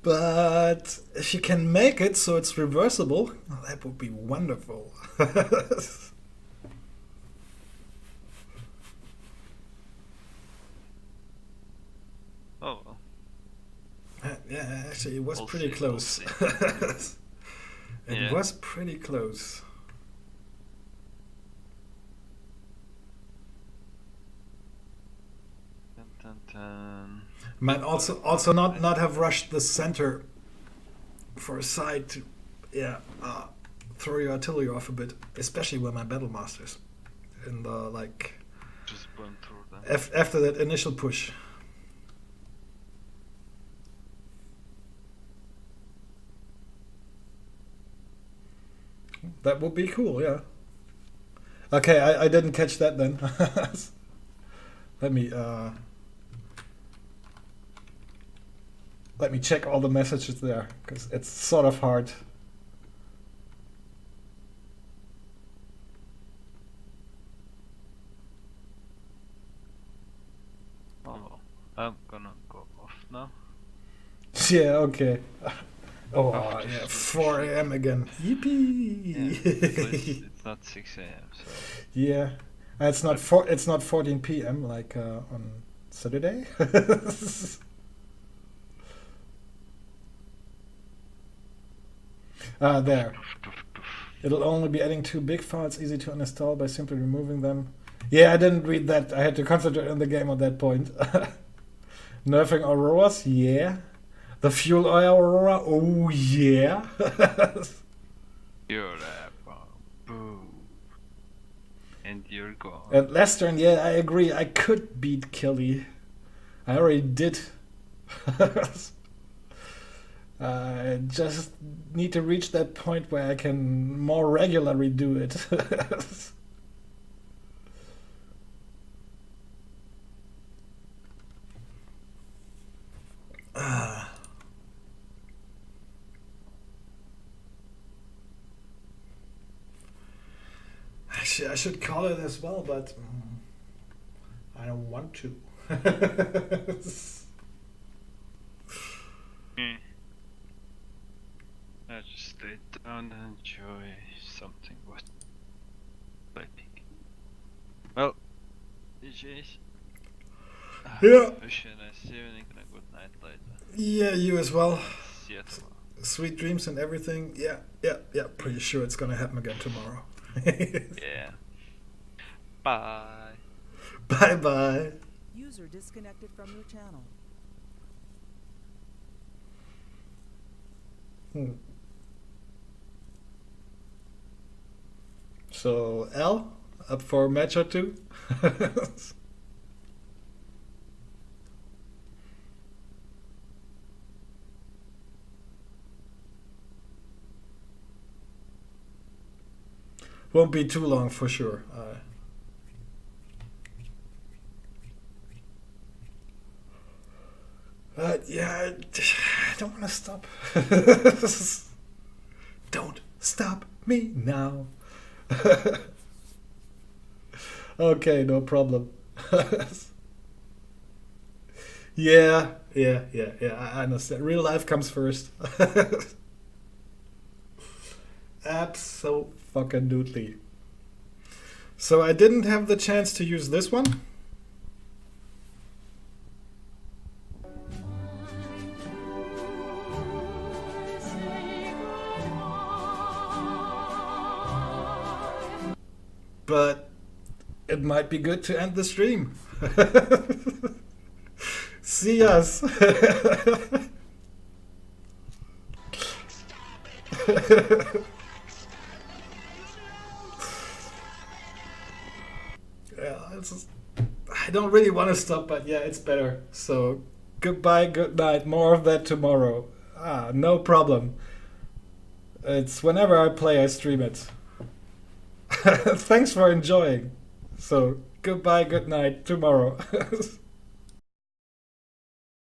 But if you can make it so it's reversible, well, that would be wonderful. Oh well. Yeah, actually, it was We'll pretty see, close. we'll It Yeah. was pretty close. Dun, dun, dun. Might also not have rushed the center for a side to, throw your artillery off a bit, especially with my battle masters, and like Just burn through them. after that initial push. That would be cool, yeah. Okay, I didn't catch that then. Let me check all the messages there, because it's sort of hard. Oh, I'm gonna go off now. Yeah, okay. Oh, Oh, yeah, just 4 a.m. again. Yippee! Yeah, at least it's not 6 a.m. So Yeah, it's not 14 p.m. like on Saturday. There. It'll only be adding 2 big files, easy to uninstall by simply removing them. Yeah, I didn't read that. I had to concentrate on the game at that point. Nerfing Auroras, yeah. The fuel oil Aurora, oh yeah. you're there, boom, and you're gone. And Lestern, yeah, I agree. I could beat Kelly. I already did. I just need to reach that point where I can more regularly do it. Actually, I should call it as well, but I don't want to. I just stay down and enjoy something worth playing. Well, GG's. Yeah. Wish you a nice evening and a good night later. Yeah, you as well. See you tomorrow. Sweet dreams and everything. Yeah. Pretty sure it's gonna happen again tomorrow. Yeah. Bye. Bye. User disconnected from your channel. So, L, up for a match or two? Won't be too long for sure. Yeah, I don't want to stop. Don't stop me now. Okay, no problem. Yeah, I understand. Real life comes first. Abso-fucking-dutely. So I didn't have the chance to use this one. But it might be good to end the stream. See us. Yeah, I don't really want to stop, but yeah, it's better. So goodbye, good night. More of that tomorrow. No problem. It's whenever I play, I stream it. Thanks for enjoying. So goodbye, good night, tomorrow.